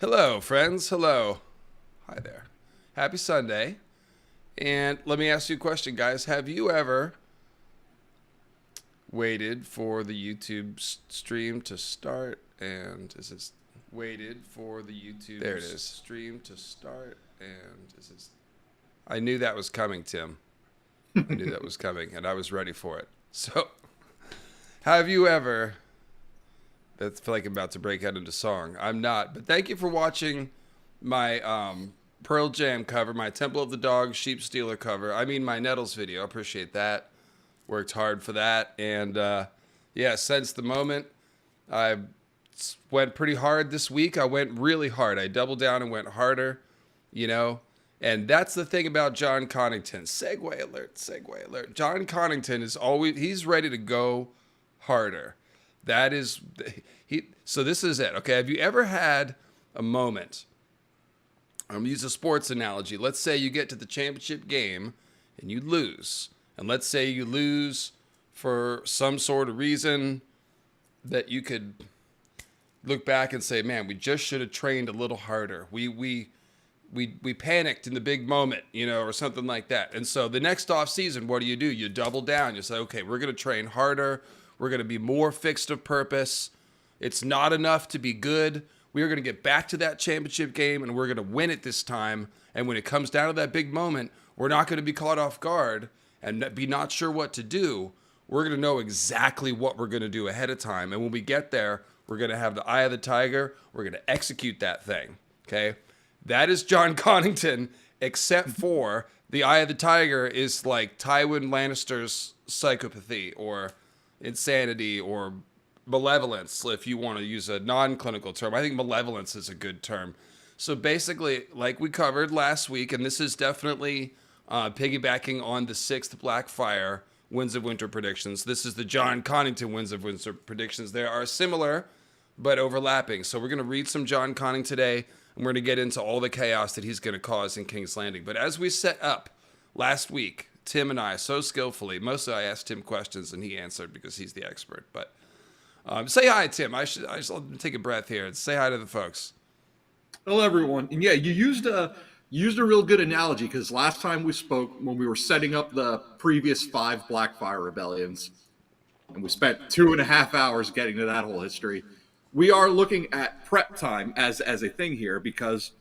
Hello, friends. Hello. Hi there. Happy Sunday. And let me ask you a question, guys. Have you ever waited for the YouTube stream to start? And is this waited for the YouTube there it is. Stream to start? And is this I knew that was coming, Tim. I knew that was coming, and I was ready for it. So, have you ever That's feel like I'm about to break out into song. I'm not, but thank you for watching my Pearl Jam cover, my Temple of the Dog Sheep Stealer cover. I mean my Nettles video. I appreciate that. Worked hard for that, and yeah, since the moment I went pretty hard this week. I went really hard. I doubled down and went harder, you know. And that's the thing about John Connington. Segue alert, segue alert. John Connington is he's ready to go harder. That is, so this is it. Okay, have you ever had a moment, I'm going to use a sports analogy. Let's say you get to the championship game and you lose. And let's say you lose for some sort of reason that you could look back and say, man, we just should have trained a little harder. We panicked in the big moment, you know, or something like that. And so the next off season, what do? You double down. You say, okay, we're going to train harder. We're going to be more fixed of purpose. It's not enough to be good. We are going to get back to that championship game, and we're going to win it this time. And when it comes down to that big moment, we're not going to be caught off guard and be not sure what to do. We're going to know exactly what we're going to do ahead of time. And when we get there, we're going to have the eye of the tiger. We're going to execute that thing, okay? That is John Connington, except for the eye of the tiger is like Tywin Lannister's psychopathy or insanity or malevolence, if you want to use a non-clinical term. I think malevolence is a good term. So basically, like we covered last week, and this is definitely piggybacking on the 6th Blackfire Winds of Winter predictions. This is the John Connington Winds of Winter predictions. They are similar, but overlapping. So we're going to read some John Conning today, and we're going to get into all the chaos that he's going to cause in King's Landing. But as we set up last week, Tim and I, so skillfully, mostly I asked Tim questions and he answered because he's the expert. But say hi, Tim. I should take a breath here and say hi to the folks. Hello, everyone. And yeah, you used a real good analogy because last time we spoke, when we were setting up the previous 5 Blackfire rebellions, and we spent 2.5 hours getting to that whole history, we are looking at prep time as a thing here because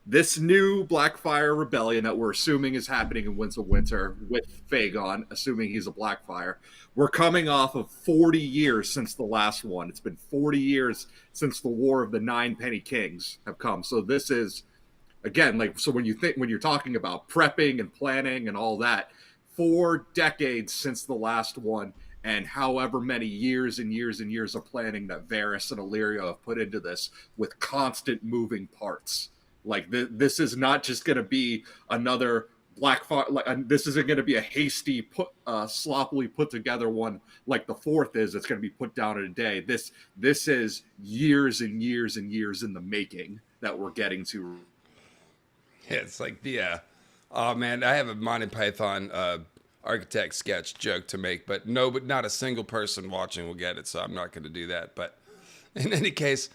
this new Blackfire rebellion that we're assuming is happening in Winds of Winter with Fagon, assuming he's a Blackfire, we're coming off of 40 years since the last one. It's been 40 years since the War of the Nine Penny Kings have come. So this is, again, like, so when you're talking about prepping and planning and all that, 4 decades since the last one, and however many years and years and years of planning that Varys and Illyrio have put into this with constant moving parts. Like, this is not just going to be another Blackfire. This isn't going to be a hasty, sloppily put together one like the 4th is. It's going to be put down in a day. This is years and years and years in the making that we're getting to. Yeah, it's like oh man, I have a Monty Python architect sketch joke to make, but not a single person watching will get it, so I'm not going to do that. But in any case,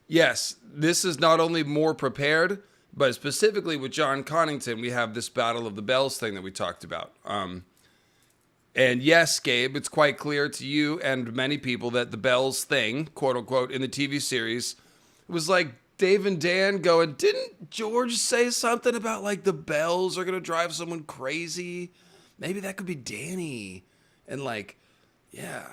yes, this is not only more prepared, but specifically with John Connington, we have this Battle of the Bells thing that we talked about. And yes, Gabe, it's quite clear to you and many people that the Bells thing, quote unquote, in the TV series was like Dave and Dan going, didn't George say something about like the bells are going to drive someone crazy? Maybe that could be Danny. And like, yeah.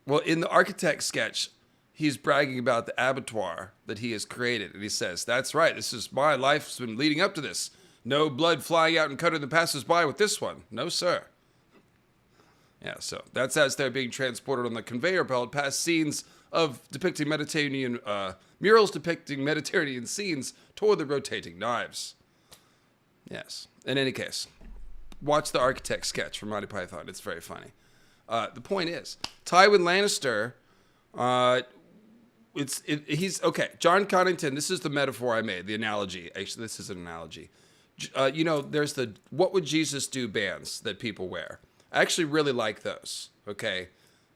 Well, in the architect sketch, he's bragging about the abattoir that he has created. And he says, that's right. This is my life's been leading up to this. No blood flying out and cutting the passers-by with this one. No, sir. Yeah, so that's as they're being transported on the conveyor belt past scenes of depicting Mediterranean, murals depicting Mediterranean scenes toward the rotating knives. Yes. In any case, watch the architect sketch from Monty Python. It's very funny. The point is, Tywin Lannister, he's okay. John Connington, this is the metaphor I made, the analogy. Actually, this is an analogy. You know, there's the "What Would Jesus Do" bands that people wear. I actually really like those. Okay,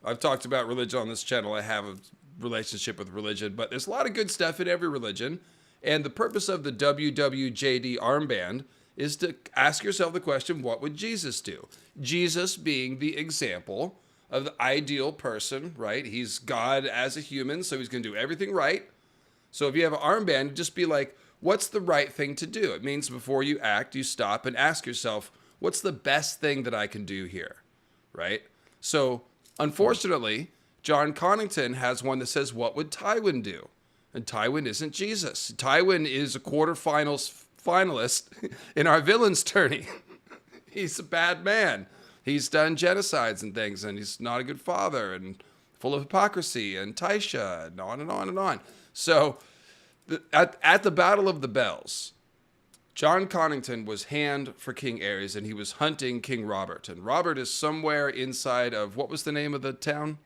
I've talked about religion on this channel. I have relationship with religion, but there's a lot of good stuff in every religion. And the purpose of the WWJD armband is to ask yourself the question, what would Jesus do? Jesus being the example of the ideal person, right? He's God as a human, so he's going to do everything right. So if you have an armband, just be like, what's the right thing to do? It means before you act, you stop and ask yourself, what's the best thing that I can do here, right? So unfortunately, John Connington has one that says, what would Tywin do? And Tywin isn't Jesus. Tywin is a finalist in our villain's tourney. He's a bad man. He's done genocides and things, and he's not a good father, and full of hypocrisy, and Taisha, and on and on and on. So at the Battle of the Bells, John Connington was hand for King Aerys, and he was hunting King Robert. And Robert is somewhere inside of, what was the name of the town?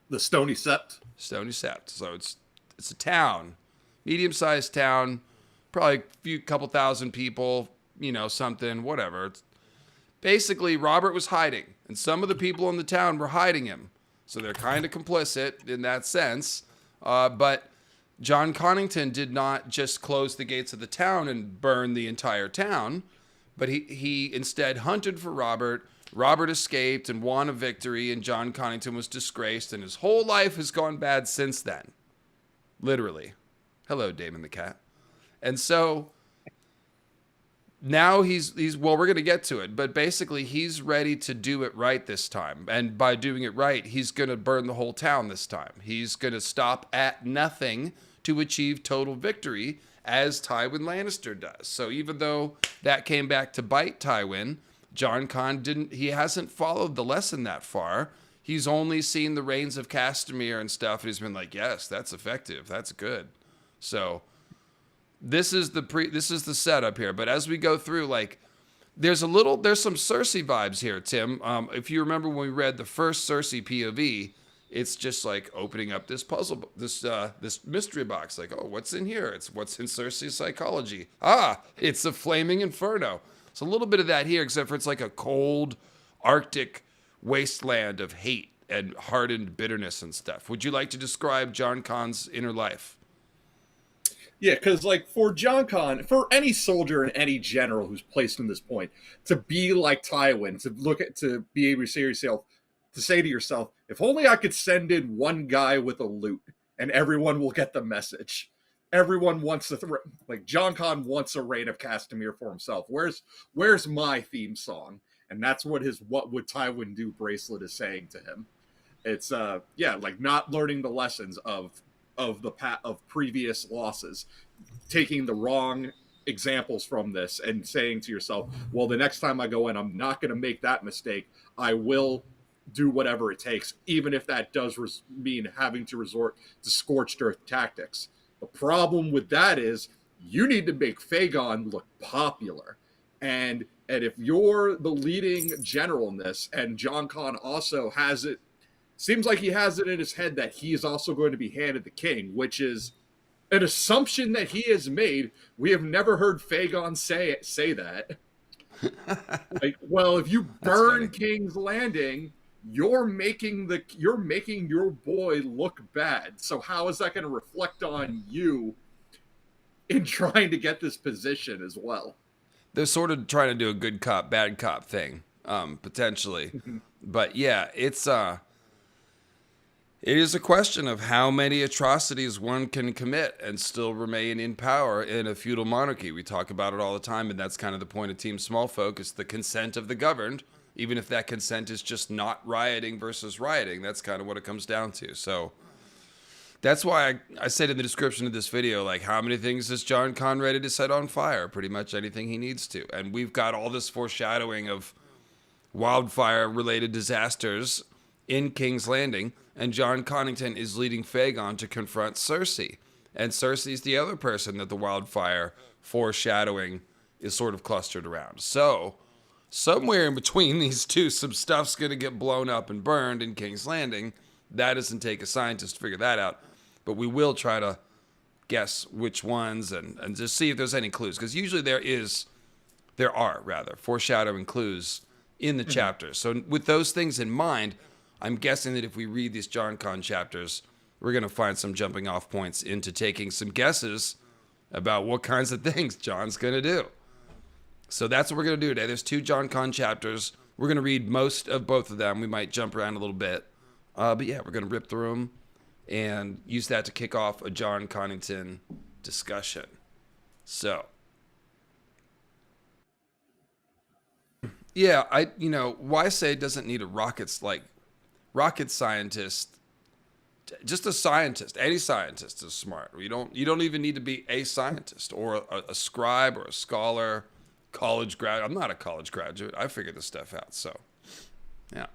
The Stony Sept. Stony Sept. So it's a town, medium-sized town, probably a couple thousand people, something, whatever. It's basically, Robert was hiding, and some of the people in the town were hiding him. So they're kind of complicit in that sense. But John Connington did not just close the gates of the town and burn the entire town, but he instead hunted for Robert. Robert escaped and won a victory, and John Connington was disgraced, and his whole life has gone bad since then. Literally. Hello, Damon the Cat. And so now he's well, we're going to get to it, but basically he's ready to do it right this time. And by doing it right, he's going to burn the whole town this time. He's going to stop at nothing to achieve total victory, as Tywin Lannister does. So even though that came back to bite Tywin, JonCon hasn't followed the lesson that far. He's only seen the Reigns of Castamere and stuff, and he's been like, yes, that's effective. That's good. So this is the setup here. But as we go through, like, there's some Cersei vibes here, Tim. If you remember when we read the first Cersei POV, it's just like opening up this puzzle, this mystery box. Like, oh, what's in here? It's what's in Cersei's psychology. It's a flaming inferno. It's a little bit of that here, except for it's like a cold Arctic wasteland of hate and hardened bitterness and stuff. Would you like to describe JonCon's inner life? Yeah, because like for JonCon, for any soldier and any general who's placed in this point, to be like Tywin, to be able to say to yourself, if only I could send in one guy with a lute, and everyone will get the message. Everyone wants JonCon wants a Reign of Castamere for himself. Where's my theme song? And that's what his "What Would Tywin Do" bracelet is saying to him. It's like not learning the lessons of previous losses, taking the wrong examples from this and saying to yourself, well, the next time I go in, I'm not going to make that mistake. I will do whatever it takes, even if that does mean having to resort to scorched earth tactics. The problem with that is you need to make Fagon look popular. And if you're the leading general in this, and JonCon also has it, seems like he has it in his head that he is also going to be handed the king, which is an assumption that he has made. We have never heard Fagon say that. If you burn King's Landing, you're making your boy look bad. So how is that going to reflect on you in trying to get this position as well? They're sort of trying to do a good cop, bad cop thing, potentially. But yeah, it is a question of how many atrocities one can commit and still remain in power in a feudal monarchy. We talk about it all the time, and that's kind of the point of Team Small Folk. It's the consent of the governed. Even if that consent is just not rioting versus rioting, that's kind of what it comes down to. So that's why I said in the description of this video, like, how many things is JonCon ready to set on fire? Pretty much anything he needs to. And we've got all this foreshadowing of wildfire-related disasters in King's Landing, and John Connington is leading Fagon to confront Cersei. And Cersei's the other person that the wildfire foreshadowing is sort of clustered around. So somewhere in between these two, some stuff's going to get blown up and burned in King's Landing. That doesn't take a scientist to figure that out. But we will try to guess which ones and just see if there's any clues. Because usually there are foreshadowing clues in the chapters. So with those things in mind, I'm guessing that if we read these JonCon chapters, we're going to find some jumping off points into taking some guesses about what kinds of things John's going to do. So that's what we're going to do today. There's 2 JonCon chapters. We're going to read most of both of them. We might jump around a little bit. But yeah, we're going to rip through them and use that to kick off a John Connington discussion. So, yeah, YSA doesn't need a rocket scientist. Just a scientist. Any scientist is smart. You don't even need to be a scientist or a scribe or a scholar, college grad. I'm not a college graduate. I figured this stuff out. So, yeah.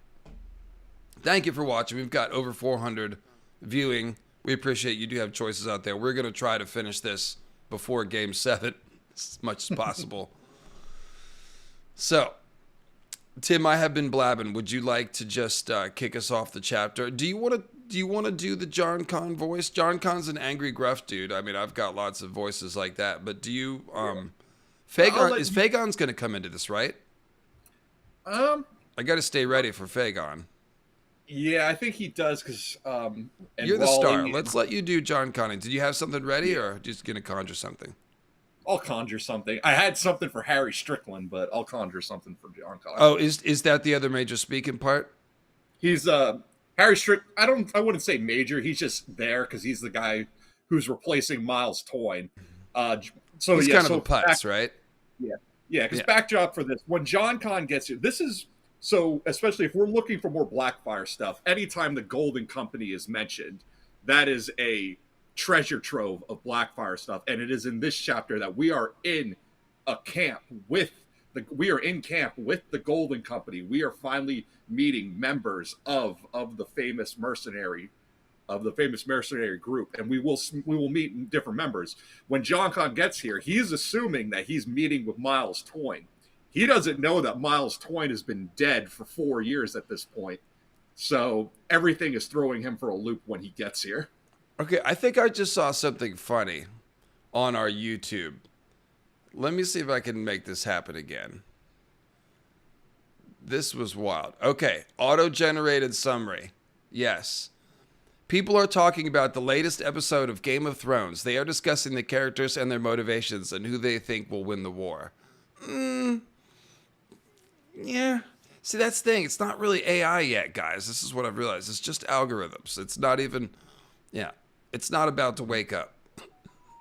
Thank you for watching. We've got over 400 viewing. We appreciate you do have choices out there. We're going to try to finish this before Game 7 as much as possible. So, Tim, I have been blabbing. Would you like to just kick us off the chapter? Do you want to do the JonCon voice? JonCon's an angry, gruff dude. I mean, I've got lots of voices like that. But do you? Fagon's going to come into this, right? I got to stay ready for Fagon. Yeah, I think he does because you're the star. Let's let you do JonCon. Did you have something ready, or just going to conjure something? I'll conjure something. I had something for Harry Strickland, but I'll conjure something for JonCon. Oh, is that the other major speaking part? He's Harry Strickland. I wouldn't say major. He's just there because he's the guy who's replacing Miles Toyne. So he's yeah, kind of a putz, right? Yeah. Because backdrop for this, when JonCon gets here, this is so. Especially if we're looking for more Blackfire stuff, anytime the Golden Company is mentioned, that is a treasure trove of Blackfire stuff, and it is in this chapter that we are in camp with the Golden Company. We are finally meeting members of the famous mercenary group, and we will meet different members. When JonCon gets here, he's assuming that he's meeting with Miles Toyne. He doesn't know that Miles Toyne has been dead for 4 years at this point, so everything is throwing him for a loop when he gets here. Okay, I think I just saw something funny on our YouTube. Let me see if I can make this happen again. This was wild. Okay, auto-generated summary. Yes. People are talking about the latest episode of Game of Thrones. They are discussing the characters and their motivations and who they think will win the war. Yeah. See, that's the thing. It's not really AI yet, guys. This is what I've realized. It's just algorithms. It's not even... Yeah. It's not about to wake up.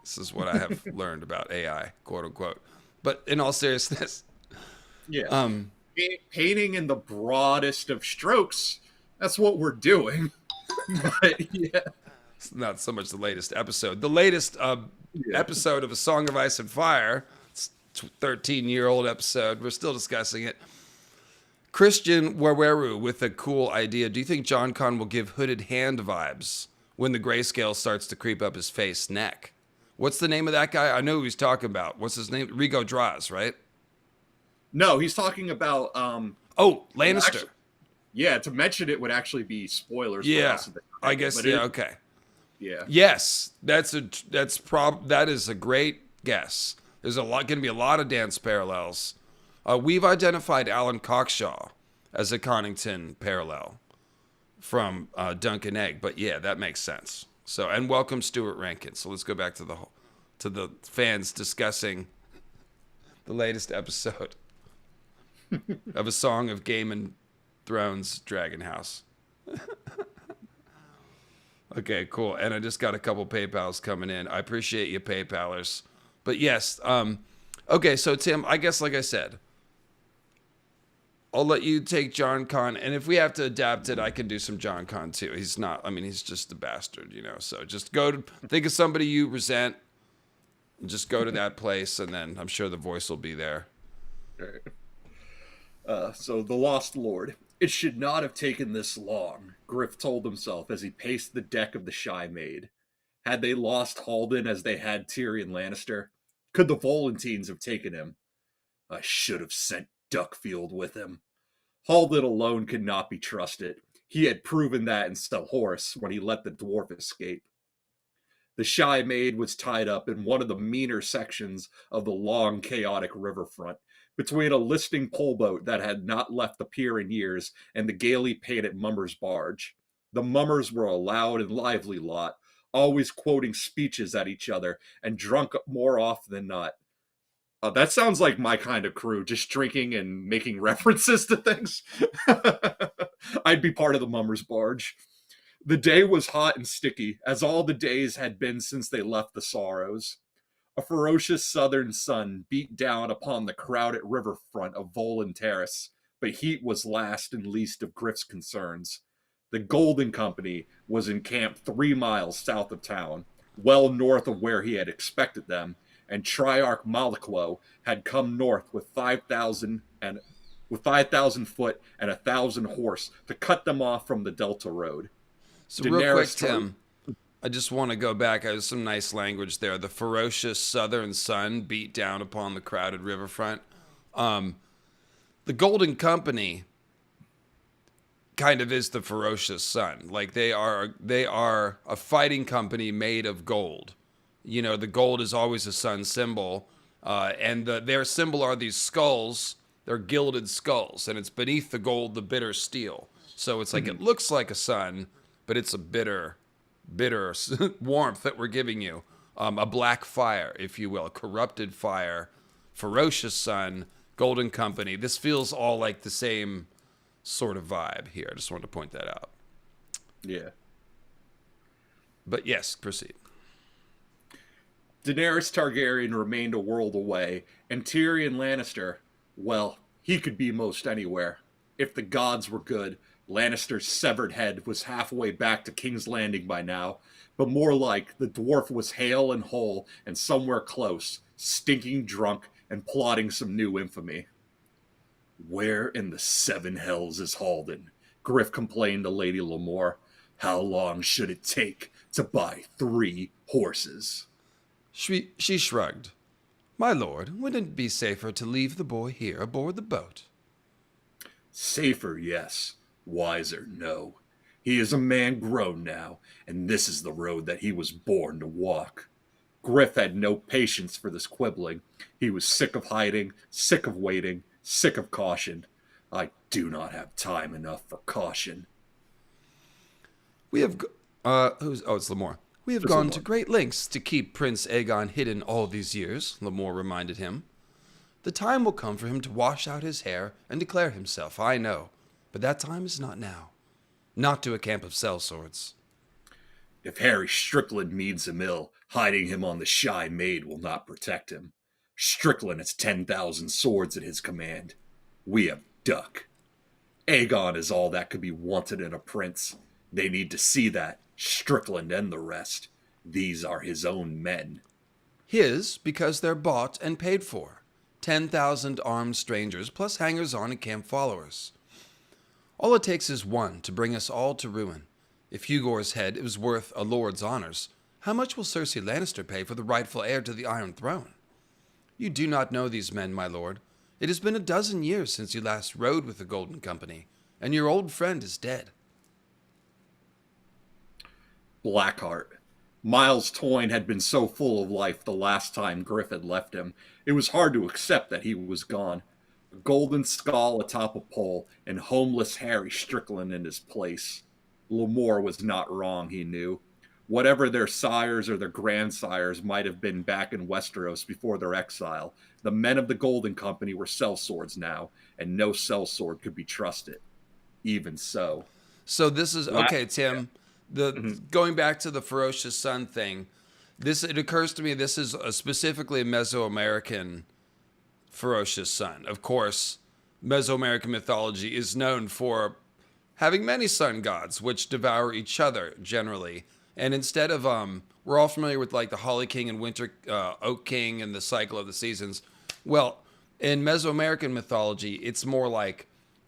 This is what I have learned about AI, quote unquote. But in all seriousness, yeah, painting in the broadest of strokes. That's what we're doing. But yeah, it's not so much the latest episode. The latest episode of A Song of Ice and Fire. It's a 13-year-old episode. We're still discussing it. Christian Waweru with a cool idea. Do you think JonCon will give hooded hand vibes when the grayscale starts to creep up his face neck? What's the name of that guy? I know who he's talking about. What's his name? Rigo Draz, right? No, he's talking about Lannister. Actually, yeah, to mention it would actually be spoilers. Yeah, for us I guess. Yeah, okay. Yeah. Yes, that is a great guess. There's going to be a lot of dance parallels. We've identified Alan Cockshaw as a Connington parallel from Duncan Egg, but yeah, that makes sense. So, and welcome Stuart Rankin. So let's go back to the fans discussing the latest episode of A Song of Game and Thrones Dragon House. Okay, cool. And I just got a couple PayPals coming in. I appreciate you, PayPalers. But yes, okay, so Tim, I guess like I said, I'll let you take JonCon, and if we have to adapt it, I can do some JonCon too. He's just a bastard, So just think of somebody you resent, and just go to that place, and then I'm sure the voice will be there. Right. So the Lost Lord. It should not have taken this long, Griff told himself as he paced the deck of the Shy Maid. Had they lost Halden as they had Tyrion Lannister? Could the Volantines have taken him? I should have sent Duckfield with him. Halden alone could not be trusted. He had proven that in Stelhorse when he let the dwarf escape. The Shy Maid was tied up in one of the meaner sections of the long, chaotic riverfront, between a listing pole boat that had not left the pier in years and the gaily painted mummers' barge. The mummers were a loud and lively lot, always quoting speeches at each other and drunk more often than not. That sounds like my kind of crew, just drinking and making references to things. I'd be part of the mummers' barge. The day was hot and sticky, as all the days had been since they left the Sorrows. A ferocious southern sun beat down upon the crowded riverfront of Volan Terrace, but heat was last and least of Griff's concerns. The Golden Company was encamped 3 miles south of town, well north of where he had expected them, and Triarch Malakwo had come north with 5,000 foot and 1,000 horse to cut them off from the Delta Road. So real quick, Tim, I just want to go back. There's some nice language there. The ferocious southern sun beat down upon the crowded riverfront. The Golden Company kind of is the ferocious sun. Like they are a fighting company made of gold. You know, the gold is always a sun symbol, and their symbol are these skulls. They're gilded skulls, and it's beneath the gold, the bitter steel. So it's like it looks like a sun, but it's a bitter warmth that we're giving you. A black fire, if you will, a corrupted fire, ferocious sun, Golden Company. This feels all like the same sort of vibe here. I just wanted to point that out. Yeah. But yes, proceed. Daenerys Targaryen remained a world away, and Tyrion Lannister, well, he could be most anywhere. If the gods were good, Lannister's severed head was halfway back to King's Landing by now, but more like the dwarf was hale and whole and somewhere close, stinking drunk and plotting some new infamy. Where in the seven hells is Halden? Griff complained to Lady Lamore. How long should it take to buy 3 horses? She shrugged. My lord, wouldn't it be safer to leave the boy here aboard the boat? Safer, yes. Wiser, no. He is a man grown now, and this is the road that he was born to walk. Griff had no patience for this quibbling. He was sick of hiding, sick of waiting, sick of caution. I do not have time enough for caution. We have... it's Lamore. We have gone to great lengths to keep Prince Aegon hidden all these years, Lamore reminded him. The time will come for him to wash out his hair and declare himself, I know. But that time is not now. Not to a camp of sellswords. If Harry Strickland means him ill, hiding him on the shy maid will not protect him. Strickland has 10,000 swords at his command. We have duck. Aegon is all that could be wanted in a prince. They need to see that, Strickland and the rest. These are his own men. His, because they're bought and paid for. 10,000 armed strangers, plus hangers-on and camp followers. All it takes is one to bring us all to ruin. If Hugor's head is worth a lord's honors, how much will Cersei Lannister pay for the rightful heir to the Iron Throne? You do not know these men, my lord. It has been 12 years since you last rode with the Golden Company, and your old friend is dead. Blackheart. Miles Toyne had been so full of life the last time Griff had left him, it was hard to accept that he was gone. A golden skull atop a pole, and homeless Harry Strickland in his place. Lamore was not wrong, he knew. Whatever their sires or their grandsires might have been back in Westeros before their exile, the men of the Golden Company were sellswords now, and no sellsword could be trusted. Even so. So this is, okay, Tim, going back to the ferocious sun thing, it occurs to me this is specifically a Mesoamerican ferocious sun. Of course, Mesoamerican mythology is known for having many sun gods, which devour each other generally. And instead of, we're all familiar with like the Holly King and Winter Oak King and the cycle of the seasons. Well, in Mesoamerican mythology, it's more like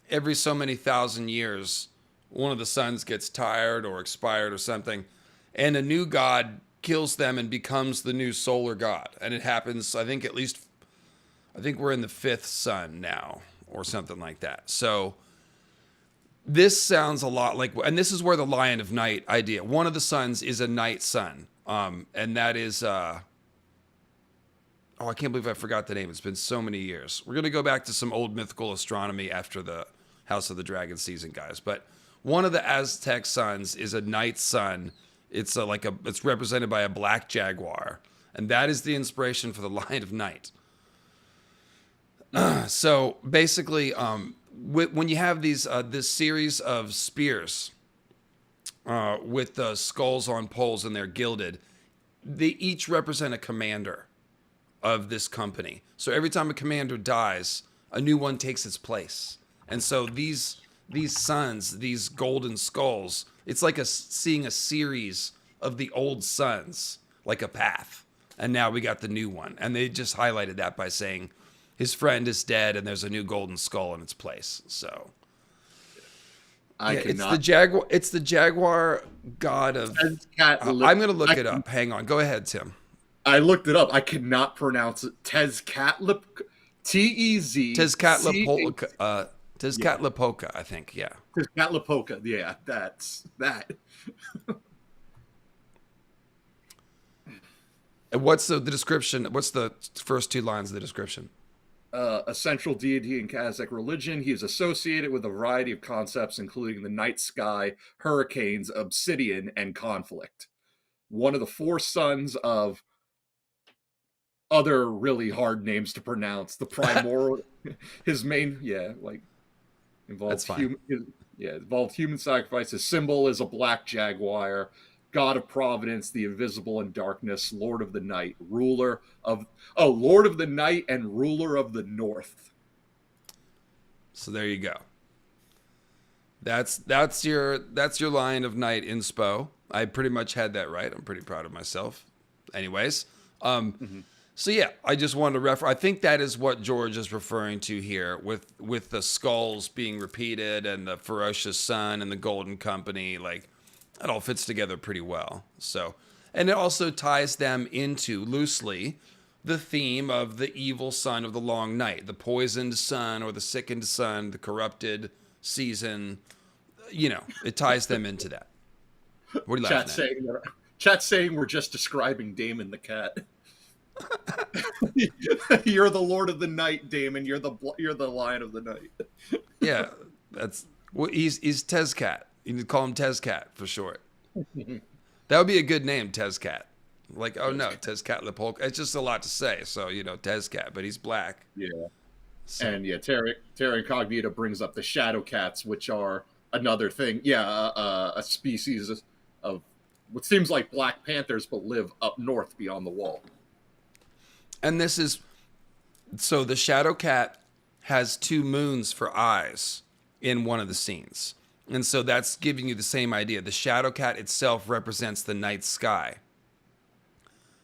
every so many thousand years, one of the suns gets tired or expired or something, and a new god kills them and becomes the new solar god. And it happens, I think we're in the 5th sun now or something like that. So this sounds a lot like, and this is where the Lion of Night idea, one of the suns is a night sun. And that is, Oh, I can't believe I forgot the name. It's been so many years. We're going to go back to some old mythical astronomy after the House of the Dragon season, guys. But one of the Aztec suns is a night sun. It's it's represented by a black jaguar, and that is the inspiration for the Lion of Night. So basically, when you have this series of spears with the skulls on poles and they're gilded, they each represent a commander of this company. So every time a commander dies, a new one takes its place. And so these suns, these golden skulls, it's like seeing a series of the old suns, like a path. And now we got the new one. And they just highlighted that by saying his friend is dead and there's a new golden skull in its place. So it's the jaguar god of I'm going to look it up. Hang on. Go ahead, Tim. I looked it up. I could not pronounce it. Tezcatlipoca. Tezcatlipoca, I think. Yeah. Tezcatlipoca. Yeah, that's that. And what's the description? What's the first two lines of the description? A central deity in Kazakh religion. He is associated with a variety of concepts, including the night sky, hurricanes, obsidian, and conflict. One of the four sons of other really hard names to pronounce. The primordial, his main, involved involved human sacrifice. His symbol is a black jaguar, god of providence, the invisible and darkness, lord of the night, lord of the night and ruler of the north. So there you go. That's your Lion of Night inspo. I pretty much had that right. I'm pretty proud of myself. Anyways, So yeah, I just wanted to refer. I think that is what George is referring to here, with the skulls being repeated and the ferocious sun and the golden company. Like, it all fits together pretty well. So, and it also ties them into loosely the theme of the evil sun of the long night, the poisoned sun or the sickened sun, the corrupted season. You know, it ties them into that. What are you laughing at? Chat saying we're just describing Damon the cat. You're the Lord of the Night, Damon. You're the Lion of the Night. Yeah, he's Tezcat. You need to call him Tezcat for short. That would be a good name, Tezcat. Like, oh no, Tezcatlipoca. It's just a lot to say, so Tezcat, but he's black. Yeah. So. And Terra Incognita brings up the shadow cats, which are another thing. Yeah, a species of what seems like black panthers, but live up north beyond the wall. And this is, so the shadow cat has two moons for eyes in one of the scenes. And so that's giving you the same idea. The shadow cat itself represents the night sky.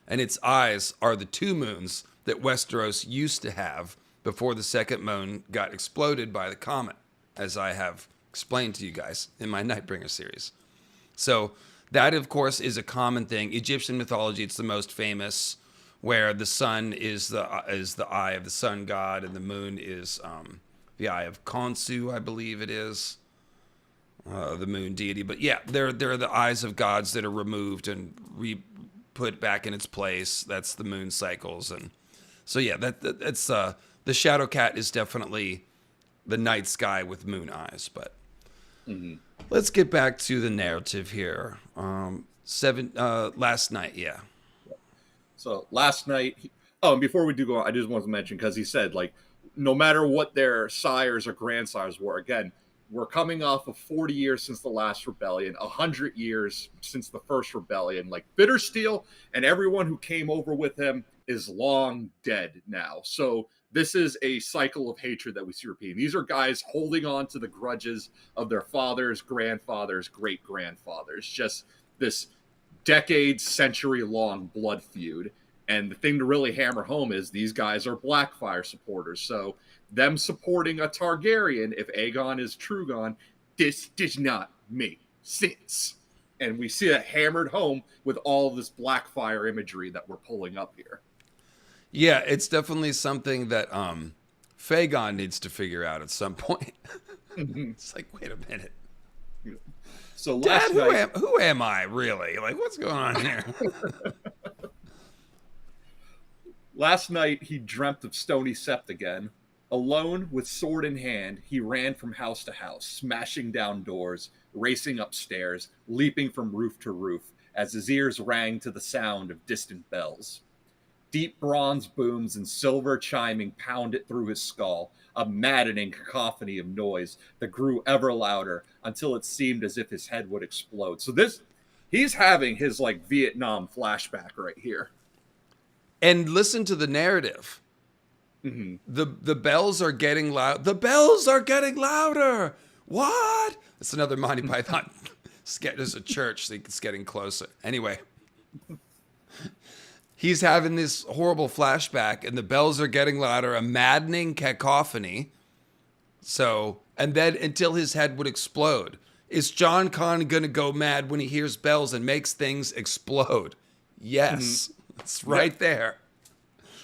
And its eyes are the two moons that Westeros used to have before the second moon got exploded by the comet, as I have explained to you guys in my Nightbringer series. So that, of course, is a common thing. Egyptian mythology, it's the most famous, where the sun is the eye of the sun god, and the moon is the eye of Khonsu, I believe it is, the moon deity. But yeah, they're the eyes of gods that are removed and put back in its place. That's the moon cycles, and so yeah, that's the shadow cat is definitely the night sky with moon eyes. But let's get back to the narrative here. Last night, yeah. So last night, and before we do go on, I just want to mention, because he said, like, no matter what their sires or grandsires were, again, we're coming off of 40 years since the last rebellion, 100 years since the first rebellion. Like, Bittersteel and everyone who came over with him is long dead now. So this is a cycle of hatred that we see repeating. These are guys holding on to the grudges of their fathers, grandfathers, great-grandfathers. Just this decades, century-long blood feud. And the thing to really hammer home is these guys are Blackfire supporters. So them supporting a Targaryen, if Aegon is Trugon, this does not make sense. And we see it hammered home with all of this Blackfire imagery that we're pulling up here. Yeah, it's definitely something that Fagon needs to figure out at some point. It's like, wait a minute. So last night, who am I really? Like, what's going on here? Last night he dreamt of Stony Sept again. Alone, with sword in hand, he ran from house to house, smashing down doors, racing upstairs, leaping from roof to roof, as his ears rang to the sound of distant bells. Deep bronze booms and silver chiming pounded through his skull, a maddening cacophony of noise that grew ever louder until it seemed as if his head would explode. So he's having his like Vietnam flashback right here. And listen to the narrative. Mm-hmm. The bells are getting loud. The bells are getting louder. What? It's another Monty Python. There's a church. So it's getting closer. Anyway, he's having this horrible flashback, and the bells are getting louder. A maddening cacophony. So, and then until his head would explode. Is JonCon gonna go mad when he hears bells and makes things explode? Yes, it's right there.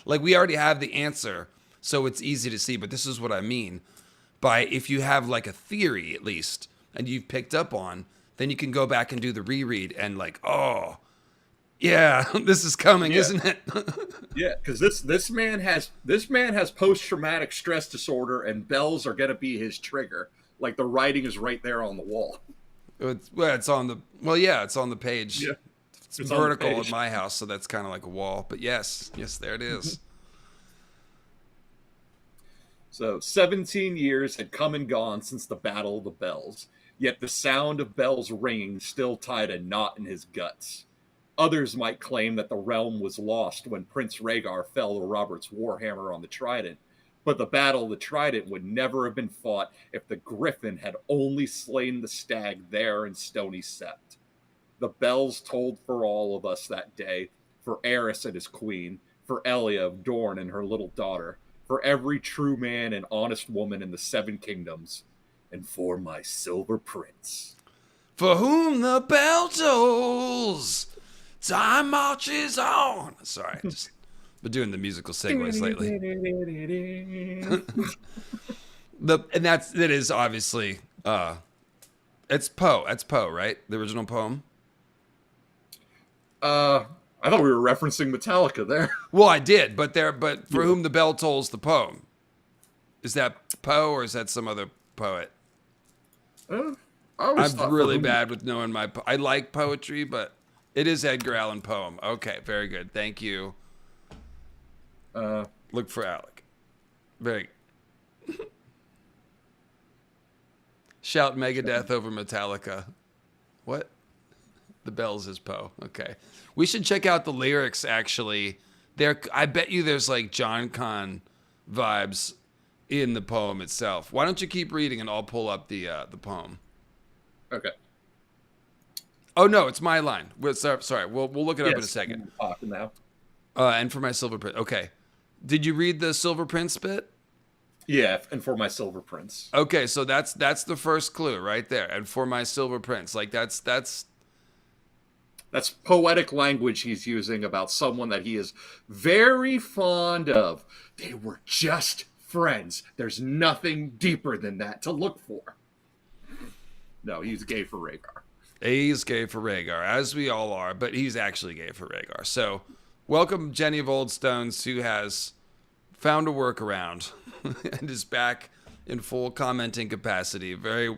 Like, we already have the answer, so it's easy to see. But this is what I mean by if you have like a theory at least, and you've picked up on, then you can go back and do the reread and like, oh, yeah, this is coming, isn't it? Yeah, because this man has post-traumatic stress disorder, and bells are gonna be his trigger. Like, the writing is right there on the wall. It's on the page. Yeah. It's vertical at my house, so that's kind of like a wall. But yes, there it is. So 17 years had come and gone since the Battle of the Bells, yet the sound of bells ringing still tied a knot in his guts. Others might claim that the realm was lost when Prince Rhaegar fell to Robert's warhammer on the Trident, but the Battle of the Trident would never have been fought if the Griffin had only slain the stag there in Stony Sept. The bells told for all of us that day, for Aerys and his queen, for Elia of Dorne and her little daughter, for every true man and honest woman in the Seven Kingdoms, and for my Silver Prince. For whom the bell tolls, time marches on. Sorry, just been doing the musical segues lately. That is obviously it's Poe. That's Poe, right? The original poem. I thought we were referencing Metallica there. Well, I did, but for whom the bell tolls, the poem. Is that Poe or is that some other poet? I'm really bad with knowing I like poetry, but it is Edgar Allan Poe. Okay, very good. Thank you. Look for Alec. Very good. Shout Megadeth over Metallica. What? The bells is Poe. Okay. We should check out the lyrics, actually. I bet you there's like JonCon vibes in the poem itself. Why don't you keep reading and I'll pull up the poem. Okay. Oh, no, it's my line. Sorry. We'll look it up in a second. Talking now. And for my Silver Prince. Okay. Did you read the Silver Prince bit? Yeah, and for my Silver Prince. Okay, so that's the first clue right there. And for my Silver Prince. Like, that's poetic language he's using about someone that he is very fond of. They were just friends. There's nothing deeper than that to look for. No, he's gay for Rhaegar. He's gay for Rhaegar, as we all are, but he's actually gay for Rhaegar. So, welcome Jenny of Old Stones, who has found a workaround and is back in full commenting capacity. Very,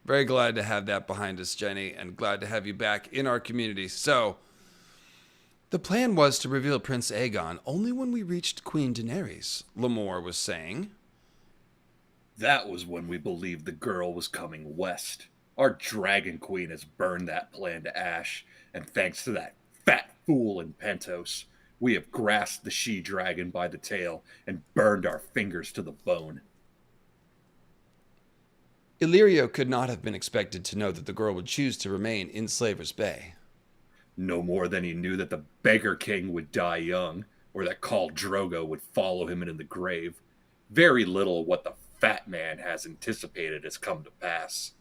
very glad to have that behind us, Jenny, and glad to have you back in our community. So, the plan was to reveal Prince Aegon only when we reached Queen Daenerys, Lamore was saying. That was when we believed the girl was coming west. Our Dragon Queen has burned that plan to ash, and thanks to that fat fool in Pentos, we have grasped the she-dragon by the tail and burned our fingers to the bone. Illyrio could not have been expected to know that the girl would choose to remain in Slaver's Bay. No more than he knew that the Beggar King would die young, or that Khal Drogo would follow him into the grave. Very little of what the fat man has anticipated has come to pass.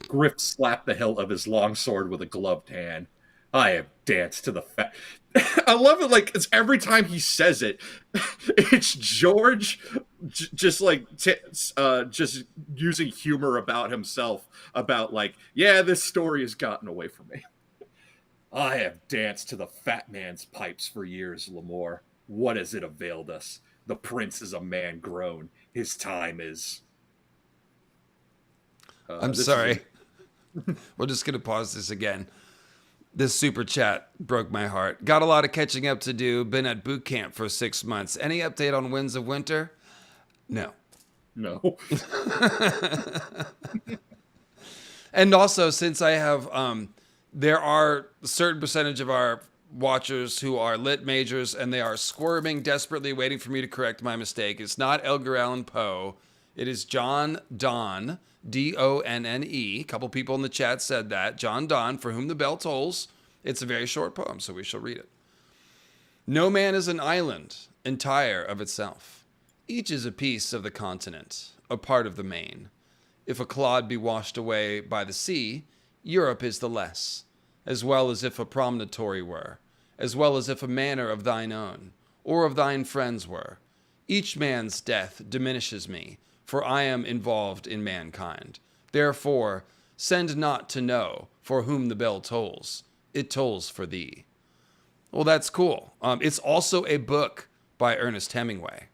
Griff slapped the hilt of his longsword with a gloved hand. I have danced to the fat... I love it, like, it's every time he says it, it's George just using humor about himself, about, like, yeah, this story has gotten away from me. I have danced to the fat man's pipes for years, Lamore. What has it availed us? The prince is a man grown. His time is. I'm This is sorry. We're just going to pause this again. This super chat broke my heart. Got a lot of catching up to do. Been at boot camp for 6 months. Any update on Winds of Winter? No. no. And also, since I have, there are a certain percentage of our watchers who are lit majors, and they are squirming, desperately waiting for me to correct my mistake. It's not Edgar Allan Poe. It is John Donne, Donne. A couple people in the chat said that. John Donne, For Whom the Bell Tolls. It's a very short poem, so we shall read it. No man is an island, entire of itself. Each is a piece of the continent, a part of the main. If a clod be washed away by the sea, Europe is the less, as well as if a promontory were, as well as if a manor of thine own, or of thine friends were. Each man's death diminishes me, for I am involved in mankind. Therefore, send not to know for whom the bell tolls. It tolls for thee. Well, that's cool. It's also a book by Ernest Hemingway.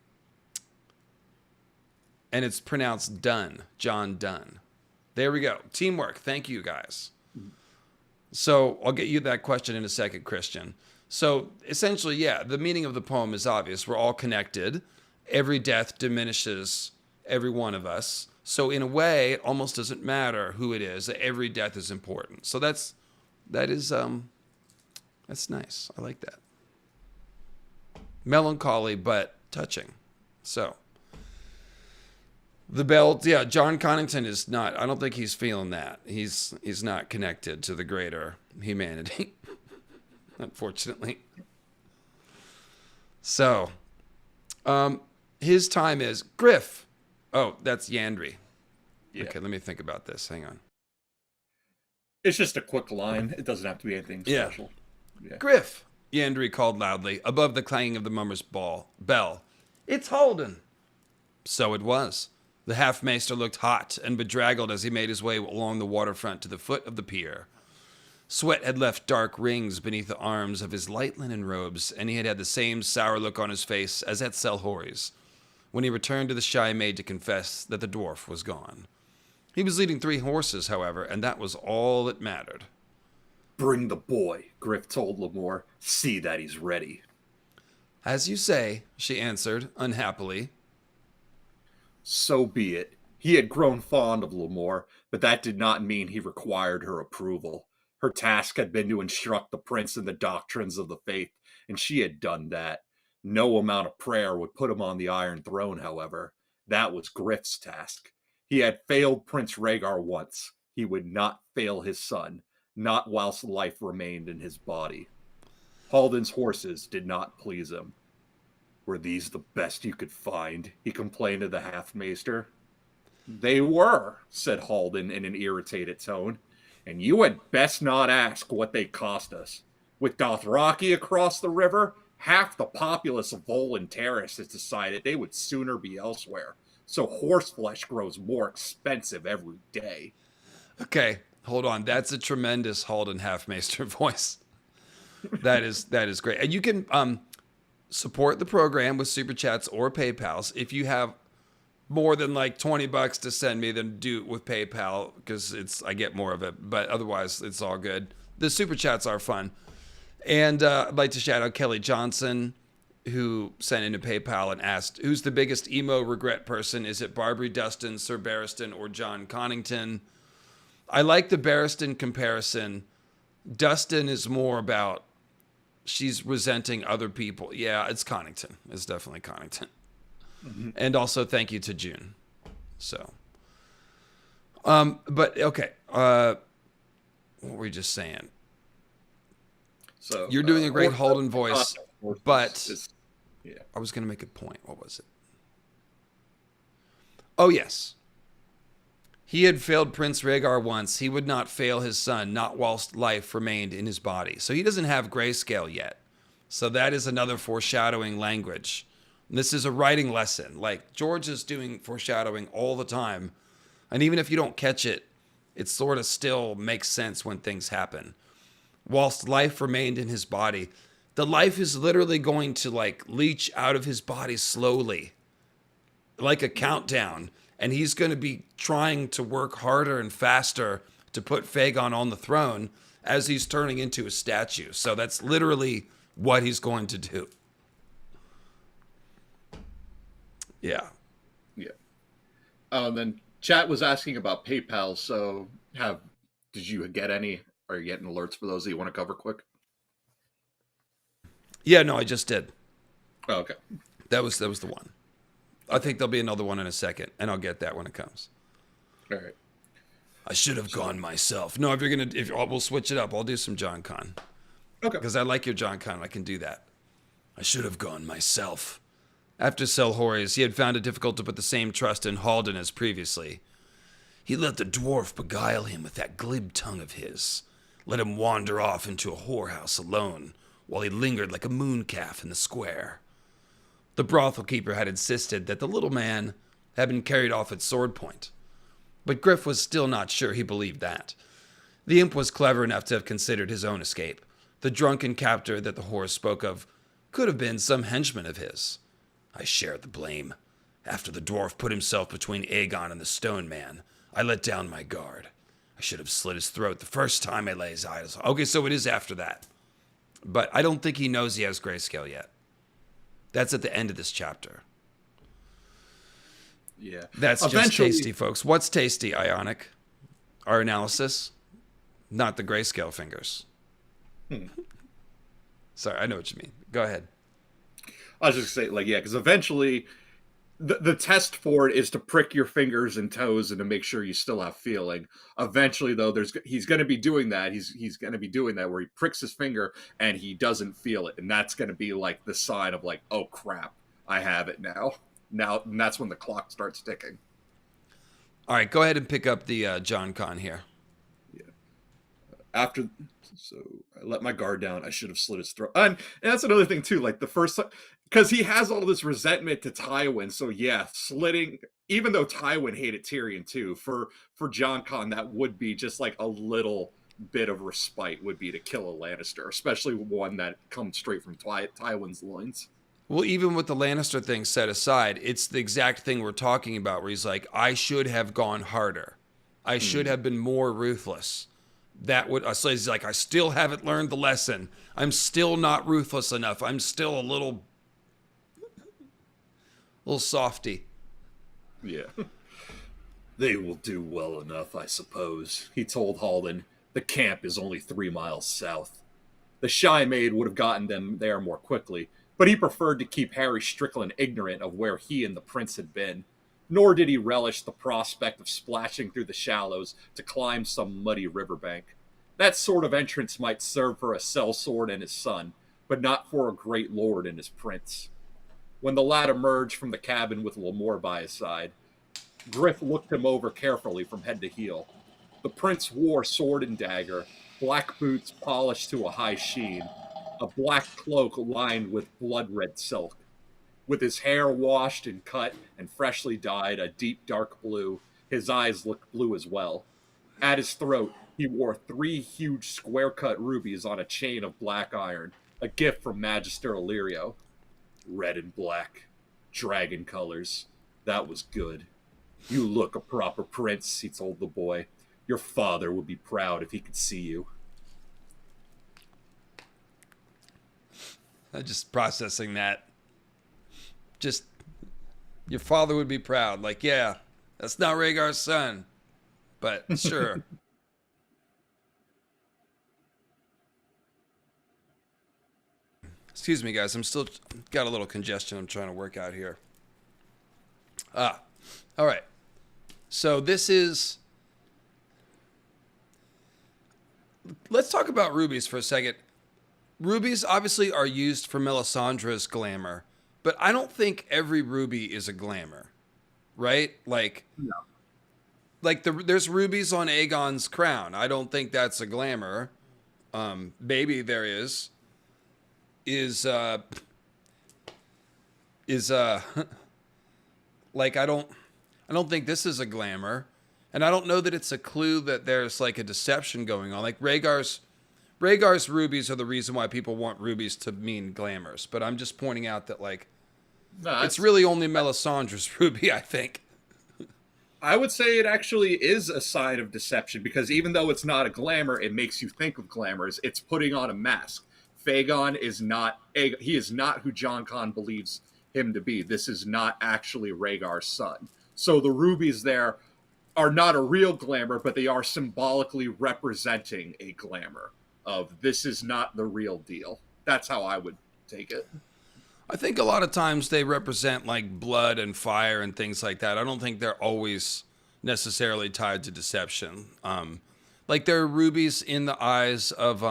And it's pronounced Dunn, John Dunn. There we go. Teamwork. Thank you, guys. So I'll get you that question in a second, Christian. So essentially, yeah, the meaning of the poem is obvious. We're all connected. Every death diminishes every one of us. So in a way, it almost doesn't matter who it is. Every death is important. So that's nice. I like that. Melancholy, but touching. So the bell, yeah, John Connington is not, I don't think he's feeling that. He's not connected to the greater humanity, unfortunately. So, his time is Griff. Oh, that's Yandri. Yeah. Okay, let me think about this. Hang on. It's just a quick line. It doesn't have to be anything special. Yeah. Griff, Yandri called loudly, above the clanging of the mummer's bell. It's Holden. So it was. The half-maester looked hot and bedraggled as he made his way along the waterfront to the foot of the pier. Sweat had left dark rings beneath the arms of his light linen robes, and he had had the same sour look on his face as at Selhorry's, when he returned to the shy maid to confess that the dwarf was gone. He was leading 3 horses, however, and that was all that mattered. Bring the boy, Griff told Lamore. See that he's ready. As you say, she answered, unhappily. So be it. He had grown fond of Lamore, but that did not mean he required her approval. Her task had been to instruct the prince in the doctrines of the faith, and she had done that. No amount of prayer would put him on the Iron Throne, however. That was Griff's task. He had failed Prince Rhaegar once. He would not fail his son, not whilst life remained in his body. Halden's horses did not please him. Were these the best you could find? He complained to the half-maester. They were, said Halden in an irritated tone, and you had best not ask what they cost us. With Dothraki across the river, half the populace of Volan Terrace has decided they would sooner be elsewhere, so horseflesh grows more expensive every day. Okay, hold on. That's a tremendous Halden half-maester voice. That is great. And you can support the program with Super Chats or PayPals. If you have more than like $20 to send me, then do it with PayPal, because I get more of it. But otherwise, it's all good. The Super Chats are fun. And I'd like to shout out Kelly Johnson, who sent in a PayPal and asked, who's the biggest emo regret person? Is it Barbary Dustin, Sir Barristan, or John Connington? I like the Barristan comparison. Dustin is more about she's resenting other people. Yeah, it's Connington. It's definitely Connington. Mm-hmm. And also thank you to June. So, but okay. What were we just saying? So you're doing a great Holden voice, but yeah. I was going to make a point. What was it? Oh, yes. He had failed Prince Rhaegar once. He would not fail his son, not whilst life remained in his body. So he doesn't have grayscale yet. So that is another foreshadowing language. And this is a writing lesson. Like, George is doing foreshadowing all the time. And even if you don't catch it, it sort of still makes sense when things happen. Whilst life remained in his body. The life is literally going to like leach out of his body slowly, like a countdown. And he's going to be trying to work harder and faster to put Fagon on the throne as he's turning into a statue. So that's literally what he's going to do. Yeah. Yeah. Then chat was asking about PayPal. So did you get any? Are you getting alerts for those that you want to cover quick? Yeah, no, I just did. Oh, okay. That was the one. I think there'll be another one in a second, and I'll get that when it comes. All right. I should have gone myself. No, we'll switch it up. I'll do some JonCon. Okay. Because I like your JonCon. I can do that. I should have gone myself. After Selhorys, he had found it difficult to put the same trust in Halden as previously. He let the dwarf beguile him with that glib tongue of his. Let him wander off into a whorehouse alone, while he lingered like a mooncalf in the square. The brothel keeper had insisted that the little man had been carried off at sword point, but Griff was still not sure he believed that. The imp was clever enough to have considered his own escape. The drunken captor that the whore spoke of could have been some henchman of his. I shared the blame. After the dwarf put himself between Aegon and the stone man, I let down my guard. I should have slit his throat the first time I lay his eyes on. Okay, so it is after that. But I don't think he knows he has grayscale yet. That's at the end of this chapter. Yeah. That's just tasty, folks. What's tasty, Ionic? Our analysis? Not the grayscale fingers. Sorry, I know what you mean. Go ahead. I was just saying, because eventually the test for it is to prick your fingers and toes and to make sure you still have feeling. Eventually, though, he's going to be doing that. He's going to be doing that where he pricks his finger and he doesn't feel it, and that's going to be like the sign of like, oh crap, I have it now. And that's when the clock starts ticking. All right, go ahead and pick up the JonCon here. Yeah. So I let my guard down. I should have slit his throat. And that's another thing too. Like the first, because he has all this resentment to Tywin. So yeah, slitting. Even though Tywin hated Tyrion too, for JonCon, that would be just like a little bit of respite. Would be to kill a Lannister, especially one that comes straight from Tywin's loins. Well, even with the Lannister thing set aside, it's the exact thing we're talking about. Where he's like, I should have gone harder. I should have been more ruthless. That would, so he's like, I still haven't learned the lesson. I'm still not ruthless enough. I'm still a little softy. Yeah. They will do well enough, I suppose, he told Halden. The camp is only 3 miles south. The Shy Maid would have gotten them there more quickly, but he preferred to keep Harry Strickland ignorant of where he and the prince had been. Nor did he relish the prospect of splashing through the shallows to climb some muddy riverbank. That sort of entrance might serve for a sellsword and his son, but not for a great lord and his prince. When the lad emerged from the cabin with Lamore by his side, Griff looked him over carefully from head to heel. The prince wore sword and dagger, black boots polished to a high sheen, a black cloak lined with blood-red silk. With his hair washed and cut and freshly dyed a deep dark blue, his eyes looked blue as well. At his throat, he wore 3 huge square-cut rubies on a chain of black iron, a gift from Magister Illyrio. Red and black, dragon colors. That was good. You look a proper prince, he told the boy. Your father would be proud if he could see you. I'm just processing that. Just, your father would be proud. Like, yeah, that's not Rhaegar's son, but sure. Excuse me, guys. I'm still got a little congestion I'm trying to work out here. All right. So this is... Let's talk about rubies for a second. Rubies obviously are used for Melisandre's glamour. But I don't think every ruby is a glamour, right? Like, no. Like there's rubies on Aegon's crown. I don't think that's a glamour. Maybe there is. Like I don't think this is a glamour, and I don't know that it's a clue that there's like a deception going on. Like Rhaegar's Rhaegar's rubies are the reason why people want rubies to mean glamorous. But I'm just pointing out that, like, No, it's really only Melisandre's ruby, I think. I would say it actually is a sign of deception because even though it's not a glamour, it makes you think of glamours. It's putting on a mask. Phaegon is not he is not who JonCon believes him to be. This is not actually Rhaegar's son. So the rubies there are not a real glamour, but they are symbolically representing a glamour of this is not the real deal. That's how I would take it. I think a lot of times they represent like blood and fire and things like that. I don't think they're always necessarily tied to deception. Like there are rubies in the eyes of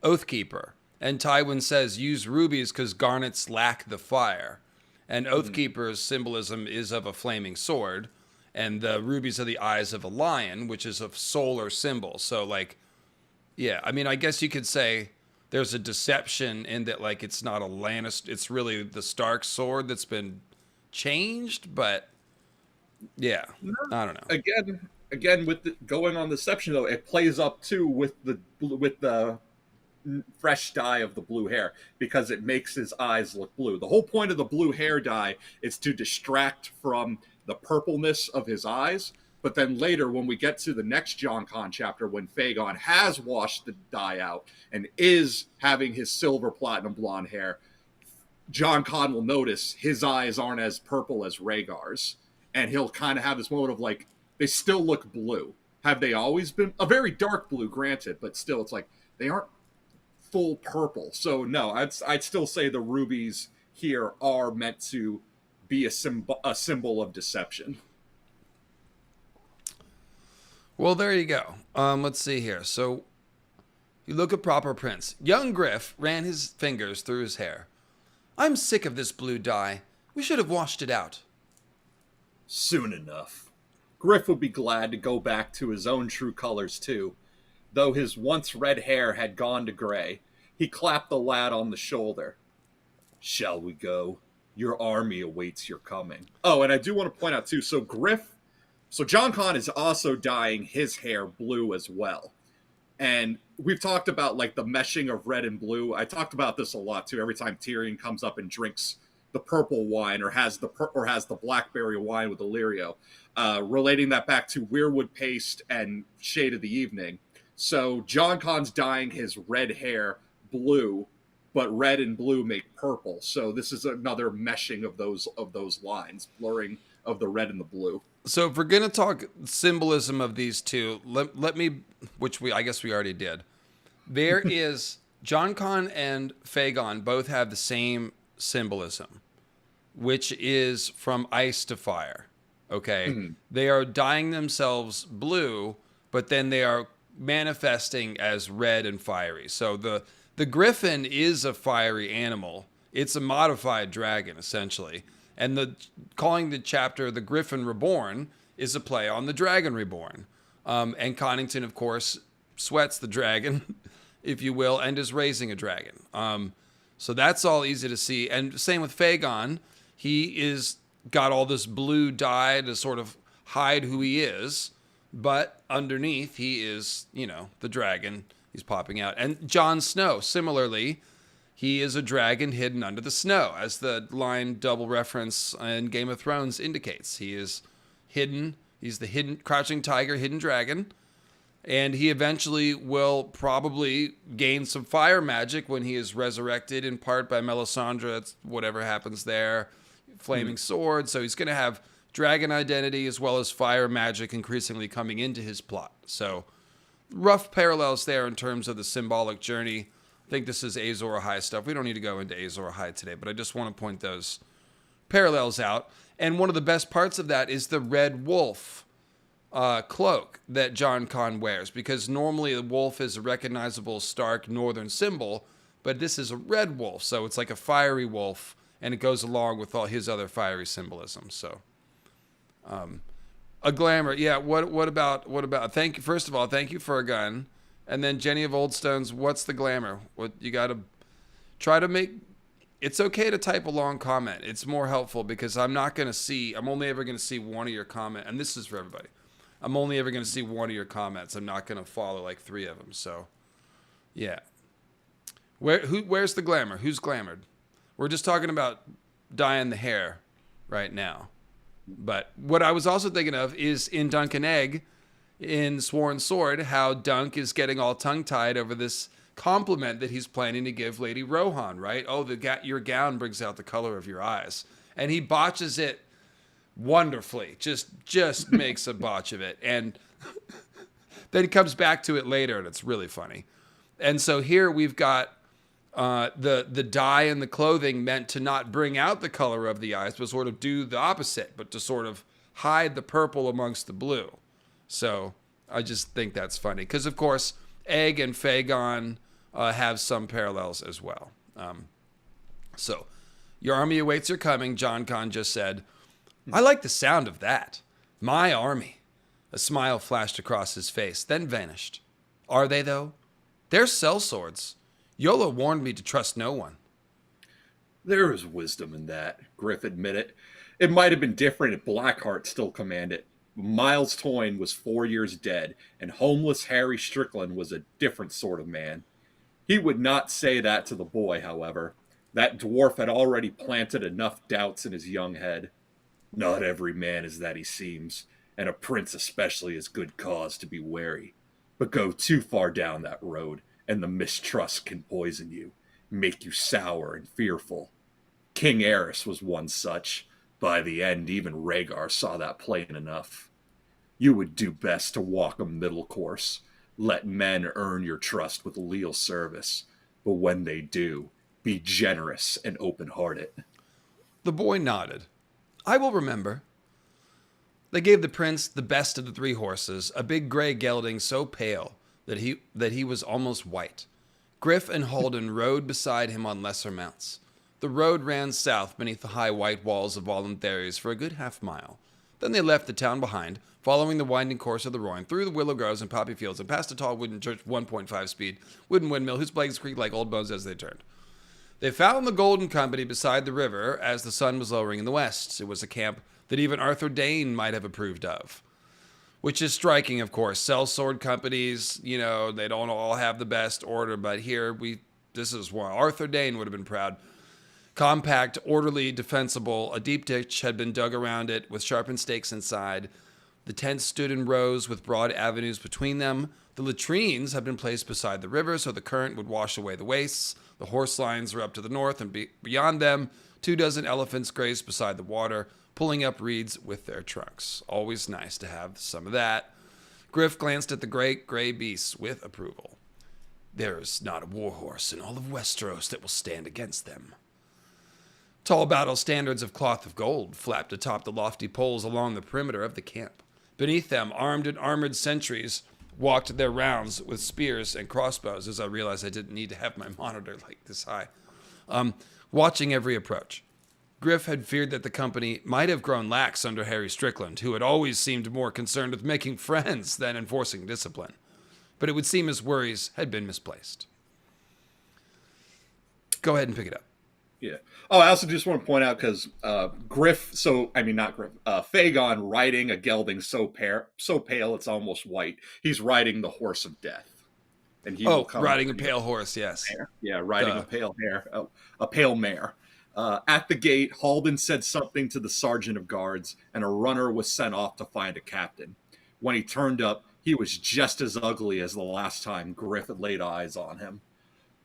Oathkeeper. And Tywin says, use rubies because garnets lack the fire. And Oathkeeper's symbolism is of a flaming sword. And the rubies are the eyes of a lion, which is a solar symbol. So, like, yeah, I mean, I guess you could say there's a deception in that, like, it's not a Lannister. It's really the Stark sword that's been changed. But, yeah, I don't know. Again, with going on deception, though, it plays up, too, with the fresh dye of the blue hair because it makes his eyes look blue. The whole point of the blue hair dye is to distract from the purpleness of his eyes. But then later, when we get to the next JonCon chapter, when Phaegon has washed the dye out and is having his silver platinum blonde hair, JonCon will notice his eyes aren't as purple as Rhaegar's. And he'll kind of have this moment of like, they still look blue. Have they always been? A very dark blue, granted, but still, it's like, they aren't full purple. So no, I'd still say the rubies here are meant to be a symbol of deception. Well, there you go. Let's see here. So you look at Proper Prince. Young Griff ran his fingers through his hair. I'm sick of this blue dye. We should have washed it out. Soon enough. Griff would be glad to go back to his own true colors too. Though his once red hair had gone to gray, he clapped the lad on the shoulder. Shall we go? Your army awaits your coming. Oh, and I do want to point out, too, so JonCon is also dyeing his hair blue as well. And we've talked about, like, the meshing of red and blue. I talked about this a lot, too, every time Tyrion comes up and drinks the purple wine or has the blackberry wine with Illyrio, relating that back to Weirwood Paste and Shade of the Evening. So JonCon's dyeing his red hair blue, but red and blue make purple. So this is another meshing of those lines, blurring of the red and the blue. So if we're gonna talk symbolism of these two, let me, I guess we already did. There is JonCon and Phaegon both have the same symbolism, which is from ice to fire. Okay, They are dyeing themselves blue, but then they are manifesting as red and fiery. So the griffin is a fiery animal. It's a modified dragon, essentially. And calling the chapter The Griffin Reborn is a play on the Dragon Reborn. And Connington, of course, sweats the dragon, if you will, and is raising a dragon. So that's all easy to see. And same with Phaegon. He is got all this blue dye to sort of hide who he is. But underneath, he is, the dragon. He's popping out. And Jon Snow, similarly, he is a dragon hidden under the snow, as the line double reference in Game of Thrones indicates. He is hidden. He's the hidden, crouching tiger, hidden dragon. And he eventually will probably gain some fire magic when he is resurrected, in part by Melisandre. That's whatever happens there. Flaming sword. So he's going to have dragon identity as well as fire magic increasingly coming into his plot. So rough parallels there in terms of the symbolic journey. I think this is Azor Ahai stuff. We don't need to go into Azor Ahai today, but I just want to point those parallels out. And one of the best parts of that is the red wolf cloak that JonCon wears, because normally the wolf is a recognizable Stark northern symbol, but this is a red wolf, so it's like a fiery wolf, and it goes along with all his other fiery symbolism. So a glamour. Yeah, what about thank you, first of all, thank you for a gun. And then Jenny of Oldstone's, what's the glamour? What you got to try to make. It's okay to type a long comment. It's more helpful because I'm only ever going to see one of your comments. And this is for everybody. I'm only ever going to see one of your comments. I'm not going to follow like three of them. So Yeah. Where's the glamour? Who's glamored? We're just talking about dyeing the hair right now. But what I was also thinking of is in Dunk and Egg, in Sworn Sword, how Dunk is getting all tongue-tied over this compliment that he's planning to give Lady Rohan, right? Oh, your gown brings out the color of your eyes. And he botches it wonderfully. Just makes a botch of it. And then he comes back to it later, and it's really funny. And so here we've got the dye in the clothing meant to not bring out the color of the eyes, but sort of do the opposite, but to sort of hide the purple amongst the blue. So I just think that's funny because, of course, Egg and Fagon have some parallels as well. So your army awaits your coming, JonCon just said. I like the sound of that. My army. A smile flashed across his face, then vanished. Are they, though? They're sellswords. Yola warned me to trust no one. There is wisdom in that, Griff admitted. It might have been different if Blackheart still commanded. Miles Toyne was 4 years dead, and homeless Harry Strickland was a different sort of man. He would not say that to the boy, however. That dwarf had already planted enough doubts in his young head. Not every man is that he seems, and a prince especially has good cause to be wary. But go too far down that road, and the mistrust can poison you, make you sour and fearful. King Eris was one such. By the end, even Rhaegar saw that plain enough. You would do best to walk a middle course. Let men earn your trust with leal service. But when they do, be generous and open-hearted. The boy nodded. I will remember. They gave the prince the best of the 3 horses, a big gray gelding so pale that he was almost white. Griff and Halden rode beside him on lesser mounts. The road ran south beneath the high white walls of Voluntaries for a good half-mile. Then they left the town behind, following the winding course of the Rhine, through the willow groves and poppy fields, and past a tall wooden church 1.5 speed wooden windmill whose blades creaked like old bones as they turned. They found the Golden Company beside the river as the sun was lowering in the west. It was a camp that even Arthur Dane might have approved of. Which is striking, of course. Sellsword companies, they don't all have the best order, but here this is why Arthur Dane would have been proud. Compact, orderly, defensible, a deep ditch had been dug around it with sharpened stakes inside. The tents stood in rows with broad avenues between them. The latrines had been placed beside the river so the current would wash away the wastes. The horse lines were up to the north, and beyond them, 24 elephants grazed beside the water, pulling up reeds with their trunks. Always nice to have some of that. Griff glanced at the great gray beasts with approval. There is not a warhorse in all of Westeros that will stand against them. Tall battle standards of cloth of gold flapped atop the lofty poles along the perimeter of the camp. Beneath them, armed and armored sentries walked their rounds with spears and crossbows, as I realized I didn't need to have my monitor like this high, watching every approach. Griff had feared that the company might have grown lax under Harry Strickland, who had always seemed more concerned with making friends than enforcing discipline. But it would seem his worries had been misplaced. Go ahead and pick it up. Yeah. Oh, I also just want to point out because Fagon riding a gelding so pale it's almost white. He's riding the horse of death, and he will come riding a pale horse. Yes. Yeah, riding a pale mare. At the gate, Halden said something to the sergeant of guards, and a runner was sent off to find a captain. When he turned up, he was just as ugly as the last time Griff had laid eyes on him.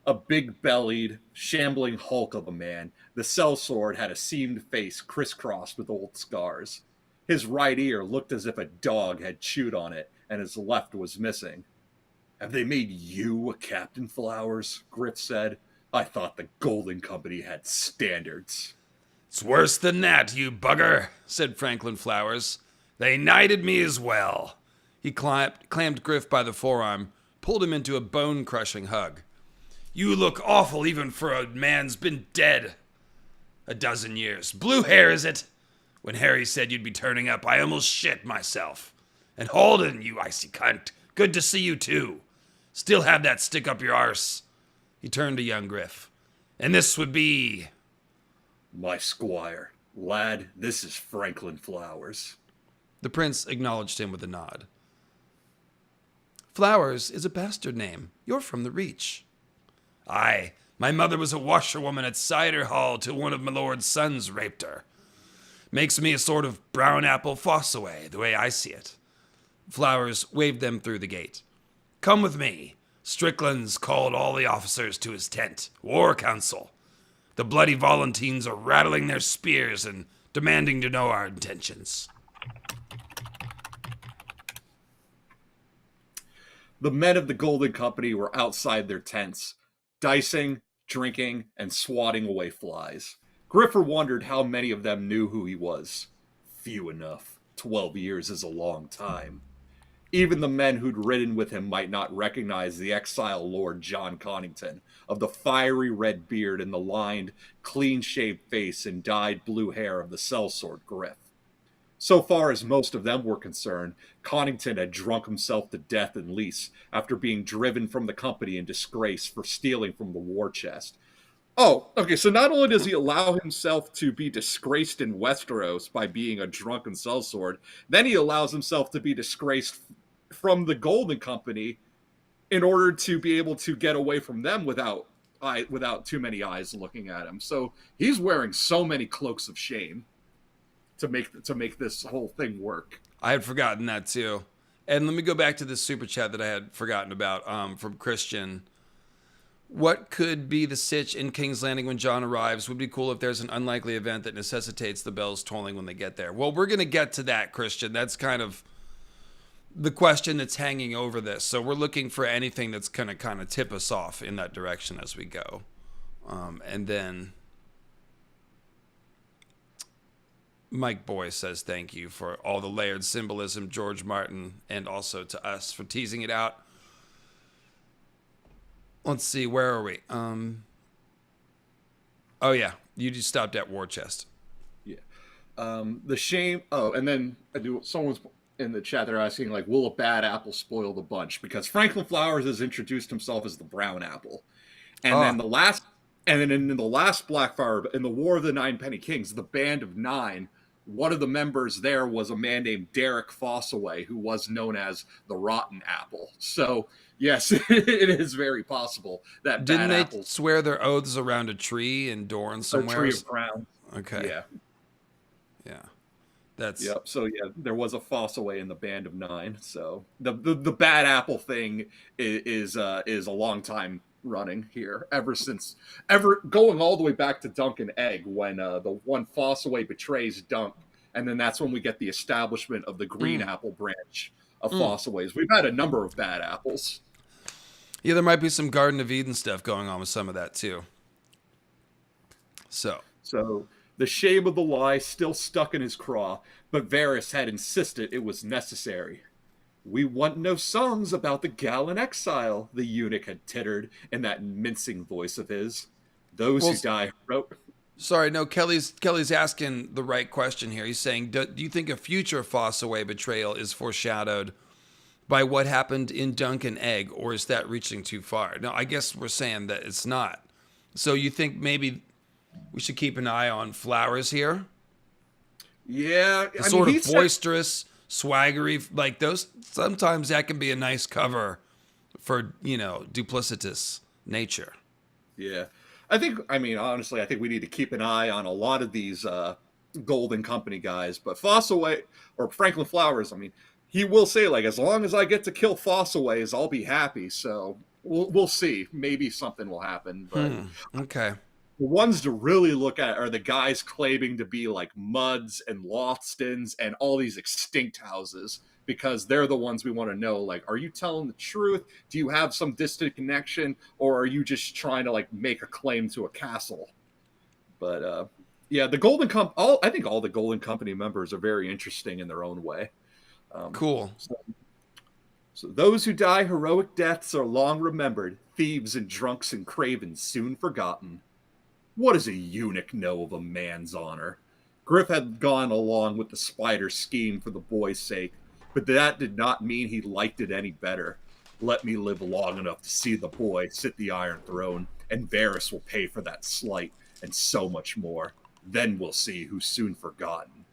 A big-bellied, shambling hulk of a man, the sellsword had a seamed face crisscrossed with old scars. His right ear looked as if a dog had chewed on it, and his left was missing. Have they made you a Captain Flowers? Griff said. I thought the Golden Company had standards. It's worse than that, you bugger, said Franklin Flowers. They knighted me as well. He clammed Griff by the forearm, pulled him into a bone-crushing hug. You look awful even for a man's been dead a dozen years. Blue hair, is it? When Harry said you'd be turning up, I almost shit myself. And Halden, you icy cunt. Good to see you, too. Still have that stick up your arse. He turned to young Griff. And this would be... My squire. Lad, this is Franklin Flowers. The prince acknowledged him with a nod. Flowers is a bastard name. You're from the Reach. Aye, my mother was a washerwoman at Cider Hall till one of my lord's sons raped her. Makes me a sort of brown apple Fossaway, the way I see it. Flowers waved them through the gate. Come with me. Strickland's called all the officers to his tent. War council. The bloody Volantines are rattling their spears and demanding to know our intentions. The men of the Golden Company were outside their tents, dicing, drinking, and swatting away flies. Griffer wondered how many of them knew who he was. Few enough. 12 years is a long time. Even the men who'd ridden with him might not recognize the exile lord John Connington, of the fiery red beard and the lined, clean-shaved face and dyed blue hair of the sellsword Griff. So far as most of them were concerned, Connington had drunk himself to death in lease after being driven from the company in disgrace for stealing from the war chest. Oh, okay, so not only does he allow himself to be disgraced in Westeros by being a drunken sellsword, then he allows himself to be disgraced from the Golden Company in order to be able to get away from them without too many eyes looking at him. So he's wearing so many cloaks of shame to make this whole thing work. I had forgotten that too. And let me go back to this super chat that I had forgotten about from Christian. What could be the sitch in King's Landing when Jon arrives? Would be cool if there's an unlikely event that necessitates the bells tolling when they get there. Well, we're going to get to that, Christian. That's kind of the question that's hanging over this. So we're looking for anything that's going to kind of tip us off in that direction as we go. And then Mike Boy says thank you for all the layered symbolism, George Martin, and also to us for teasing it out. Let's see, where are we? Oh yeah, you just stopped at War Chest. Yeah. The shame. Oh, and then someone's in the chat. They're asking like, will a bad apple spoil the bunch? Because Franklin Flowers has introduced himself as the brown apple, and then in the last Blackfire, in the War of the Nine Penny Kings, the Band of Nine. One of the members there was a man named Derek Fossaway, who was known as the Rotten Apple. So, yes, it is very possible that Didn't bad they apples swear their oaths around a tree in Dorne somewhere? A tree of crown. Okay. Yeah. That's Yep. So yeah, there was a Fossaway in the Band of Nine. So the bad apple thing is a long time running here, ever going all the way back to Dunk and Egg, when the one Fossaway betrays Dunk, and then that's when we get the establishment of the Green Apple branch of Fossaways. We've had a number of bad apples. Yeah, there might be some Garden of Eden stuff going on with some of that too. So the shame of the lie still stuck in his craw, but Varys had insisted it was necessary. We want no songs about the gal in exile, the eunuch had tittered in that mincing voice of his. Those who die heroic. Sorry, no, Kelly's asking the right question here. He's saying, do you think a future Fossaway betrayal is foreshadowed by what happened in Dunk and Egg, or is that reaching too far? No, I guess we're saying that it's not. So you think maybe we should keep an eye on Flowers here? Yeah. The sort of boisterous, swaggery, like those, sometimes that can be a nice cover for, duplicitous nature. Yeah. Honestly, I think we need to keep an eye on a lot of these Golden Company guys, but Fossaway, or Franklin Flowers, he will say, like, as long as I get to kill Fossaways, I'll be happy. So we'll see. Maybe something will happen. But okay. The ones to really look at are the guys claiming to be like Mudds and Lothstons and all these extinct houses, because they're the ones we want to know, like, are you telling the truth? Do you have some distant connection? Or are you just trying to, like, make a claim to a castle? But, yeah, the Golden I think all the Golden Company members are very interesting in their own way. Cool. So those who die heroic deaths are long remembered, thieves and drunks and cravens soon forgotten. What does a eunuch know of a man's honor? Griff had gone along with the spider scheme for the boy's sake, but that did not mean he liked it any better. Let me live long enough to see the boy sit the Iron Throne, and Varys will pay for that slight, and so much more. Then we'll see who's soon forgotten.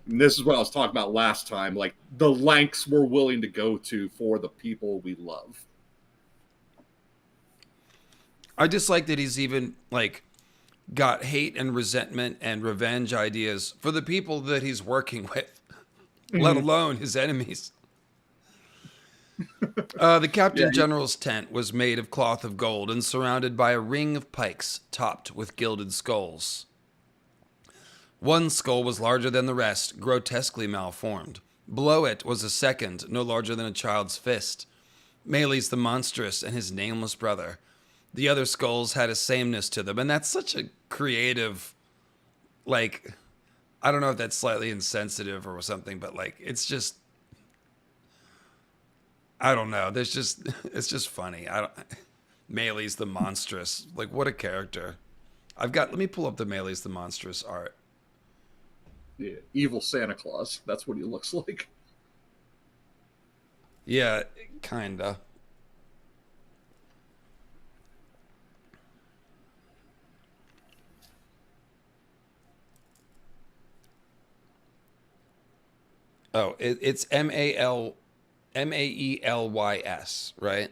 And this is what I was talking about last time, like the lengths we're willing to go to for the people we love. I just like that he's even like got hate and resentment and revenge ideas for the people that he's working with, let Mm-hmm. alone his enemies. The Yeah, Captain General's tent was made of cloth of gold and surrounded by a ring of pikes topped with gilded skulls. One skull was larger than the rest, grotesquely malformed. Below it was a second, no larger than a child's fist. Meles the monstrous and his nameless brother. The other skulls had a sameness to them, and that's such a creative, like, I don't know if that's slightly insensitive or something, but like, it's just, I don't know. There's just, it's just funny. Meles the monstrous, like, what a character. Let me pull up the Meles the monstrous art. yeah, evil Santa Claus. That's what he looks like. Yeah, kinda. Oh, it's Maelys, right?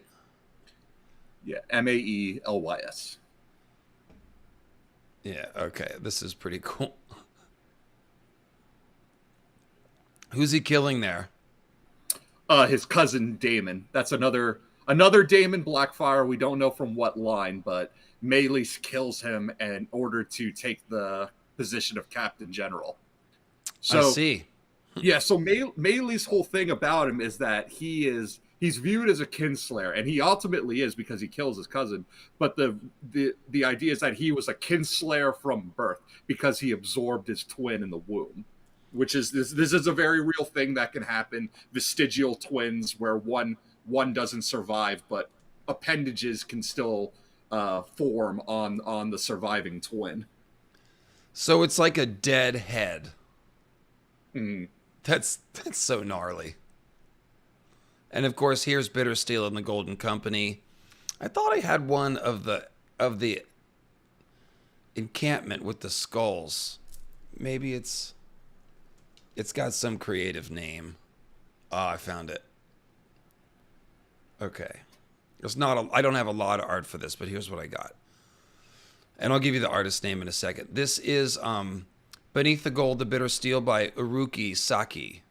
Yeah, Maelys. Yeah, okay. This is pretty cool. Who's he killing there? His cousin Damon. That's another Damon Blackfire. We don't know from what line, but Meles kills him in order to take the position of Captain General. I So see. yeah, so Meles' whole thing about him is that he's viewed as a kinslayer, and he ultimately is because he kills his cousin. But the idea is that he was a kinslayer from birth because he absorbed his twin in the womb, which is this is a very real thing that can happen. Vestigial twins, where one doesn't survive, but appendages can still form on the surviving twin. So it's like a dead head. Mm. That's so gnarly. And of course, here's Bittersteel and the Golden Company. I thought I had one of the encampment with the skulls. Maybe it's got some creative name. Ah, I found it. Okay. I don't have a lot of art for this, but here's what I got. And I'll give you the artist name in a second. This is Beneath the Gold, the Bitter Steel by Uruki Saki.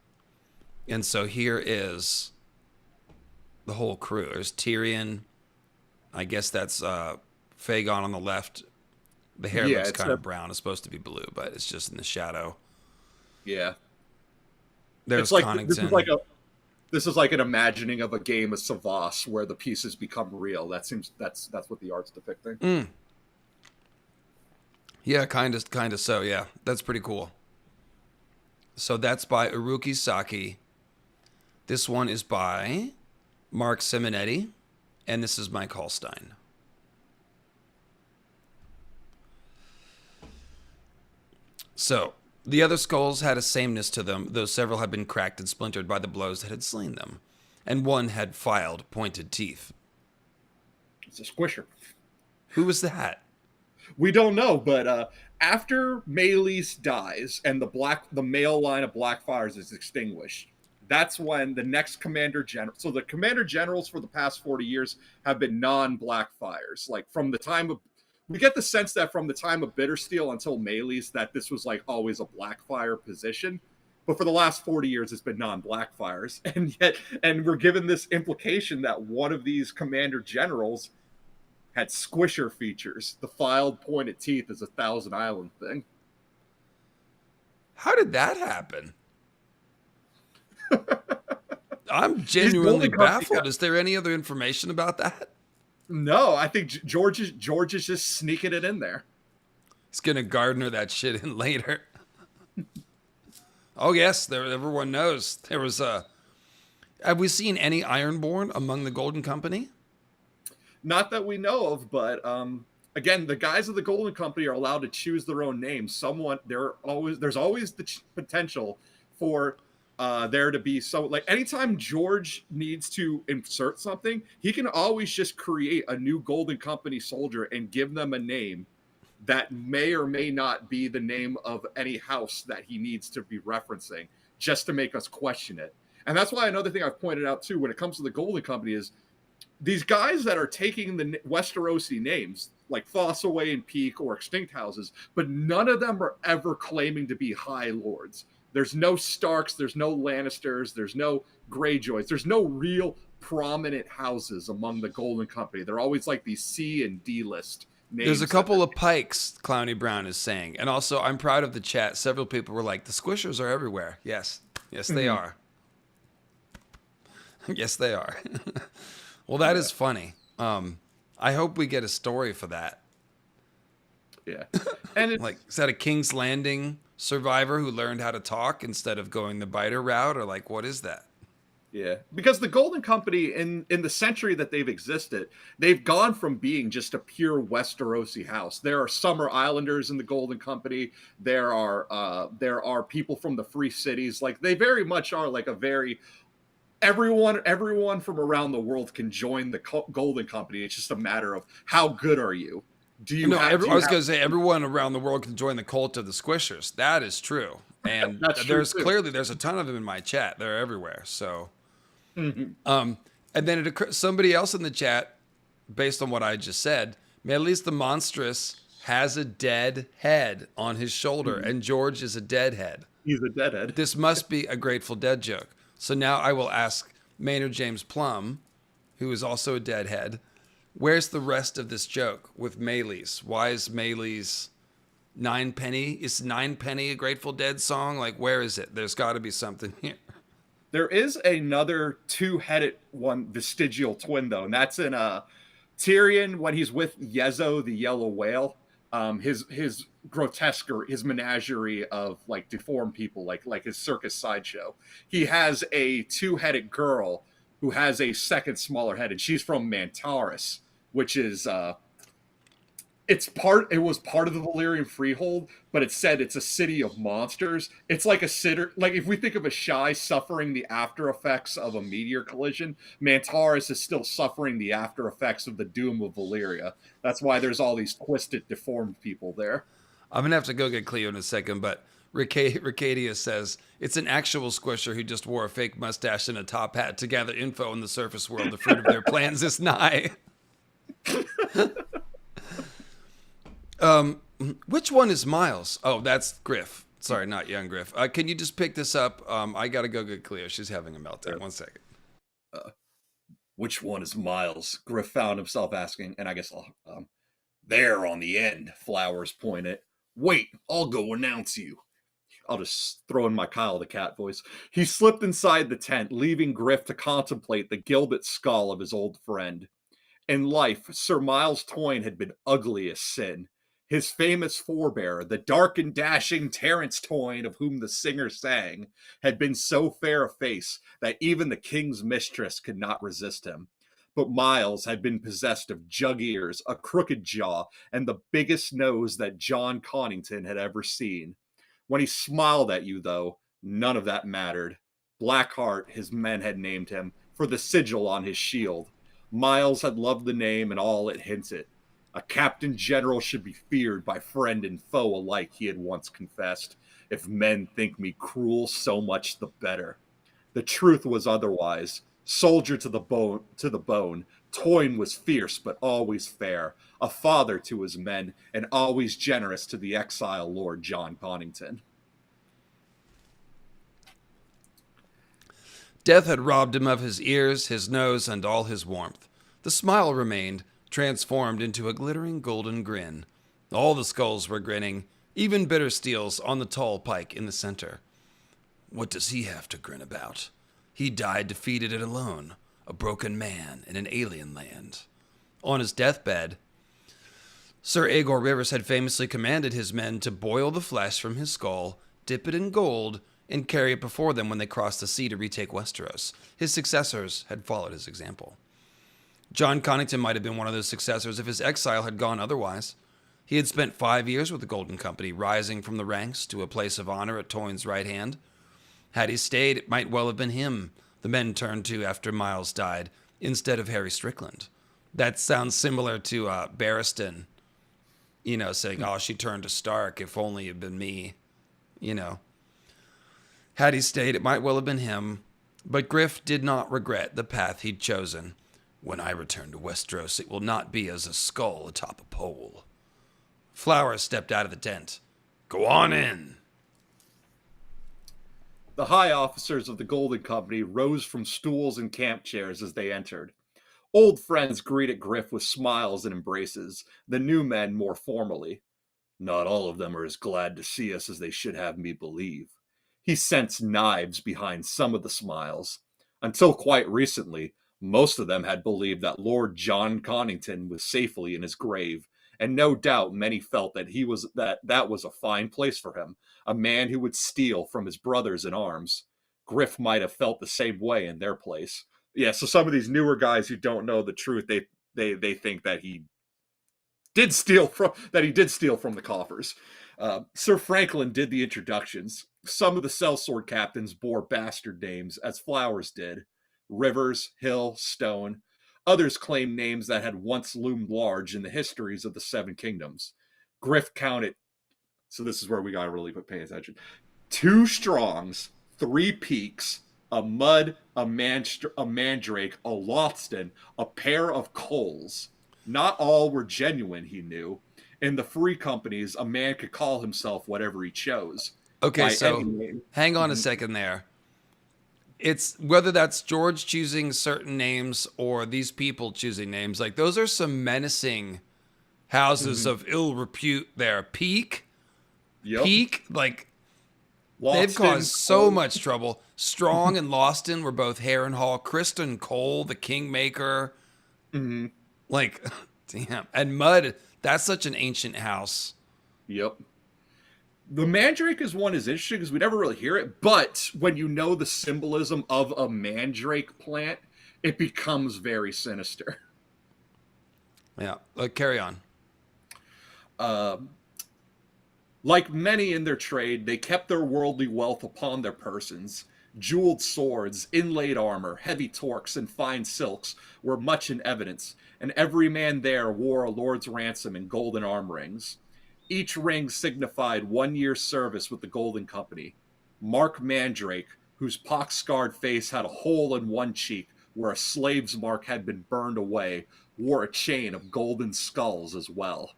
And so here is the whole crew. There's Tyrion. I guess that's Fagon on the left. The hair looks kind of brown. It's supposed to be blue, but it's just in the shadow. Yeah. There's It's like Connington. this is like an imagining of a game of Savas where the pieces become real. That's what the art's depicting. Yeah, kind of so. Yeah, that's pretty cool. So that's by Uruki Saki. This one is by Mark Simonetti, and this is Mike Hallstein. So the other skulls had a sameness to them, though several had been cracked and splintered by the blows that had slain them, and one had filed, pointed teeth. It's a squisher. Who was that? We don't know, but after Meles dies and the male line of Blackfires is extinguished, that's when the next commander general. So the commander generals for the past 40 years have been non-Blackfires. Like from the time of, we get the sense that from the time of Bittersteel until Meles, that this was like always a Blackfire position. But for the last 40 years, it's been non-Blackfires, and we're given this implication that one of these commander generals had squisher features. The filed pointed teeth is a Thousand Island thing. How did that happen? I'm genuinely baffled. Is there any other information about that? No, I think George is just sneaking it in there. He's gonna gardener that shit in later. Oh yes, everyone knows there was a. Have we seen any Ironborn among the Golden Company? Not that we know of, but again, the guys of the Golden Company are allowed to choose their own names. There's always the potential for there to be like anytime George needs to insert something, he can always just create a new Golden Company soldier and give them a name that may or may not be the name of any house that he needs to be referencing just to make us question it. And that's why another thing I've pointed out too when it comes to the Golden Company is these guys that are taking the Westerosi names like Fossaway and Peak or Extinct Houses, but none of them are ever claiming to be High Lords. There's no Starks, there's no Lannisters, there's no Greyjoys, there's no real prominent houses among the Golden Company. They're always like these C and D list names. There's a couple of Pikes, Clowny Brown is saying. And also, I'm proud of the chat. Several people were like, the Squishers are everywhere. Yes. Yes, they are. Yes, they are. Well, that is funny. I hope we get a story for that. Yeah. And it's, like, is that a King's Landing survivor who learned how to talk instead of going the biter route? Or, like, what is that? Yeah, because the Golden Company, in the century that they've existed, they've gone from being just a pure Westerosi house. There are Summer Islanders in the Golden Company. There are people from the Free Cities. Like, they very much are like a very everyone from around the world can join the Golden Company. It's just a matter of how good are you. Do you? No, I was going to say everyone around the world can join the cult of the Squishers. That is true, and there's a ton of them in my chat. They're everywhere. So. Mm-hmm. And then it occurred, somebody else in the chat, based on what I just said, Meleys the Monstrous has a dead head on his shoulder, and George is a deadhead. He's a deadhead. This must be a Grateful Dead joke. So now I will ask Maynard James Plum, who is also a deadhead, where's the rest of this joke with Meleys? Why is Meleys Ninepenny? Is Ninepenny a Grateful Dead song? Like, where is it? There's got to be something here. There is another two-headed one, vestigial twin, though, and that's in Tyrion when he's with Yezo, the yellow whale. His grotesque, or his menagerie of like deformed people, like his circus sideshow. He has a two-headed girl who has a second smaller head, and she's from Mantaris, which is it was part of the Valyrian Freehold, but it said it's a city of monsters. It's like like if we think of a Shai suffering the after effects of a meteor collision, Mantaris is still suffering the after effects of the doom of Valyria. That's why there's all these twisted, deformed people there. I'm going to have to go get Cleo in a second, but Ricadia says, it's an actual squisher who just wore a fake mustache and a top hat to gather info in the surface world. The fruit of their plans is nigh. Which one is Miles? Oh, that's Griff. Sorry, not young Griff. Can you just pick this up? I gotta go get Cleo. She's having a meltdown. Sure. 1 second. Which one is Miles? Griff found himself asking, and I guess I'll, there on the end, Flowers pointed. Wait, I'll go announce you. I'll just throw in my Kyle the Cat voice. He slipped inside the tent, leaving Griff to contemplate the gilded skull of his old friend. In life, Sir Miles Toyne had been ugly as sin. His famous forebear, the dark and dashing Terence Toyne, of whom the singer sang, had been so fair a face that even the king's mistress could not resist him. But Miles had been possessed of jug ears, a crooked jaw, and the biggest nose that John Connington had ever seen. When he smiled at you, though, none of that mattered. Blackheart, his men had named him, for the sigil on his shield. Miles had loved the name and all it hinted. A captain general should be feared by friend and foe alike, he had once confessed. If men think me cruel, so much the better. The truth was otherwise. Soldier to the bone, Toyne was fierce but always fair, a father to his men, and always generous to the exile Lord John Connington. Death had robbed him of his ears, his nose, and all his warmth. The smile remained, transformed into a glittering golden grin. All the skulls were grinning, even Bittersteel's on the tall pike in the center. What does he have to grin about? He died defeated and alone, a broken man in an alien land. On his deathbed, Sir Aegor Rivers had famously commanded his men to boil the flesh from his skull, dip it in gold, and carry it before them when they crossed the sea to retake Westeros. His successors had followed his example. John Connington might have been one of those successors if his exile had gone otherwise. He had spent 5 years with the Golden Company, rising from the ranks to a place of honor at Toyne's right hand. Had he stayed, it might well have been him the men turned to after Miles died, instead of Harry Strickland. That sounds similar to Barristan saying, oh, she turned to Stark. If only it had been me, you know. Had he stayed, it might well have been him. But Griff did not regret the path he'd chosen. When I return to Westeros, it will not be as a skull atop a pole. Flowers stepped out of the tent. Go on in. The high officers of the Golden Company rose from stools and camp chairs as they entered. Old friends greeted Griff with smiles and embraces, the new men more formally. Not all of them are as glad to see us as they should have me believe. He sensed knives behind some of the smiles. Until quite recently, most of them had believed that Lord John Connington was safely in his grave, and no doubt many felt that was a fine place for him, a man who would steal from his brothers in arms. Griff might have felt the same way in their place. Yeah, so some of these newer guys who don't know the truth, they think that he did steal from the coffers. Sir Franklin did the introductions. Some of the sellsword captains bore bastard names, as Flowers did. Rivers, Hill, Stone. Others claimed names that had once loomed large in the histories of the Seven Kingdoms. Griff counted, so this is where we gotta really pay attention. 2 Strongs, 3 Peaks, a Mud, a Mandrake, a Lothston, a pair of Coles. Not all were genuine, he knew. In the free companies, a man could call himself whatever he chose. Okay, so hang on a second there. It's whether that's George choosing certain names or these people choosing names. Like, those are some menacing houses of ill repute there. Peak, like, Lawston, they've caused so much trouble. Strong and Lawston were both Harrenhal. Kristen Cole, the Kingmaker. Like, damn. And Mud, that's such an ancient house. Yep. The Mandrake is interesting because we never really hear it, but when you know the symbolism of a Mandrake plant, it becomes very sinister. Yeah, carry on. Like many in their trade, they kept their worldly wealth upon their persons. Jeweled swords, inlaid armor, heavy torques, and fine silks were much in evidence, and every man there wore a lord's ransom in golden arm rings. Each ring signified 1 year's service with the Golden Company. Mark Mandrake, whose pock-scarred face had a hole in one cheek where a slave's mark had been burned away, wore a chain of golden skulls as well.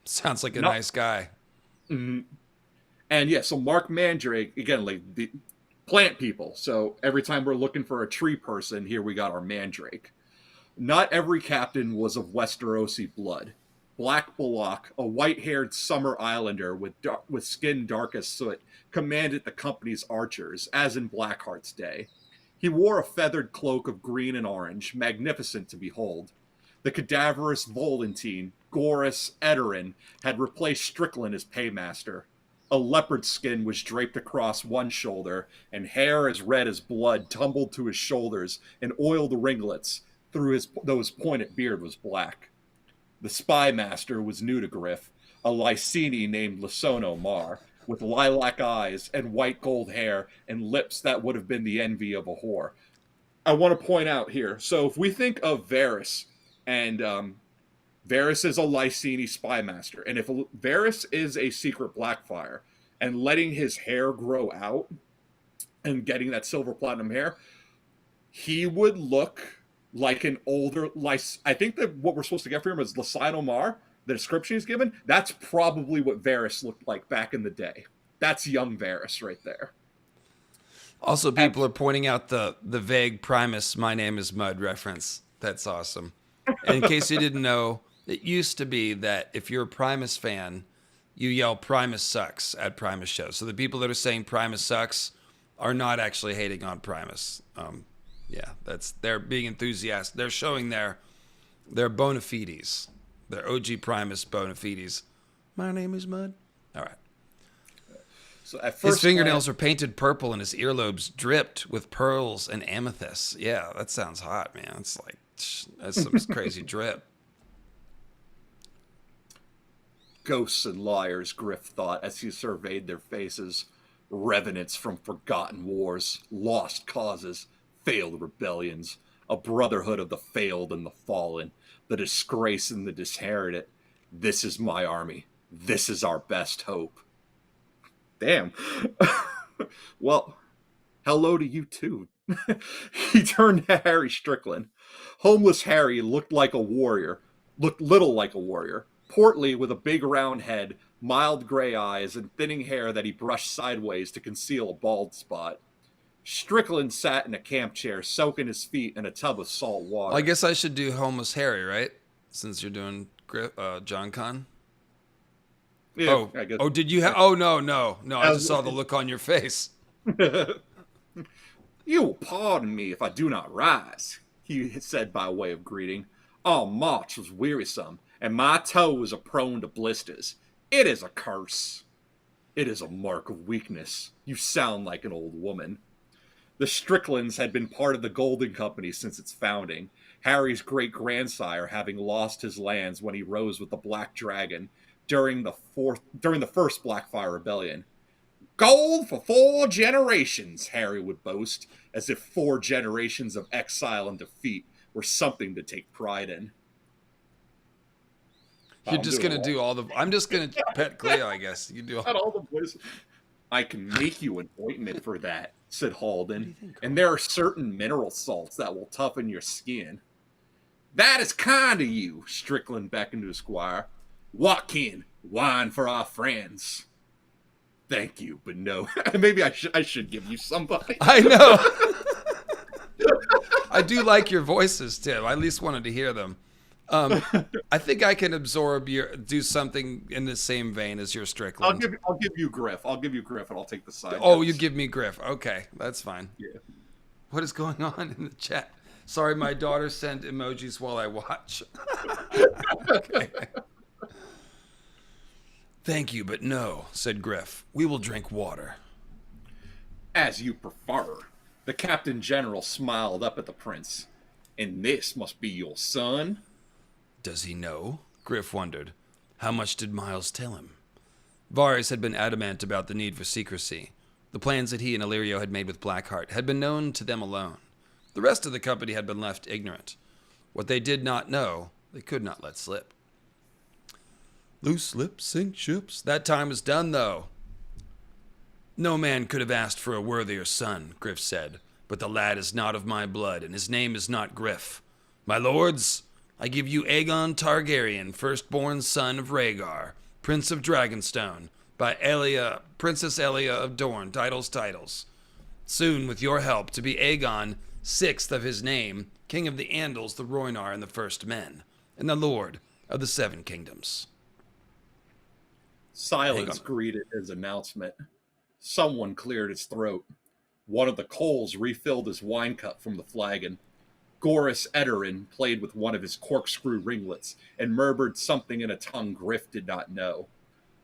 Sounds like a nice guy. Mm-hmm. And yeah, so Mark Mandrake, again, like the plant people. So every time we're looking for a tree person, here we got our Mandrake. Not every captain was of Westerosi blood. Black Bullock, a white-haired summer islander with skin dark as soot, commanded the company's archers, as in Blackheart's day. He wore a feathered cloak of green and orange, magnificent to behold. The cadaverous Volantine, Gorus Edarin, had replaced Strickland as paymaster. A leopard skin was draped across one shoulder, and hair as red as blood tumbled to his shoulders, and oiled ringlets through those pointed beard was black. The spy master was new to Griff, a Lysini named Lisono Mar, with lilac eyes and white gold hair and lips that would have been the envy of a whore. I want to point out here, so if we think of Varys, and Varys is a Lysini spy master, and if Varys is a secret Blackfire, and letting his hair grow out, and getting that silver platinum hair, he would look like an older I think that what we're supposed to get for him is Lysino Mar. The description he's given, that's probably what Varys looked like back in the day. That's young Varys right there. Also, people are pointing out the vague Primus "My name is Mud" reference. That's awesome. And in case you didn't know, it used to be that if you're a Primus fan, you yell "Primus sucks" at Primus shows. So the people that are saying Primus sucks are not actually hating on Primus. Yeah, they're being enthusiastic. They're showing their bona fides, their OG Primus bona fides. My name is Mud. All right. So at first, his fingernails were painted purple and his earlobes dripped with pearls and amethysts. Yeah, that sounds hot, man. It's like that's some crazy drip. Ghosts and liars, Griff thought as he surveyed their faces. Revenants from forgotten wars, lost causes, failed rebellions, a brotherhood of the failed and the fallen, the disgrace and the disherited. This is my army. This is our best hope. Damn. Well, hello to you too. He turned to Harry Strickland. Homeless Harry looked like a warrior, looked little like a warrior, portly with a big round head, mild gray eyes, and thinning hair that he brushed sideways to conceal a bald spot. Strickland sat in a camp chair, soaking his feet in a tub of salt water. Well, I guess I should do Homeless Harry, right? Since you're doing JonCon. Yeah, I guess. Oh, did you have? Oh, no. I just saw the look on your face. You will pardon me if I do not rise, he said by way of greeting. Our march was wearisome, and my toes are prone to blisters. It is a curse. It is a mark of weakness. You sound like an old woman. The Stricklands had been part of the Golden Company since its founding, Harry's great-grandsire having lost his lands when he rose with the Black Dragon during the first Blackfire Rebellion. Gold for 4 generations, Harry would boast, as if 4 generations of exile and defeat were something to take pride in. You're just going to do all the... I'm just going to pet Cleo, I guess. You do all the voices. I can make you an ointment for that, said Halden. And there are certain mineral salts that will toughen your skin. That is kind of you, Strickland beckoned to Squire. Watkin, wine for our friends. Thank you, but no. Maybe I should give you somebody. I know. I do like your voices, Tim. I at least wanted to hear them. I think I can do something in the same vein as your Strickland. I'll give you Griff. I'll give you Griff, and I'll take the side. Oh, you give me Griff. Okay, that's fine. Yeah. What is going on in the chat? Sorry, my daughter sent emojis while I watch. Okay. Thank you, but no, said Griff. We will drink water. As you prefer. The Captain General smiled up at the prince. And this must be your son? Does he know? Griff wondered. How much did Miles tell him? Varys had been adamant about the need for secrecy. The plans that he and Illyrio had made with Blackheart had been known to them alone. The rest of the company had been left ignorant. What they did not know, they could not let slip. Loose lips sink ships. That time was done, though. No man could have asked for a worthier son, Griff said, but the lad is not of my blood, and his name is not Griff. My lords, I give you Aegon Targaryen, firstborn son of Rhaegar, Prince of Dragonstone, by Princess Elia of Dorne, titles. Soon, with your help, to be Aegon, 6th of his name, King of the Andals, the Rhoynar, and the First Men, and the Lord of the 7 Kingdoms. Silence greeted his announcement. Someone cleared his throat. One of the Coles refilled his wine cup from the flagon. Gorys Edarin played with one of his corkscrew ringlets and murmured something in a tongue Griff did not know.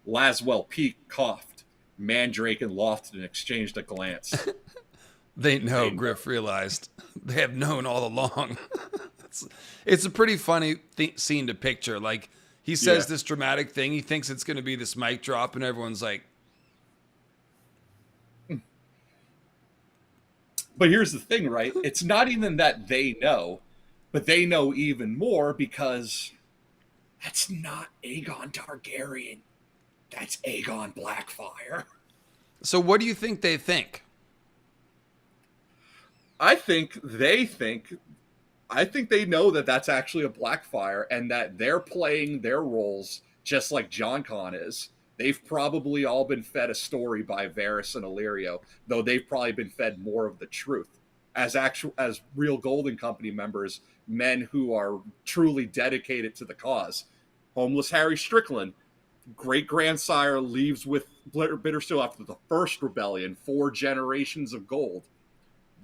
Laswell Peake coughed. Mandrake and Lofton exchanged a glance. They know, Griff realized. They have known all along. It's a pretty funny scene to picture. Like, he says this dramatic thing. He thinks it's going to be this mic drop, and everyone's like... But here's the thing, right? It's not even that they know, but they know even more because that's not Aegon Targaryen. That's Aegon Blackfire. So what do you think they think? I think they know that that's actually a Blackfire and that they're playing their roles just like JonCon is. They've probably all been fed a story by Varys and Illyrio, though they've probably been fed more of the truth. As real Golden Company members, men who are truly dedicated to the cause. Homeless Harry Strickland, great-grandsire, leaves with Bittersteel after the first rebellion, 4 generations of gold.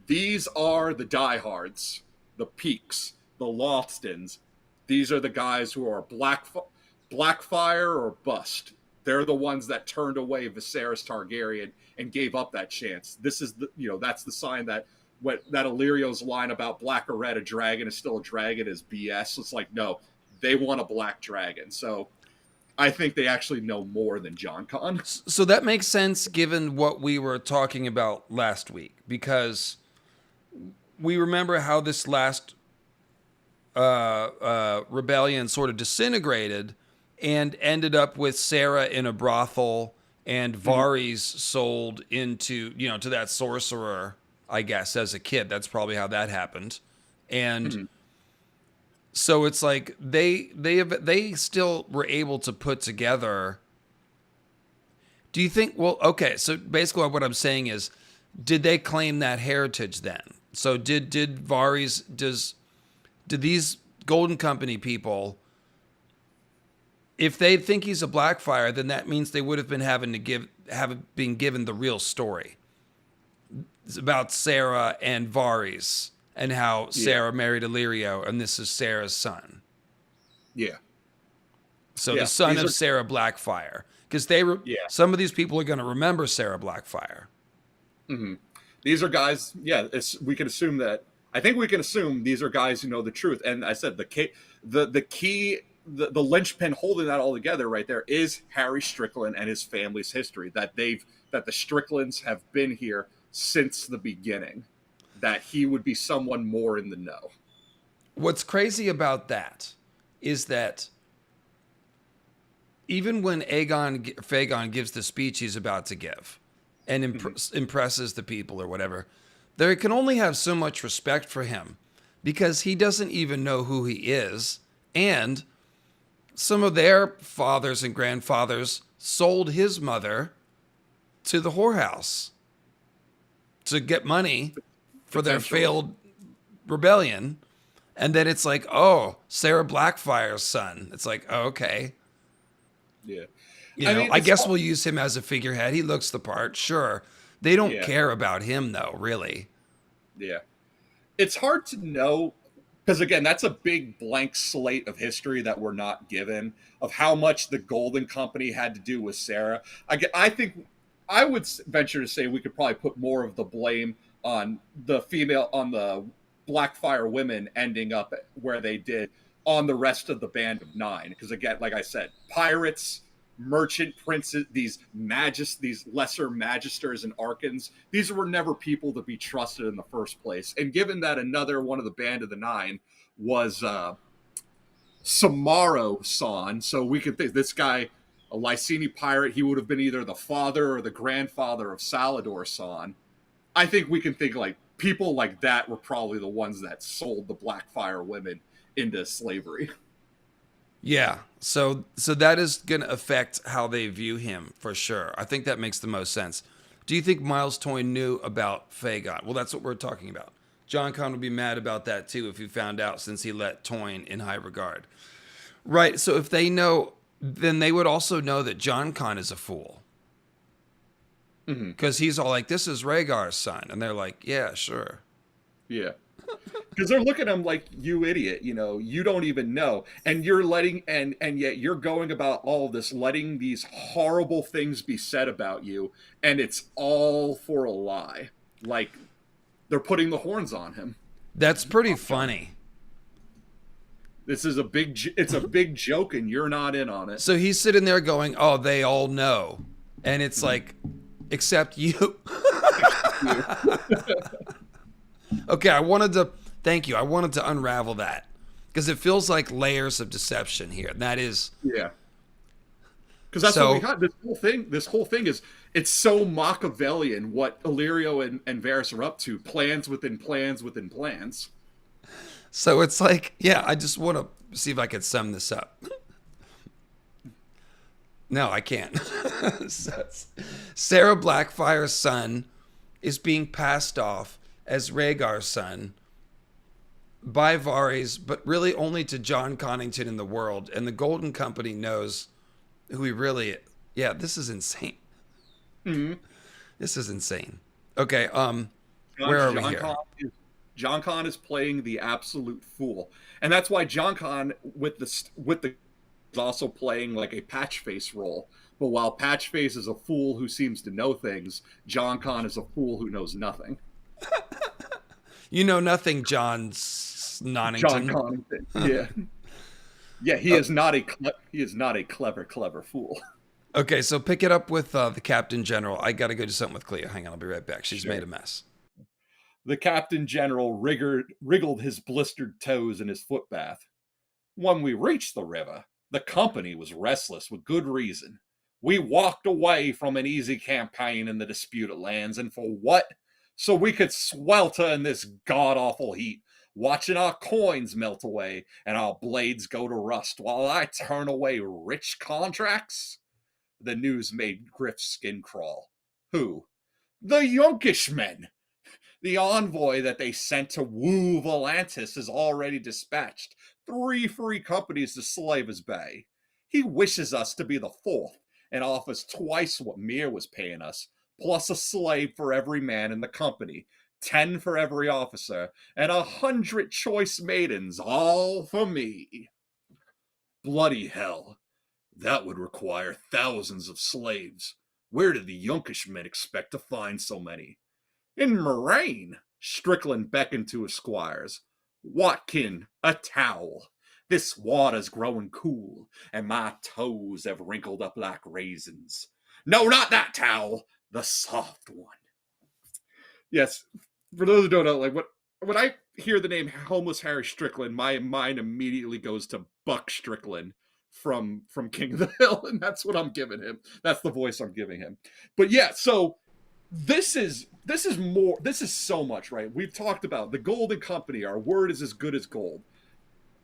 These are the diehards, the Peaks, the Loftons. These are the guys who are Blackfire or bust. They're the ones that turned away Viserys Targaryen and gave up that chance. This is that's the sign that that Illyrio's line about black or red, a dragon is still a dragon is BS. It's like, no, they want a black dragon. So I think they actually know more than JonCon. So that makes sense given what we were talking about last week, because we remember how this last rebellion sort of disintegrated. and ended up with Sarah in a brothel, and Varys sold into, to that sorcerer, I guess, as a kid. That's probably how that happened. And so it's like they still were able to put together. Do you think, well, okay, so basically what I'm saying is, did they claim that heritage then? So did Varys, did these Golden Company people, if they think he's a Blackfire, then that means they would have been given the real story. It's about Sarah and Varys and how Sarah married Illyrio, and this is Sarah's son. Yeah. So the son of Sarah Blackfire, because some of these people are going to remember Sarah Blackfire. These are guys. Yeah, we can assume that. I think we can assume these are guys who know the truth. And I said the key, the linchpin holding that all together right there is Harry Strickland and his family's history. That the Stricklands have been here since the beginning. That he would be someone more in the know. What's crazy about that is that even when Fagon gives the speech he's about to give and impresses the people or whatever, they can only have so much respect for him because he doesn't even know who he is. And some of their fathers and grandfathers sold his mother to the whorehouse to get money for their failed rebellion. And then it's like, oh, Sarah Blackfire's son. It's like, oh, okay. Yeah. I guess we'll use him as a figurehead. He looks the part. Sure. They don't care about him, though, really. Yeah. It's hard to know because, again, that's a big blank slate of history that we're not given of how much the Golden Company had to do with Sarah. I think I would venture to say we could probably put more of the blame on the Blackfire women ending up where they did on the rest of the Band of Nine. Because, again, like I said, pirates, merchant princes, these lesser magisters and archons, these were never people to be trusted in the first place. And given that another one of the Band of the Nine was Samaro San, so we could think this guy, a Lysini pirate, he would have been either the father or the grandfather of Salador San. I think we can think like people like that were probably the ones that sold the Blackfire women into slavery. Yeah, so that is going to affect how they view him for sure. I think that makes the most sense. Do you think Miles Toyne knew about Fagon? Well, that's what we're talking about. JonCon would be mad about that too if he found out, since he let Toyne in high regard. Right, so if they know, then they would also know that JonCon is a fool. Because he's all like, this is Rhaegar's son. And they're like, yeah, sure. Yeah. Because they're looking at him like, you idiot, you don't even know. And you're and yet you're going about all of this, letting these horrible things be said about you. And it's all for a lie. Like, they're putting the horns on him. That's pretty funny. This is it's a big joke and you're not in on it. So he's sitting there going, oh, they all know. And it's like, except you. Okay, thank you. I wanted to unravel that because it feels like layers of deception here. And that is. Yeah. Because that's what we got. This whole thing is, it's so Machiavellian what Illyrio and Varys are up to. Plans within plans within plans. So it's like, yeah, I just want to see if I can sum this up. No, I can't. Sarah Blackfire's son is being passed off as Rhaegar's son by Varys, but really only to Jon Connington in the world. And the Golden Company knows who he really is. Yeah, this is insane. This is insane. Okay, where are we here? JonCon is playing the absolute fool. And that's why JonCon with the is also playing like a Patchface role. But while Patchface is a fool who seems to know things, JonCon is a fool who knows nothing. You know nothing, John Connington. Jon Connington. Yeah. Yeah, he is not a clever fool. Okay, so pick it up with the Captain General. I got to go do something with Clea. Hang on, I'll be right back. She's made a mess. The Captain General wriggled his blistered toes in his foot bath. When we reached the river, The company was restless with good reason. We walked away from an easy campaign in the disputed lands, and for what? So we could swelter in this god awful heat, watching our coins melt away and our blades go to rust while I turn away rich contracts? The news made Griff's skin crawl. Who? The Yunkish men! The envoy that they sent to woo Volantis has already dispatched 3 free companies to Slavers Bay. He wishes us to be the 4th and offers twice what Mir was paying us, plus a slave for every man in the company, 10 for every officer, and 100 choice maidens, all for me. Bloody hell. That would require thousands of slaves. Where did the Yunkish men expect to find so many? In Moraine, Strickland beckoned to his squires. Watkin, a towel. This water's growing cool, and my toes have wrinkled up like raisins. No, not that towel, the soft one. Yes, for those who don't know, like when I hear the name Homeless Harry Strickland, my mind immediately goes to Buck Strickland from King of the Hill, and that's what I'm giving him. That's the voice I'm giving him. But yeah, so this is so much, right? We've talked about the Golden Company. Our word is as good as gold.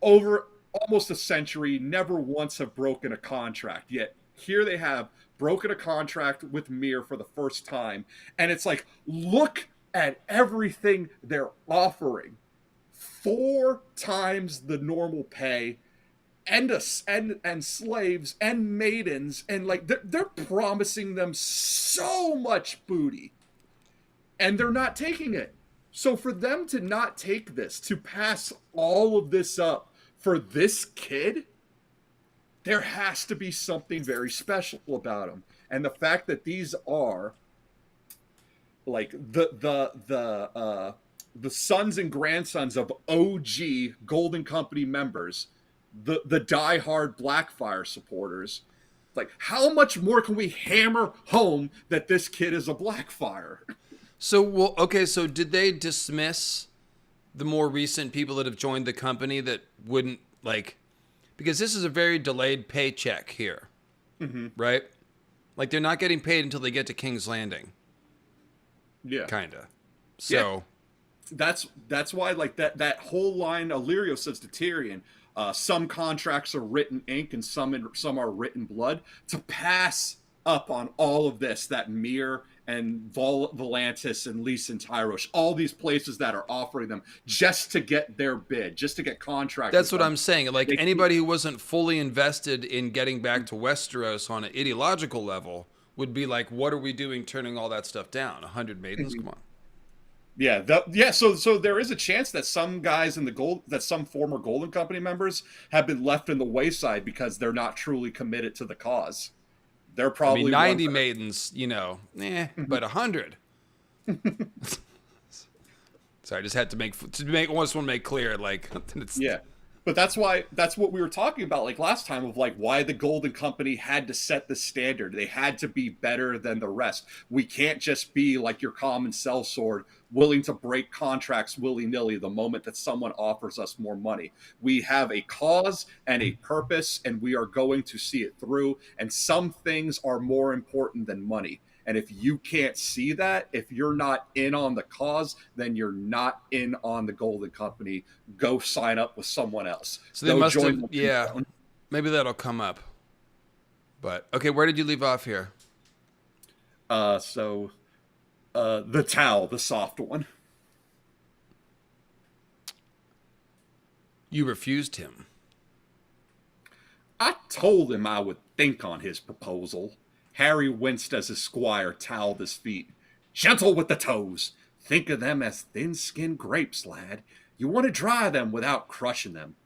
Over almost a century, never once have broken a contract. Yet here they have broken a contract with Mir for the first time, and it's like, look at everything they're offering. 4 times the normal pay, and slaves and maidens, and like they're promising them so much booty, and they're not taking it. So for them to not take this, to pass all of this up for this kid, there has to be something very special about him. And the fact that these are like the sons and grandsons of OG Golden Company members, the diehard Blackfire supporters, like, how much more can we hammer home that this kid is a Blackfire? So, well, okay, so did they dismiss the more recent people that have joined the company that wouldn't, like, because this is a very delayed paycheck here, right? Like, they're not getting paid until they get to King's Landing. Yeah. Kind of. So. Yeah. That's why, like, that whole line Illyrio says to Tyrion, some contracts are written ink and some are written blood, to pass up on all of this, that Mir and Volantis and Lys and Tyrosh, all these places that are offering them just to get their bid, just to get contracts. That's what I'm saying. Like, anybody who wasn't fully invested in getting back to Westeros on an ideological level would be like, what are we doing turning all that stuff down? 100 maidens? Come on. Yeah, so there is a chance that some guys that some former Golden Company members have been left in the wayside because they're not truly committed to the cause. They're probably 90 maidens, but 100. Sorry, I just had to make want to make clear, like, yeah. But that's what we were talking about, like, last time, of like why the Golden Company had to set the standard. They had to be better than the rest. We can't just be like your common sellsword, willing to break contracts willy-nilly the moment that someone offers us more money. We have a cause and a purpose, and we are going to see it through. And some things are more important than money. And if you can't see that, if you're not in on the cause, then you're not in on the Golden Company. Go sign up with someone else. So they must have, yeah. Maybe that'll come up. But, okay, where did you leave off here? The towel, the soft one. You refused him. I told him I would think on his proposal. Harry winced as his squire toweled his feet. Gentle with the toes. Think of them as thin-skinned grapes, lad. You want to dry them without crushing them.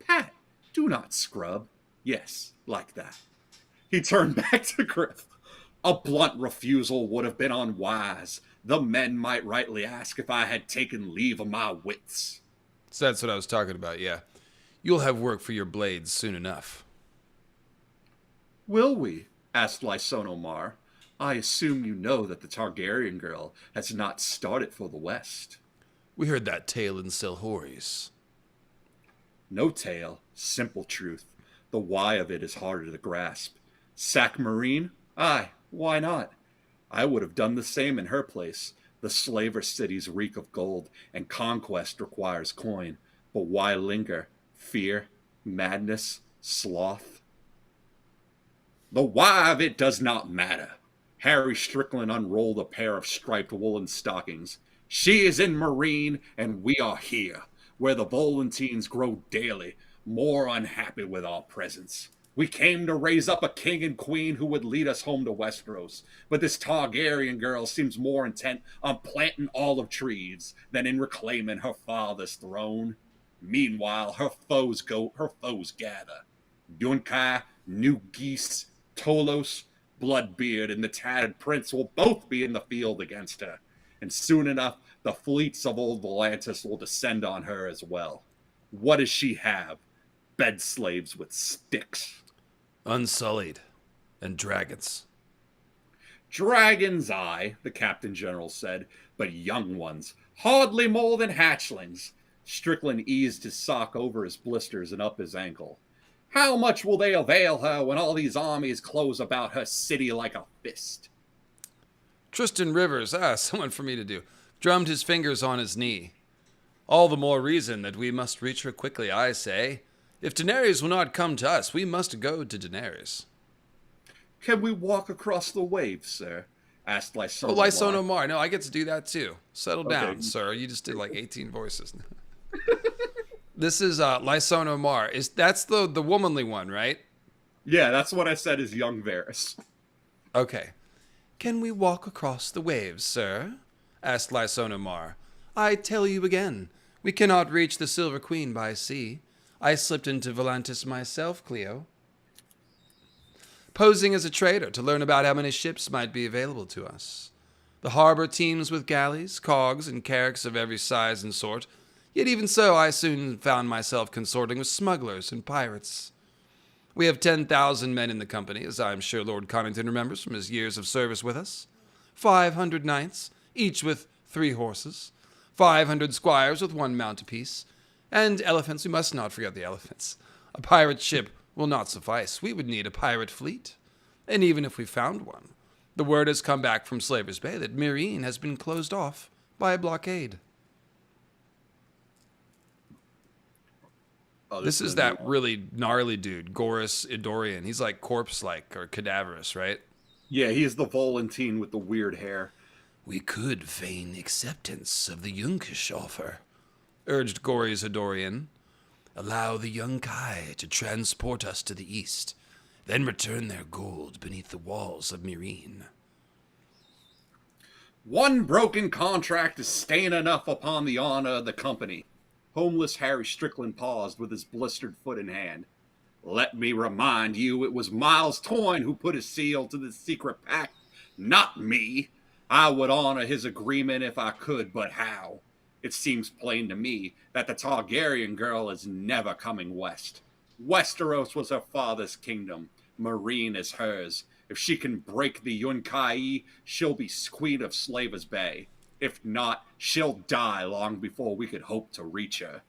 Pat, do not scrub. Yes, like that. He turned back to Griff. A blunt refusal would have been unwise. The men might rightly ask if I had taken leave of my wits. So that's what I was talking about, yeah. You'll have work for your blades soon enough. Will we? Asked Lysonomar. I assume you know that the Targaryen girl has not started for the West. We heard that tale in Selhoris. No tale, simple truth. The why of it is harder to grasp. Sack Marine? Aye, why not? I would have done the same in her place. The slaver cities reek of gold, and conquest requires coin. But why linger? Fear, madness, sloth? The why of it does not matter. Harry Strickland unrolled a pair of striped woolen stockings. She is in Marine, and we are here, where the Volantines grow daily, more unhappy with our presence. We came to raise up a king and queen who would lead us home to Westeros, but this Targaryen girl seems more intent on planting olive trees than in reclaiming her father's throne. Meanwhile, her foes gather. Yunkai, New Geese, Tolos, Bloodbeard, and the Tattered Prince will both be in the field against her, and soon enough the fleets of old Volantis will descend on her as well. What does she have? Bed slaves with sticks. Unsullied. And dragons. Dragons, aye, the Captain General said, but young ones, hardly more than hatchlings. Strickland eased his sock over his blisters and up his ankle. How much will they avail her when all these armies close about her city like a fist? Tristan Rivers, someone for me to do, drummed his fingers on his knee. All the more reason that we must reach her quickly, I say. If Daenerys will not come to us, we must go to Daenerys. Can we walk across the waves, sir? Asked Lysono. Oh, Lysono Mar. No, I get to do that too. Settle down, sir. You just did like 18 voices. This is Lysono Mar. That's the womanly one, right? Yeah, that's what I said is young Varys. Okay. Can we walk across the waves, sir? Asked Lysono Mar. I tell you again, we cannot reach the Silver Queen by sea. I slipped into Volantis myself, Cleo. Posing as a trader to learn about how many ships might be available to us. The harbor teems with galleys, cogs, and carracks of every size and sort, yet even so I soon found myself consorting with smugglers and pirates. We have 10,000 men in the company, as I am sure Lord Connington remembers from his years of service with us. 500 knights, each with 3 horses. 500 squires with 1 mount apiece. And elephants, we must not forget the elephants. A pirate ship will not suffice. We would need a pirate fleet. And even if we found one, the word has come back from Slaver's Bay that Meereen has been closed off by a blockade. This is that really gnarly dude, Gorys Idorian. He's like corpse-like or cadaverous, right? Yeah, he's the Volantine with the weird hair. We could feign acceptance of the Yunkish offer, urged Gorys Idorian. Allow the Yunkai to transport us to the east, then return their gold beneath the walls of Meereen. One broken contract is stain enough upon the honor of the company. Homeless Harry Strickland paused with his blistered foot in hand. Let me remind you, it was Miles Toyne who put his seal to the secret pact, not me. I would honor his agreement if I could, but how? It seems plain to me that the Targaryen girl is never coming west. Westeros was her father's kingdom. Meereen is hers. If she can break the Yunkai, she'll be queen of Slaver's Bay. If not, she'll die long before we could hope to reach her.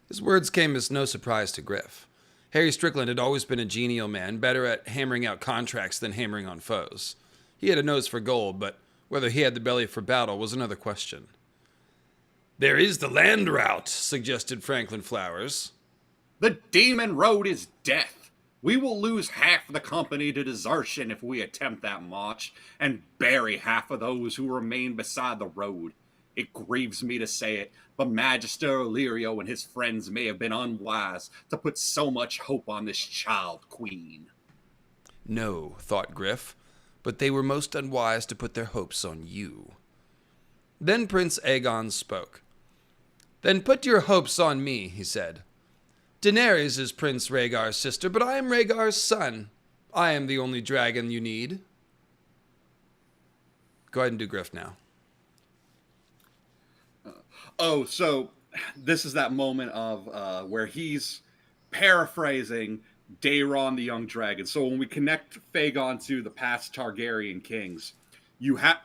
His words came as no surprise to Griff. Harry Strickland had always been a genial man, better at hammering out contracts than hammering on foes. He had a nose for gold, but whether he had the belly for battle was another question. There is the land route, suggested Franklin Flowers. The Demon Road is death. We will lose half the company to desertion if we attempt that march, and bury half of those who remain beside the road. It grieves me to say it, but Magister Illyrio and his friends may have been unwise to put so much hope on this child queen. No, thought Griff, but they were most unwise to put their hopes on you. Then Prince Aegon spoke. Then put your hopes on me, he said. Daenerys is Prince Rhaegar's sister, but I am Rhaegar's son. I am the only dragon you need. Go ahead and do Griff now. So this is that moment of where he's paraphrasing Daeron the Young Dragon. So when we connect Phaegon to the past Targaryen kings,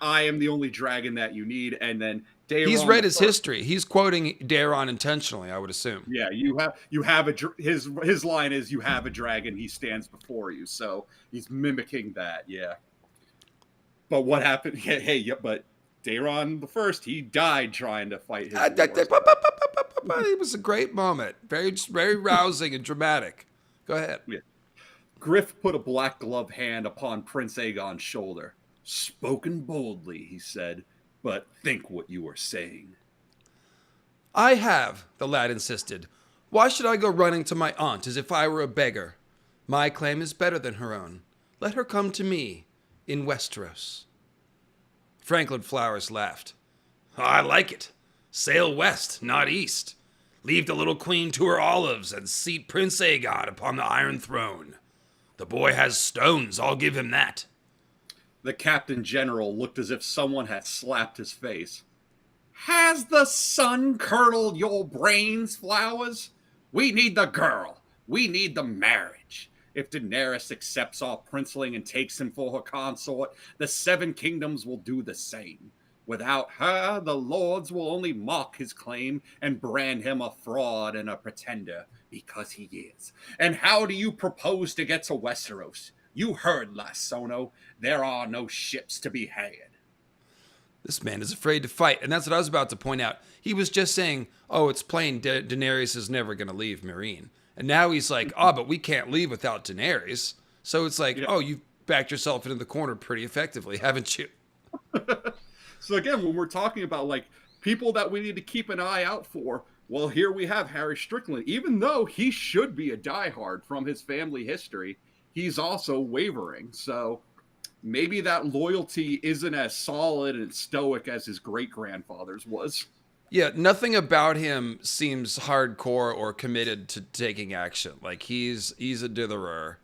I am the only dragon that you need, and then He's Daeron read the his First. history. He's quoting Daeron intentionally, I would assume. Yeah, his line is you have a dragon, he stands before you. So he's mimicking that. Yeah. But what happened? Hey, but Daeron the First, he died trying to fight his wars. It was a great moment. Very rousing and dramatic. Go ahead. Yeah. Griff put a black gloved hand upon Prince Aegon's shoulder. Spoken boldly, he said, but think what you are saying. I have, the lad insisted. Why should I go running to my aunt as if I were a beggar? My claim is better than her own. Let her come to me in Westeros. Franklin Flowers laughed. I like it. Sail west, not east. Leave the little queen to her olives and seat Prince Aegon upon the Iron Throne. The boy has stones, I'll give him that. The Captain General looked as if someone had slapped his face. Has the sun curdled your brains, Flowers? We need the girl. We need the marriage. If Daenerys accepts our princeling and takes him for her consort, the Seven Kingdoms will do the same. Without her, the lords will only mock his claim and brand him a fraud and a pretender, because he is. And how do you propose to get to Westeros? You heard, Lysono, there are no ships to be had. This man is afraid to fight, and that's what I was about to point out. He was just saying, oh, it's plain Daenerys is never going to leave Meereen. And now he's like, oh, but we can't leave without Daenerys. So it's like, oh, you've backed yourself into the corner pretty effectively, haven't you? So again, when we're talking about like people that we need to keep an eye out for, well, here we have Harry Strickland. Even though he should be a diehard from his family history, he's also wavering. So maybe that loyalty isn't as solid and stoic as his great-grandfather's was. Yeah, nothing about him seems hardcore or committed to taking action. Like he's a ditherer.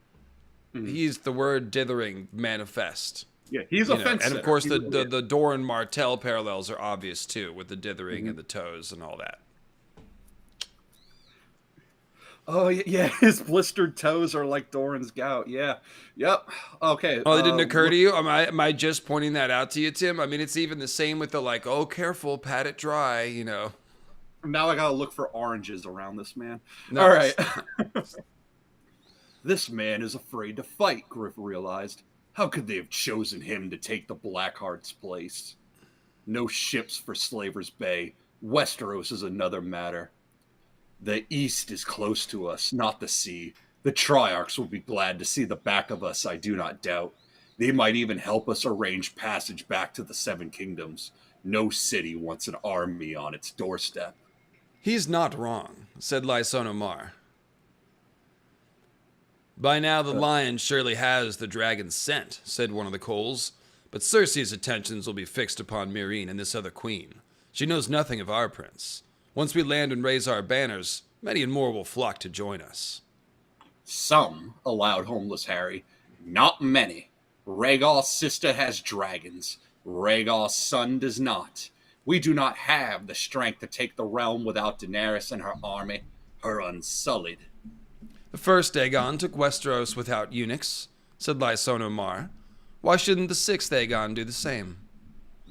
Mm-hmm. He's the word dithering manifest. Yeah, he's a fence and of course the Doran Martell parallels are obvious too, with the dithering and the toes and all that. Oh yeah, his blistered toes are like Doran's gout. Yeah, yep. Okay. Oh, it didn't occur to you? Am I just pointing that out to you, Tim? I mean, it's even the same with the like, oh, careful, pat it dry. Now I gotta look for oranges around this man. No, all right. This man is afraid to fight. Griff realized. How could they have chosen him to take the Blackheart's place? No ships for Slaver's Bay. Westeros is another matter. The east is close to us, not the sea. The Triarchs will be glad to see the back of us, I do not doubt. They might even help us arrange passage back to the Seven Kingdoms. No city wants an army on its doorstep. He's not wrong, said Lysono Mar. By now the lion surely has the dragon's scent, said one of the Coles. But Cersei's attentions will be fixed upon Meereen and this other queen. She knows nothing of our prince. Once we land and raise our banners, many and more will flock to join us. Some, allowed homeless Harry. Not many. Rhaegar's sister has dragons. Rhaegar's son does not. We do not have the strength to take the realm without Daenerys and her army, her unsullied. The first Aegon took Westeros without eunuchs, said Lysono Mar. Why shouldn't the sixth Aegon do the same?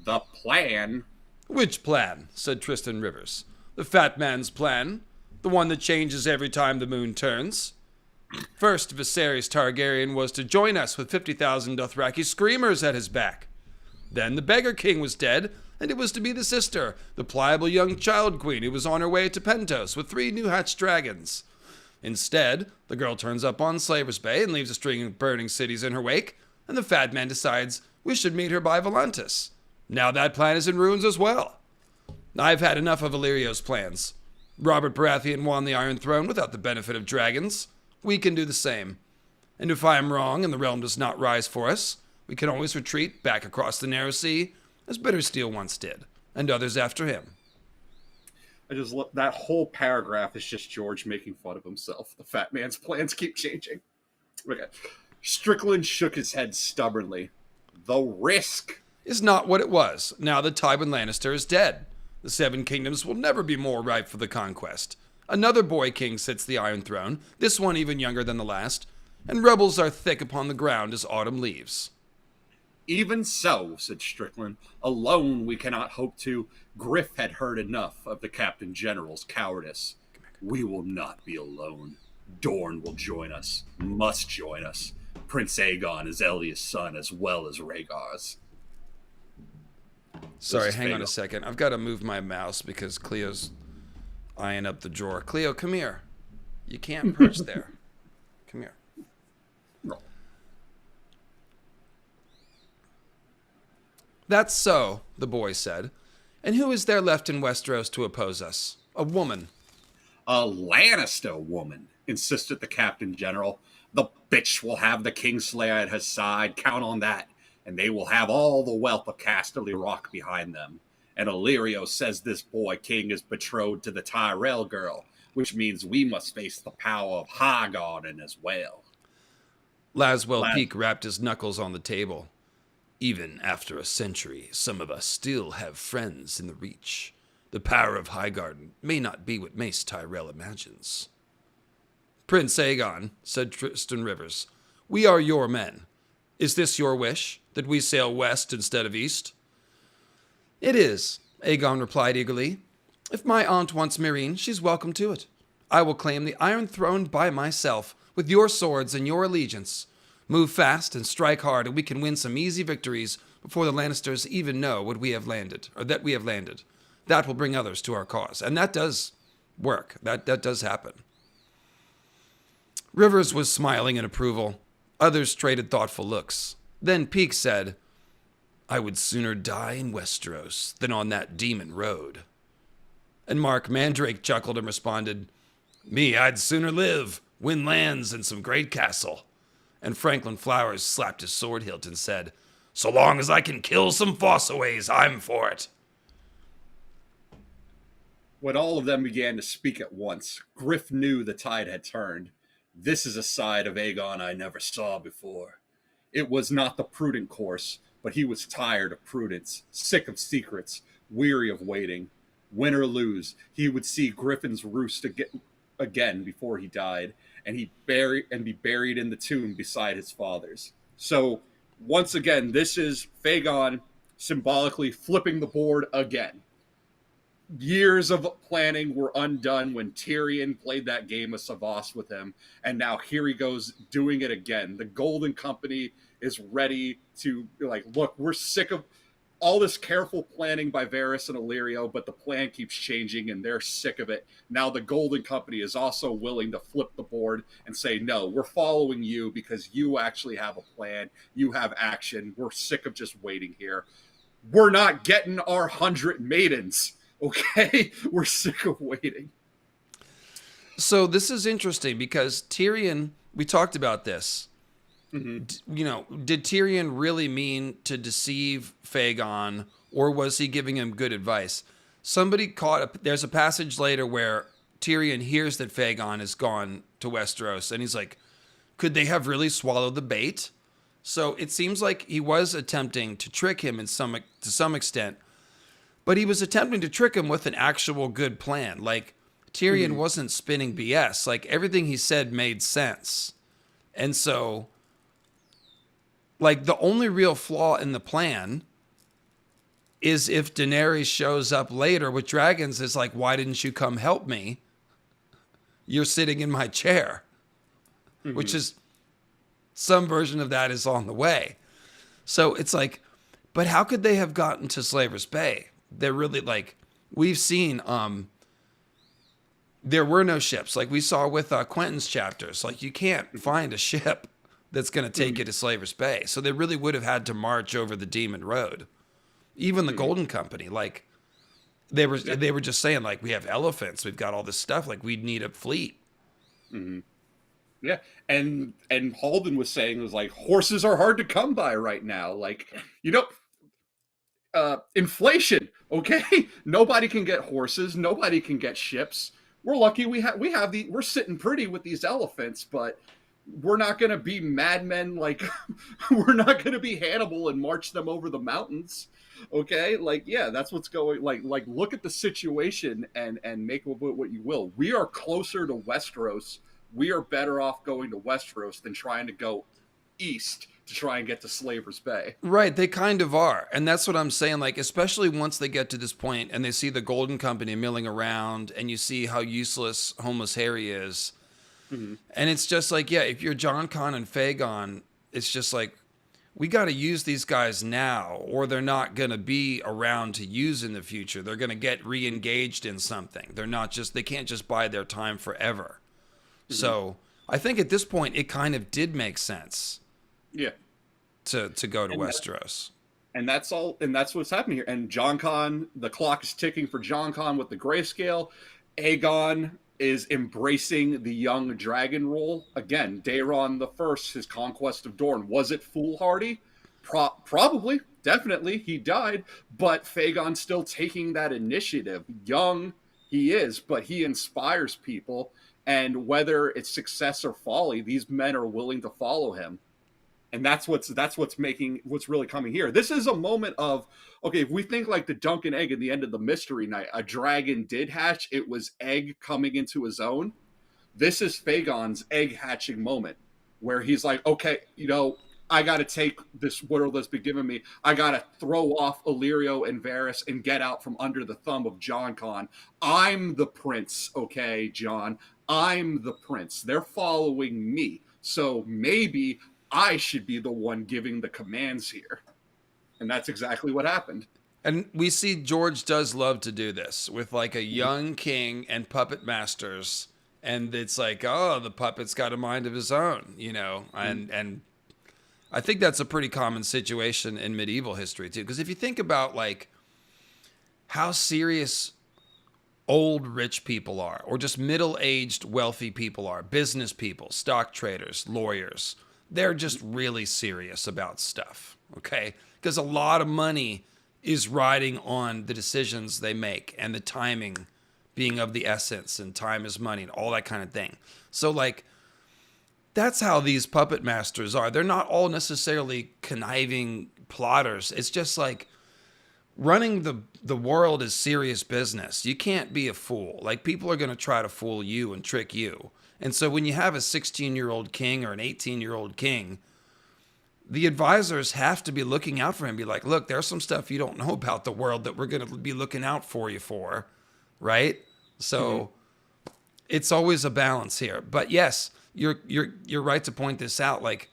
The plan? Which plan? Said Tristan Rivers. The fat man's plan? The one that changes every time the moon turns? First, Viserys Targaryen was to join us with 50,000 Dothraki screamers at his back. Then the beggar king was dead, and it was to be the sister, the pliable young child queen who was on her way to Pentos with 3 new-hatched dragons. Instead, the girl turns up on Slaver's Bay and leaves a string of burning cities in her wake, and the fat man decides we should meet her by Volantis. Now that plan is in ruins as well. I've had enough of Illyrio's plans. Robert Baratheon won the Iron Throne without the benefit of dragons. We can do the same. And if I am wrong and the realm does not rise for us, we can always retreat back across the narrow sea, as Bittersteel once did, and others after him. I just look, that whole paragraph is just George making fun of himself. The fat man's plans keep changing. Okay. Strickland shook his head stubbornly. The risk is not what it was. Now that Tywin Lannister is dead. The Seven Kingdoms will never be more ripe for the conquest. Another boy king sits the Iron Throne, this one even younger than the last, and rebels are thick upon the ground as autumn leaves. Even so, said Strickland, alone we cannot hope to. Griff had heard enough of the Captain General's cowardice. We will not be alone. Dorne will join us, must join us. Prince Aegon is Elia's son as well as Rhaegar's. Sorry, hang on a second. I've got to move my mouse because Cleo's eyeing up the drawer. Cleo, come here. You can't perch there. Come here. No. That's so, the boy said. And who is there left in Westeros to oppose us? A woman. A Lannister woman, insisted the Captain General. The bitch will have the Kingslayer at her side, count on that, and they will have all the wealth of Casterly Rock behind them. And Illyrio says this boy king is betrothed to the Tyrell girl, which means we must face the power of Highgarden as well. Laswell Peake rapped his knuckles on the table. Even after a century, some of us still have friends in the Reach. The power of Highgarden may not be what Mace Tyrell imagines. Prince Aegon, said Tristan Rivers, we are your men. Is this your wish, that we sail west instead of east? It is, Aegon replied eagerly. If my aunt wants Meereen, she's welcome to it. I will claim the Iron Throne by myself, with your swords and your allegiance. Move fast and strike hard, and we can win some easy victories before the Lannisters even know what we have landed, or that we have landed. That will bring others to our cause. And that does work. That does happen. Rivers was smiling in approval. Others traded thoughtful looks. Then Peake said, I would sooner die in Westeros than on that demon road. And Mark Mandrake chuckled and responded, Me, I'd sooner live, win lands, and some great castle. And Franklin Flowers slapped his sword hilt and said, So long as I can kill some Fossaways, I'm for it. When all of them began to speak at once, Griff knew the tide had turned. This is a side of Aegon I never saw before. It was not the prudent course, but he was tired of prudence, sick of secrets, weary of waiting. Win or lose, he would see Griffin's roost again before he died, and be buried in the tomb beside his father's. So, once again, this is Aegon symbolically flipping the board again. Years of planning were undone when Tyrion played that game of Savas with him, and now here he goes doing it again. The Golden Company is ready to, look, we're sick of all this careful planning by Varys and Illyrio, but the plan keeps changing, and they're sick of it. Now the Golden Company is also willing to flip the board and say, no, we're following you because you actually have a plan. You have action. We're sick of just waiting here. We're not getting our 100 maidens. Okay, we're sick of waiting. So this is interesting because Tyrion, we talked about this. Mm-hmm. Did Tyrion really mean to deceive Aegon, or was he giving him good advice? There's a passage later where Tyrion hears that Aegon has gone to Westeros, and he's like, could they have really swallowed the bait? So it seems like he was attempting to trick him to some extent. But he was attempting to trick him with an actual good plan. Like, Tyrion wasn't spinning BS. Like, everything he said made sense. And so, like, the only real flaw in the plan is if Daenerys shows up later with dragons, is like, why didn't you come help me? You're sitting in my chair. Which is, some version of that is on the way. So it's like, but how could they have gotten to Slaver's Bay? They're really we've seen, there were no ships. Like we saw with Quentin's chapters, you can't find a ship that's going to take you to Slaver's Bay. So they really would have had to march over the Demon Road. Even the Golden Company, they were just saying, we have elephants, we've got all this stuff, we'd need a fleet. Mm-hmm. Yeah, and Halden was saying, horses are hard to come by right now. Inflation, okay? Nobody can get horses. Nobody can get ships. We're lucky we're sitting pretty with these elephants, but we're not going to be madmen. We're not going to be Hannibal and march them over the mountains. Okay? That's what's going, look at the situation and make of it what you will. We are closer to Westeros. We are better off going to Westeros than trying to go east to try and get to Slaver's Bay. Right, they kind of are. And that's what I'm saying. Like, especially once they get to this point and they see the Golden Company milling around and you see how useless Homeless Harry is. Mm-hmm. And it's just like, yeah, if you're JonCon and Fagon, it's just like, we got to use these guys now or they're not going to be around to use in the future. They're going to get re-engaged in something. They can't just buy their time forever. Mm-hmm. So I think at this point, it kind of did make sense. Yeah. To go to Westeros. And that's all, and that's what's happening here. And JonCon, the clock is ticking for JonCon with the grayscale. Aegon is embracing the young dragon role. Again, Daeron the First, his conquest of Dorne. Was it foolhardy? Probably, definitely. He died, but Fagon's still taking that initiative. Young he is, but he inspires people. And whether it's success or folly, these men are willing to follow him. And that's what's really coming here. This is a moment of, okay, if we think like the Dunk and Egg at the end of the Mystery Night, a dragon did hatch. It was Egg coming into his own. This is Fagon's egg hatching moment where he's like, okay, I got to take this world that's been given me. I got to throw off Illyrio and Varys and get out from under the thumb of JonCon. I'm the prince, okay, John. I'm the prince. They're following me. So maybe I should be the one giving the commands here. And that's exactly what happened. And we see George does love to do this with like a young king and puppet masters. And it's like, oh, the puppet's got a mind of his own, and I think that's a pretty common situation in medieval history too. Because if you think about like how serious old rich people are, or just middle-aged wealthy people are, business people, stock traders, lawyers, they're just really serious about stuff, okay? Because a lot of money is riding on the decisions they make and the timing being of the essence, and time is money and all that kind of thing. So, like, that's how these puppet masters are. They're not all necessarily conniving plotters. It's just like running the world is serious business. You can't be a fool. Like, people are going to try to fool you and trick you. And so when you have a 16-year-old king or an 18-year-old king, the advisors have to be looking out for him. Be like, look, there's some stuff you don't know about the world that we're going to be looking out for you for, right? So it's always a balance here. But yes, you're right to point this out. Like,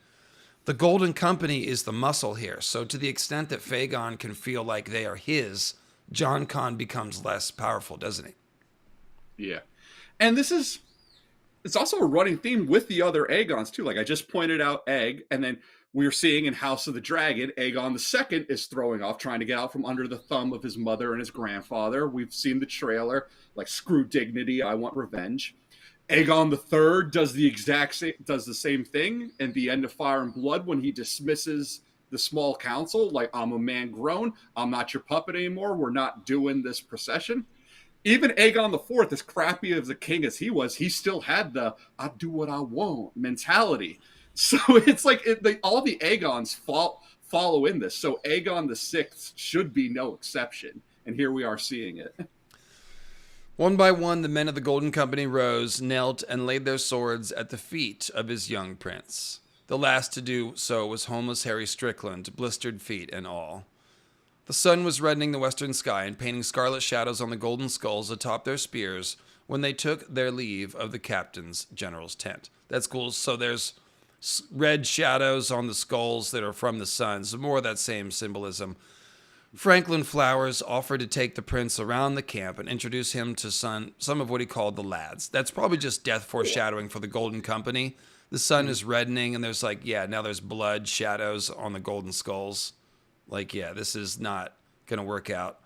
the Golden Company is the muscle here. So to the extent that Fagon can feel like they are his, JonCon becomes less powerful, doesn't he? Yeah. And it's also a running theme with the other Aegons too. Like I just pointed out Egg, and then we're seeing in House of the Dragon, Aegon II is throwing off, trying to get out from under the thumb of his mother and his grandfather. We've seen the trailer, like, screw dignity, I want revenge. Aegon III does the same thing in the end of Fire and Blood when he dismisses the small council, like, I'm a man grown, I'm not your puppet anymore, we're not doing this procession. Even Aegon IV, as crappy as a king as he was, he still had the I do what I want mentality. So it's like all the Aegons follow in this. So Aegon VI should be no exception. And here we are seeing it. One by one, the men of the Golden Company rose, knelt, and laid their swords at the feet of his young prince. The last to do so was homeless Harry Strickland, blistered feet and all. The sun was reddening the western sky and painting scarlet shadows on the golden skulls atop their spears when they took their leave of the captain's general's tent. That's cool. So there's red shadows on the skulls that are from the sun. So more of that same symbolism. Franklin Flowers offered to take the prince around the camp and introduce him to some of what he called the lads. That's probably just death foreshadowing for the Golden Company. The sun is reddening and there's now there's blood shadows on the golden skulls. Like, yeah, this is not going to work out.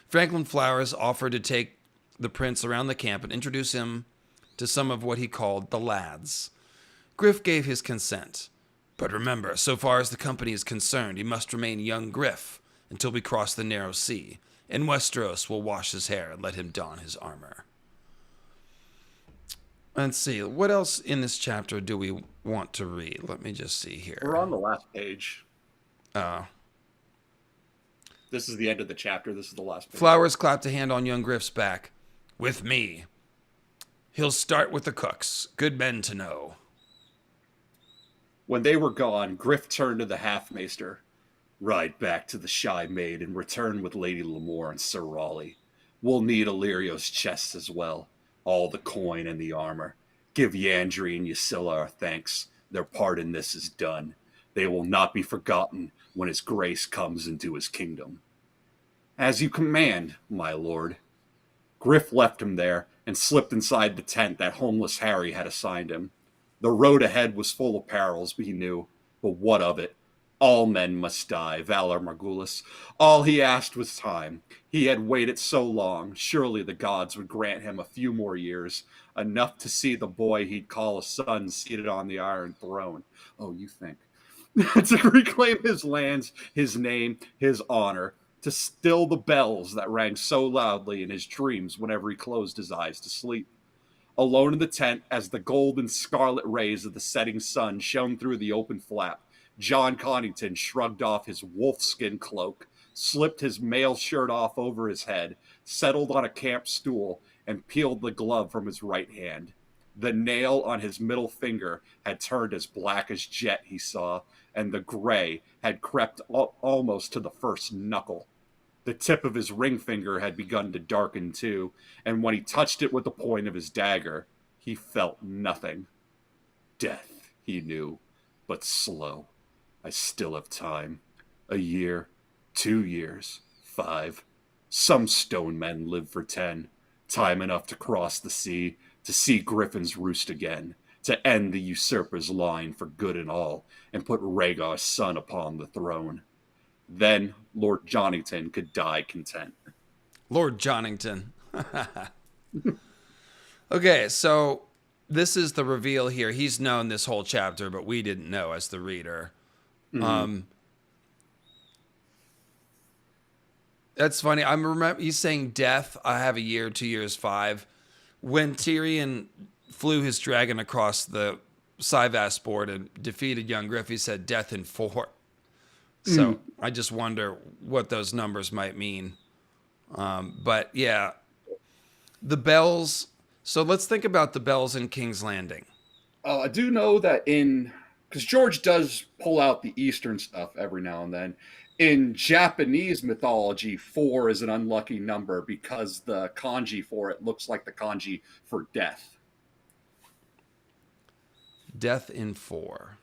Franklin Flowers offered to take the prince around the camp and introduce him to some of what he called the lads. Griff gave his consent. But remember, so far as the company is concerned, he must remain young Griff until we cross the narrow sea, and Westeros will wash his hair and let him don his armor. Let's see, what else in this chapter do we want to read? Let me just see here. We're on the last page. This is the end of the chapter. This is the last page. Flowers clapped a hand on young Griff's back. With me. He'll start with the cooks. Good men to know. When they were gone, Griff turned to the half-maester. Ride back to the Shy Maid and return with Lady Lamore and Sir Raleigh. We'll need Illyrio's chests as well, all the coin and the armor. Give Yandri and Ysilla our thanks. Their part in this is done. They will not be forgotten when his grace comes into his kingdom. As you command, my lord. Griff left him there and slipped inside the tent that homeless Harry had assigned him. The road ahead was full of perils, he knew, but what of it? All men must die, Valar Morghulis. All he asked was time. He had waited so long, surely the gods would grant him a few more years, enough to see the boy he'd call a son seated on the Iron Throne. Oh, you think? To reclaim his lands, his name, his honor, to still the bells that rang so loudly in his dreams whenever he closed his eyes to sleep. Alone in the tent, as the gold and scarlet rays of the setting sun shone through the open flap, Jon Connington shrugged off his wolfskin cloak, slipped his mail shirt off over his head, settled on a camp stool, and peeled the glove from his right hand. The nail on his middle finger had turned as black as jet, he saw, and the gray had crept almost to the first knuckle. The tip of his ring finger had begun to darken too, and when he touched it with the point of his dagger, he felt nothing. Death, he knew, but slow. I still have time. A year, 2 years, 5. Some stone men live for 10. Time enough to cross the sea, to see Griffin's roost again, to end the usurper's line for good and all, and put Rhaegar's son upon the throne. Then Lord Jonington could die content. Lord Jonington. Okay, so this is the reveal here. He's known this whole chapter, but we didn't know as the reader. Mm-hmm. That's funny. I remember he's saying death. I have a year, 2 years, 5. When Tyrion flew his dragon across the Syvast board and defeated young Griff, he said death in 4. So I just wonder what those numbers might mean. But yeah, the bells. So let's think about the bells in King's Landing. I do know that because George does pull out the Eastern stuff every now and then. In Japanese mythology, 4 is an unlucky number because the kanji for it looks like the kanji for death. Death in 4.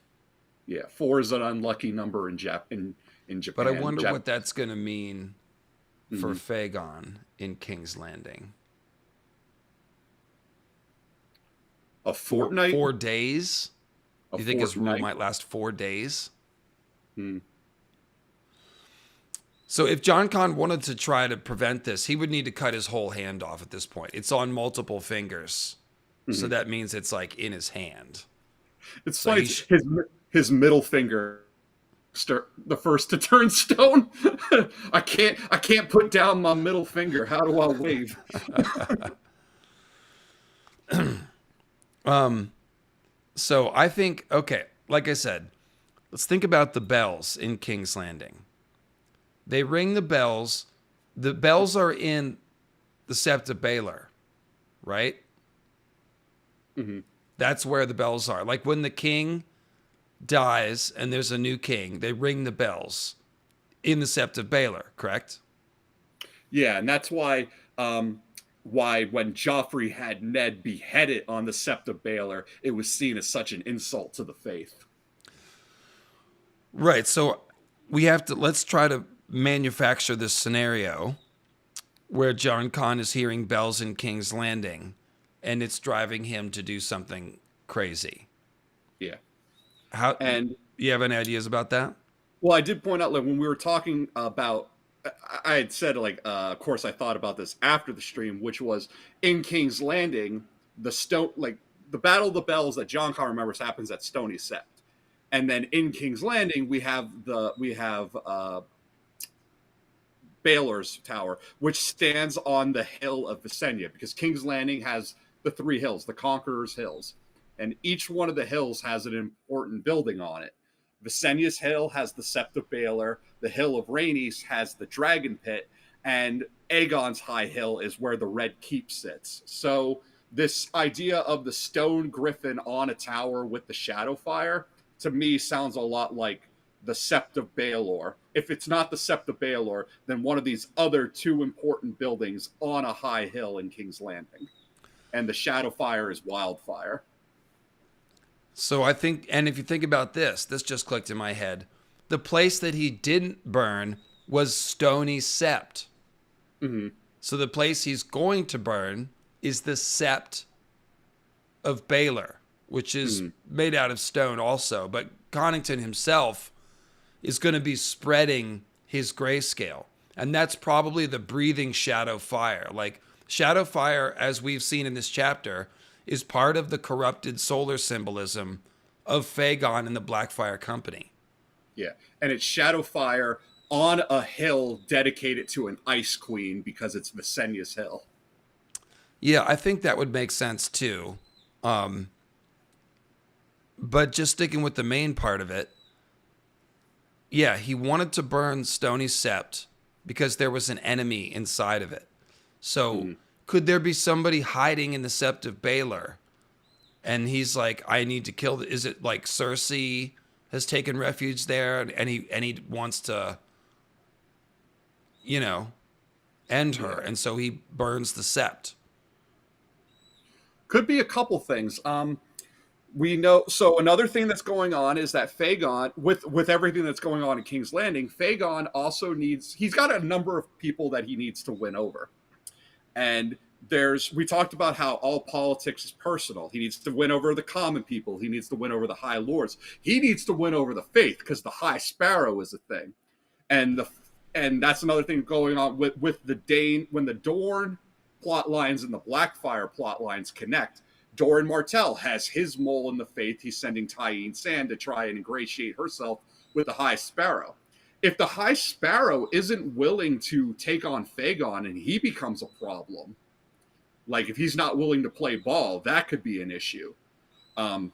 Yeah, 4 is an unlucky number in Japan. But I wonder what that's going to mean for Fagon in King's Landing. A fortnight? 4 days? Do you think his rule might last 4 days? So if JonCon wanted to try to prevent this, he would need to cut his whole hand off at this point. It's on multiple fingers. So that means it's like in his hand. It's so funny. His middle finger, the first to turn stone. I can't put down my middle finger. How do I wave? So I think, okay, like I said, let's think about the bells in King's Landing. They ring the bells. The bells are in the Sept of Baelor, right? Mm-hmm. That's where the bells are. Like when the king dies and there's a new king, they ring the bells in the Sept of Baelor, correct? Yeah, and that's why when Joffrey had Ned beheaded on the Sept of Baelor, it was seen as such an insult to the faith. Right, so let's try to manufacture this scenario where JonCon is hearing bells in King's Landing and it's driving him to do something crazy. Yeah. And you have any ideas about that? Well, I did point out, like, when we were talking about, I had said, like, of course, I thought about this after the stream, which was in King's Landing, the Battle of the Bells that JonCon remembers happens at Stony Sept, and then in King's Landing we have Baelor's Tower, which stands on the hill of Visenya, because King's Landing has the 3 hills, the Conqueror's Hills, and each one of the hills has an important building on it. Visenya's Hill has the Sept of Baelor, the Hill of Rhaenys has the Dragon Pit, and Aegon's High Hill is where the Red Keep sits. So this idea of the stone griffin on a tower with the shadow fire, to me sounds a lot like the Sept of Baelor. If it's not the Sept of Baelor, then one of these other two important buildings on a high hill in King's Landing. And the Shadowfire is Wildfire. So I think, and if you think about this just clicked in my head. The place that he didn't burn was Stony Sept. Mm-hmm. So the place he's going to burn is the Sept of Baelor, which is made out of stone also. But Connington himself is going to be spreading his grayscale. And that's probably the breathing shadow fire. Like, shadow fire, as we've seen in this chapter, is part of the corrupted solar symbolism of Phagon and the Blackfire Company. Yeah, and it's Shadowfire on a hill dedicated to an Ice Queen because it's Visenya's Hill. Yeah, I think that would make sense too. But just sticking with the main part of it, yeah, he wanted to burn Stony Sept because there was an enemy inside of it. So could there be somebody hiding in the Sept of Baelor? And he's like, I need to kill. Is it like Cersei has taken refuge there, and he wants to, end her, and so he burns the Sept? Could be a couple things. We know. So another thing that's going on is that Phagon, with everything that's going on in King's Landing, Phagon also he's got a number of people that he needs to win over. And we talked about how all politics is personal. He needs to win over the common people. He needs to win over the High Lords. He needs to win over the Faith because the High Sparrow is a thing. And that's another thing going on with the Dane. When the Dorne plot lines and the Blackfire plot lines connect, Doran Martell has his mole in the Faith. He's sending Tyene Sand to try and ingratiate herself with the High Sparrow. If the High Sparrow isn't willing to take on Phagon and he becomes a problem, like if he's not willing to play ball, that could be an issue. And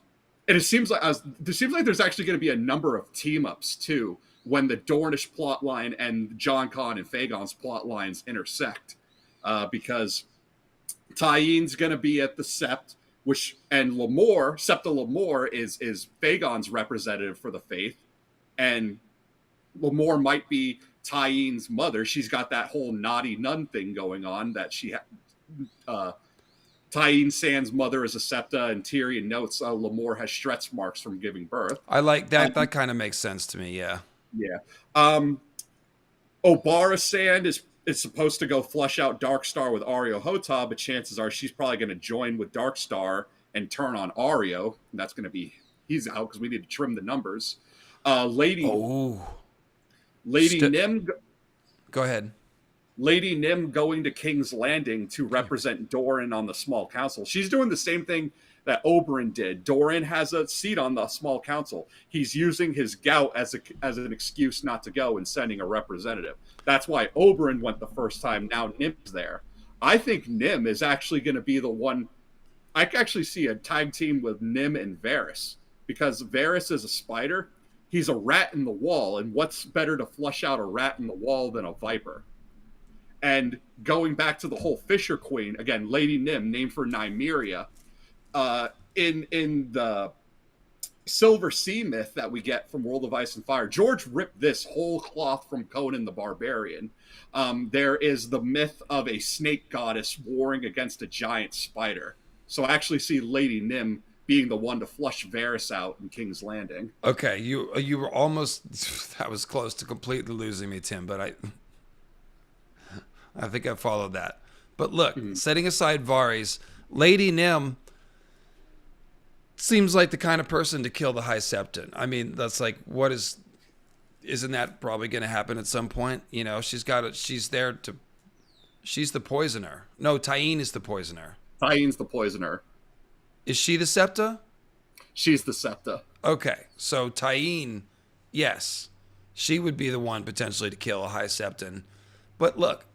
it seems like there's actually going to be a number of team ups too when the Dornish plotline and JonCon and Phagon's plot lines intersect, because Tyene's going to be at the Sept, and Septa Lemore is Phagon's representative for the Faith, and Lemore might be Tyene's mother. She's got that whole naughty nun thing going on that she Tyene Sand's mother is a Septa, and Tyrion notes Lemore has stretch marks from giving birth. I like that. That kind of makes sense to me. Yeah. Yeah. Obara Sand is supposed to go flush out Darkstar with Areo Hotah, but chances are she's probably going to join with Darkstar and turn on Areo. And that's going to be he's out because we need to trim the numbers. Lady Nim. Go ahead. Lady Nim going to King's Landing to represent Doran on the small council. She's doing the same thing that Oberyn did. Doran has a seat on the small council. He's using his gout as an excuse not to go and sending a representative. That's why Oberyn went the first time. Now Nim's there. I think Nim is actually going to be the one. I can actually see a tag team with Nim and Varys, because Varys is a spider. He's a rat in the wall, and what's better to flush out a rat in the wall than a viper? And going back to the whole Fisher Queen, again, Lady Nim, named for Nymeria, in the Silver Sea myth that we get from World of Ice and Fire, George ripped this whole cloth from Conan the Barbarian. There is the myth of a snake goddess warring against a giant spider. So I actually see Lady Nim being the one to flush Varys out in King's Landing. Okay, you were almost, that was close to completely losing me, Tim, but I think I followed that. But look, setting aside Varys, Lady Nim seems like the kind of person to kill the High Septon. I mean, that's like, isn't that probably going to happen at some point? She's the poisoner. No, Tyene is the poisoner. Tyene's the poisoner. Is she the Septa? She's the Septa. Okay, so Tyene, yes, she would be the one potentially to kill a High Septon. But look,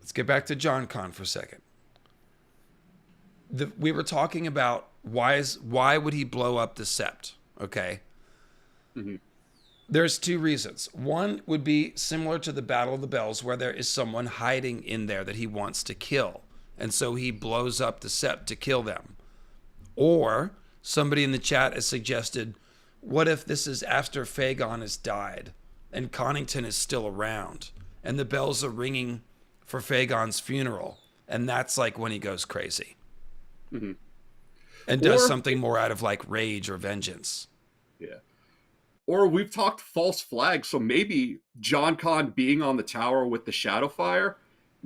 let's get back to JonCon for a second. We were talking about why would he blow up the Sept? Okay. Mm-hmm. There's two reasons. One would be similar to the Battle of the Bells, where there is someone hiding in there that he wants to kill, and so he blows up the Sept to kill them. Or Somebody in the chat has suggested, what if this is after Fagon has died and Connington is still around and the bells are ringing for Fagon's funeral, and that's like when he goes crazy and does something more out of like rage or vengeance. Yeah. Or we've talked false flag, so maybe JonCon being on the tower with the shadow fire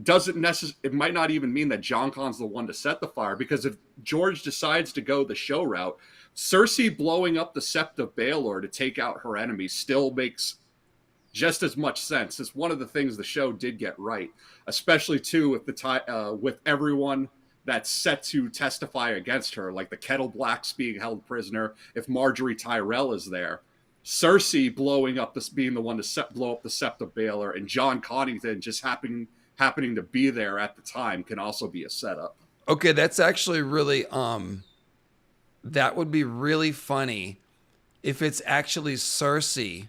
doesn't necessarily, it might not even mean that JonCon's the one to set the fire, because if George decides to go the show route, Cersei blowing up the Sept of Baelor to take out her enemies still makes just as much sense. It's one of the things the show did get right, especially too with everyone that's set to testify against her, like the Kettle Blacks being held prisoner. If Marjorie Tyrell is there, Cersei being the one to blow up the Sept of Baelor, and John Connington just happening to be there at the time can also be a setup. Okay, that's actually really that would be really funny if it's actually Cersei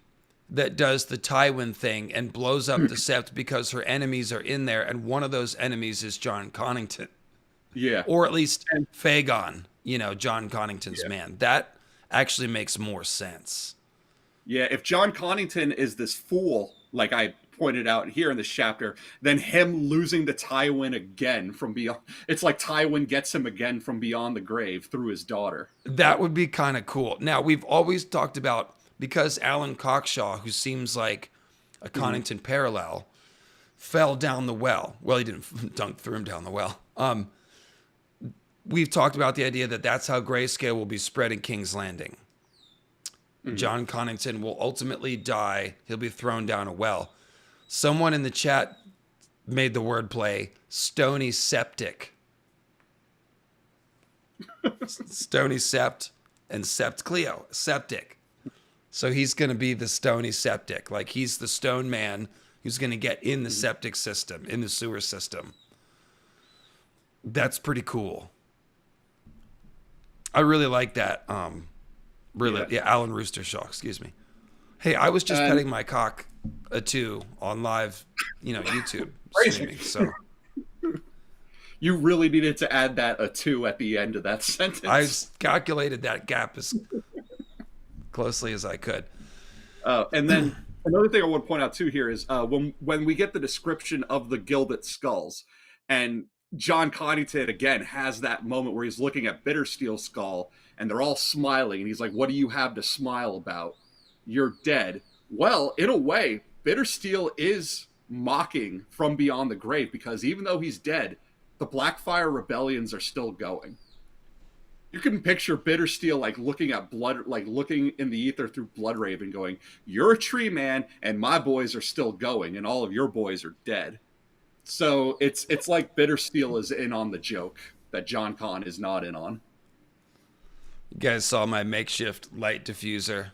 that does the Tywin thing and blows up the Sept because her enemies are in there, and one of those enemies is John Connington. Yeah. Or at least Fagon, John Connington's man. That actually makes more sense. Yeah, if John Connington is this fool, like I pointed out here in this chapter, then him losing to Tywin again from beyond, it's like Tywin gets him again from beyond the grave through his daughter. That would be kind of cool. Now, we've always talked about, because Alan Cockshaw, who seems like a Connington parallel, fell down the well. Well, he didn't dunk through him down the well. We've talked about the idea that that's how grayscale will be spread in King's Landing. John Connington will ultimately die. He'll be thrown down a well. Someone in the chat made the wordplay Stony Septic. Stony Sept and Sept Cleo. Septic. So he's going to be the Stony Septic. Like, he's the stone man who's going to get in the septic system, in the sewer system. That's pretty cool. I really like that. Alan Roostershaw, excuse me. Hey, I was just petting my cock too on live, YouTube streaming. So you really needed to add that a two at the end of that sentence. I calculated that gap as closely as I could. And then another thing I want to point out too here is when we get the description of the Gilded Skulls, and John Connington again has that moment where he's looking at Bittersteel's skull and they're all smiling, and he's like, "What do you have to smile about? You're dead." Well, in a way, Bittersteel is mocking from beyond the grave, because even though he's dead, the Blackfire rebellions are still going. You can picture Bittersteel like looking at blood, like looking in the ether through Bloodraven, going, "You're a tree man, and my boys are still going, and all of your boys are dead." So it's like Bittersteel is in on the joke that JonCon is not in on. You guys saw my makeshift light diffuser,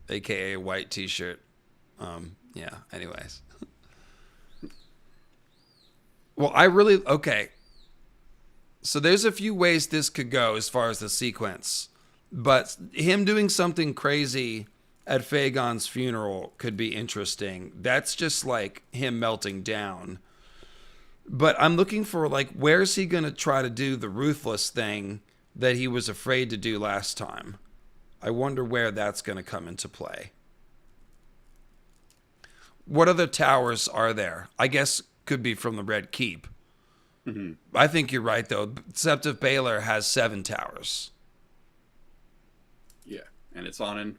aka white t-shirt. Anyways. Well, okay. So there's a few ways this could go as far as the sequence. But him doing something crazy at Fagon's funeral could be interesting. That's just like him melting down. But I'm looking for, like, where's he going to try to do the ruthless thing that he was afraid to do last time? I wonder where that's going to come into play. What other towers are there? I guess could be from the Red Keep. Mm-hmm. I think you're right, though. Sept of Baelor has 7 towers. Yeah, and it's on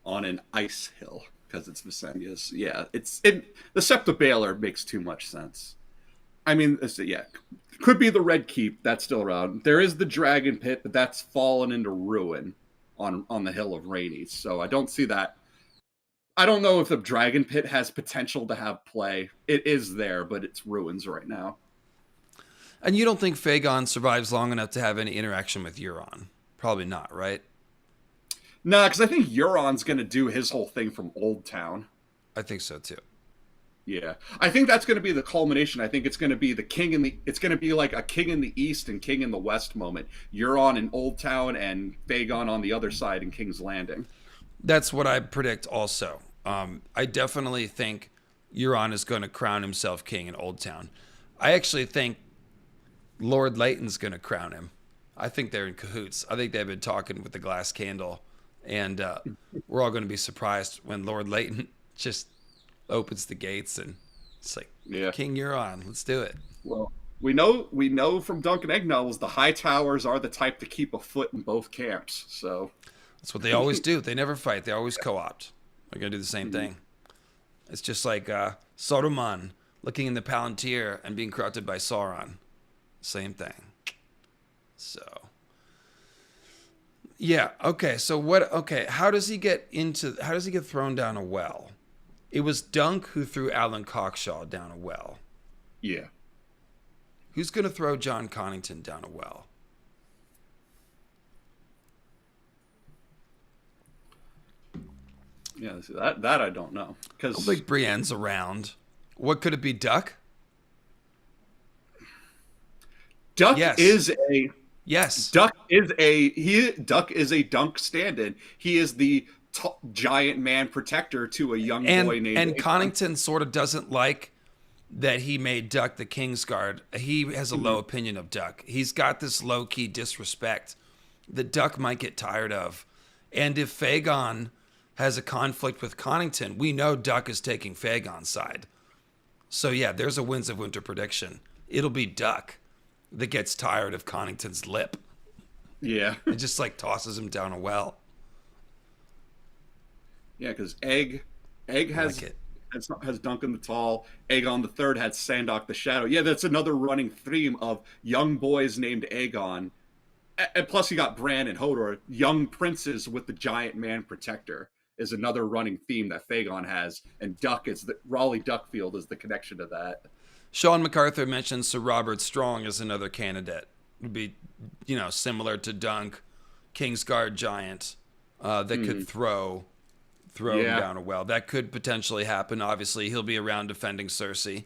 an ice hill because it's Visenya's. Yeah, the Sept of Baelor makes too much sense. I mean, could be the Red Keep. That's still around. There is the Dragon Pit, but that's fallen into ruin on the Hill of Rainy. So I don't see that. I don't know if the Dragon Pit has potential to have play. It is there, but it's ruins right now. And you don't think Fagon survives long enough to have any interaction with Euron? Probably not, right? No, because I think Euron's going to do his whole thing from Old Town. I think so too. Yeah, I think that's going to be the culmination. I think it's going to be it's going to be like a King in the East and King in the West moment. Euron in Old Town and Fagon on the other side in King's Landing. That's what I predict also. I definitely think Euron is going to crown himself king in Old Town. I actually think Lord Leighton's going to crown him. I think they're in cahoots. I think they've been talking with the glass candle, and we're all going to be surprised when Lord Leighton just opens the gates and it's like, Yeah. King, you're on. Let's do it. Well, we know from Duncan Egg novels the High Towers are the type to keep a foot in both camps. So That's what they always do. They never fight. They always co-opt. They're going to do the same thing. It's just like Saruman looking in the Palantir and being corrupted by Sauron. Same thing. So, yeah. Okay. So what? Okay. How does he get thrown down a well? It was Dunk who threw Alan Cockshaw down a well. yeah. Who's going to throw John Connington down a well? Yeah, that I don't know I because don't think Brienne's around. What could it be? Duck? Duck Yes. is a Yes. Duck is a Dunk stand-in. He is the giant man protector to a young boy named And Aegon. Connington sort of doesn't like that he made Duck the Kingsguard. He has a low opinion of Duck. He's got this low-key disrespect that Duck might get tired of. And if Fagon has a conflict with Connington, we know Duck is taking Fagon's side. So yeah, there's a Winds of Winter prediction. It'll be Duck that gets tired of Connington's lip Yeah, and just like tosses him down a well. yeah, because Egg has Like it. has Duncan the Tall. Aegon the Third had Sandok the Shadow. Yeah, that's another running theme of young boys named Aegon. And plus, you got Bran and Hodor, young princes with the giant man protector, is another running theme that Fagon has. And Raleigh Duckfield is the connection to that. Sean MacArthur mentioned Sir Robert Strong as another candidate. Would be, similar to Dunk, Kingsguard giant that could throw him down a well. That could potentially happen. Obviously, he'll be around defending Cersei.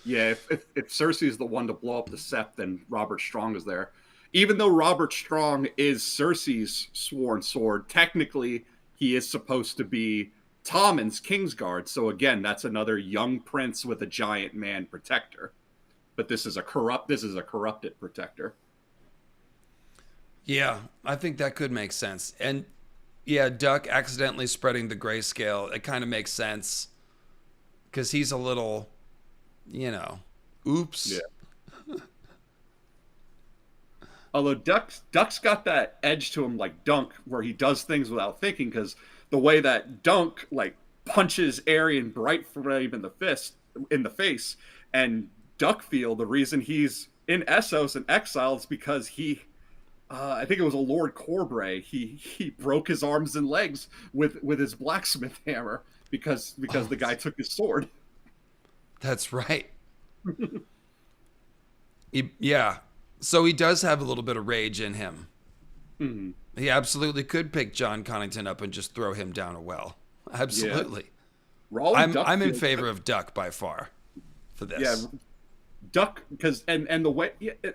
Yeah, if Cersei is the one to blow up the Sept, then Robert Strong is there. Even though Robert Strong is Cersei's sworn sword, technically he is supposed to be Tommen's Kingsguard. So again, that's another young prince with a giant man protector. But this is a corrupted protector. Yeah, I think that could make sense. And yeah, Duck accidentally spreading the grayscale, it kind of makes sense. Because he's a little, oops. Yeah. Although Duck's got that edge to him like Dunk, where he does things without thinking, because the way that Dunk like punches Aerion Brightflame in the face, and Duckfield, the reason he's in Essos and exile is because I think it was a Lord Corbray. He broke his arms and legs with his blacksmith hammer because the guy took his sword. That's right. Yeah. So he does have a little bit of rage in him. Mm-hmm. He absolutely could pick John Connington up and just throw him down a well. Absolutely. Yeah. I'm in favor of Duck by far for this. Yeah, Duck, because and the way,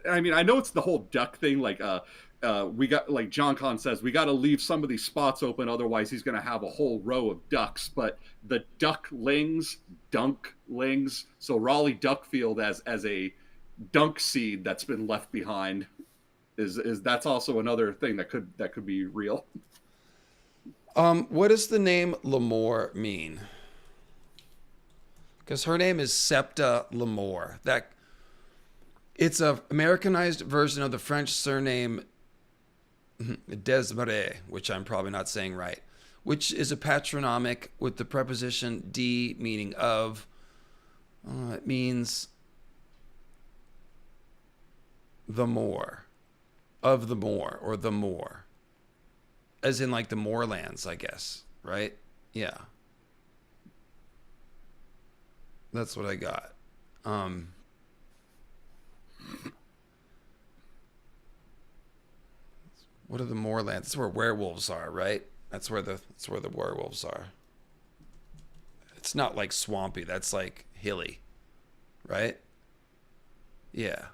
I mean, I know it's the whole Duck thing. Like we got, like JonCon says, we got to leave some of these spots open, otherwise he's going to have a whole row of ducks. But the Dunklings, so Raleigh Duckfield as a Dunk seed that's been left behind is that's also another thing that could be real. What does the name Lemore mean? Because her name is Septa Lemore. It's a Americanized version of the French surname Desmarais, which I'm probably not saying right, which is a patronymic with the preposition de meaning of. It means the moor, of the moor, or the moor, as in like the moorlands, I guess, right? Yeah, that's what I got. What are the moorlands? That's where werewolves are, right? That's where the werewolves are. It's not like swampy. That's like hilly, right? Yeah.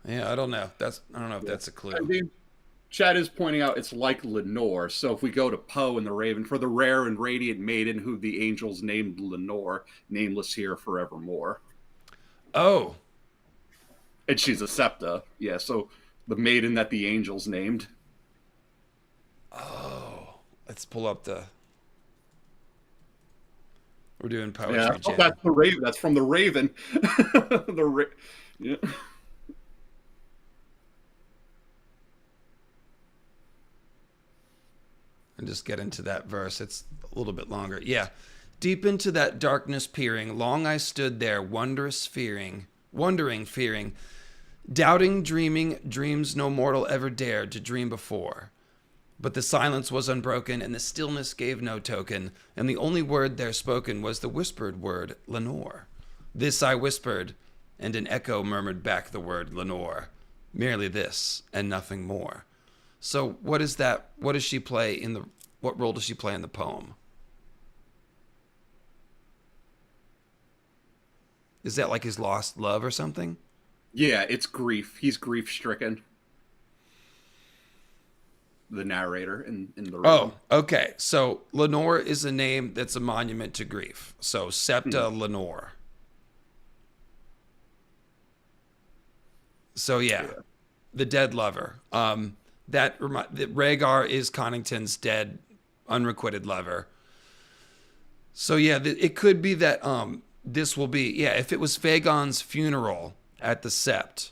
Yeah, I don't know. I don't know if that's a clue. I mean, Chad is pointing out it's like Lenore. So if we go to Poe and the Raven, for the rare and radiant maiden who the angels named Lenore, nameless here forevermore. Oh. And she's a septa. Yeah, so the maiden that the angels named. Oh, let's pull up the. We're doing Yeah, poetry oh, jam. that's the Raven. That's from the Raven. Yeah. And just get into that verse. It's a little bit longer. Yeah. Deep into that darkness peering, long I stood there, wondering, fearing, doubting, dreaming, dreams no mortal ever dared to dream before. But the silence was unbroken, and the stillness gave no token, and the only word there spoken was the whispered word, Lenore. This I whispered, and an echo murmured back the word, Lenore. Merely this, and nothing more. So what is that? What does she play in the? What role does she play in the poem? Is that like his lost love or something? Yeah, it's grief. He's grief stricken. The narrator in the Oh, Raven. okay. So Lenore is a name that's a monument to grief. So Septa Lenore. So yeah, the dead lover. That Rhaegar is Connington's dead, unrequited lover. So yeah, it could be that this will be, yeah, if it was Fagon's funeral at the Sept,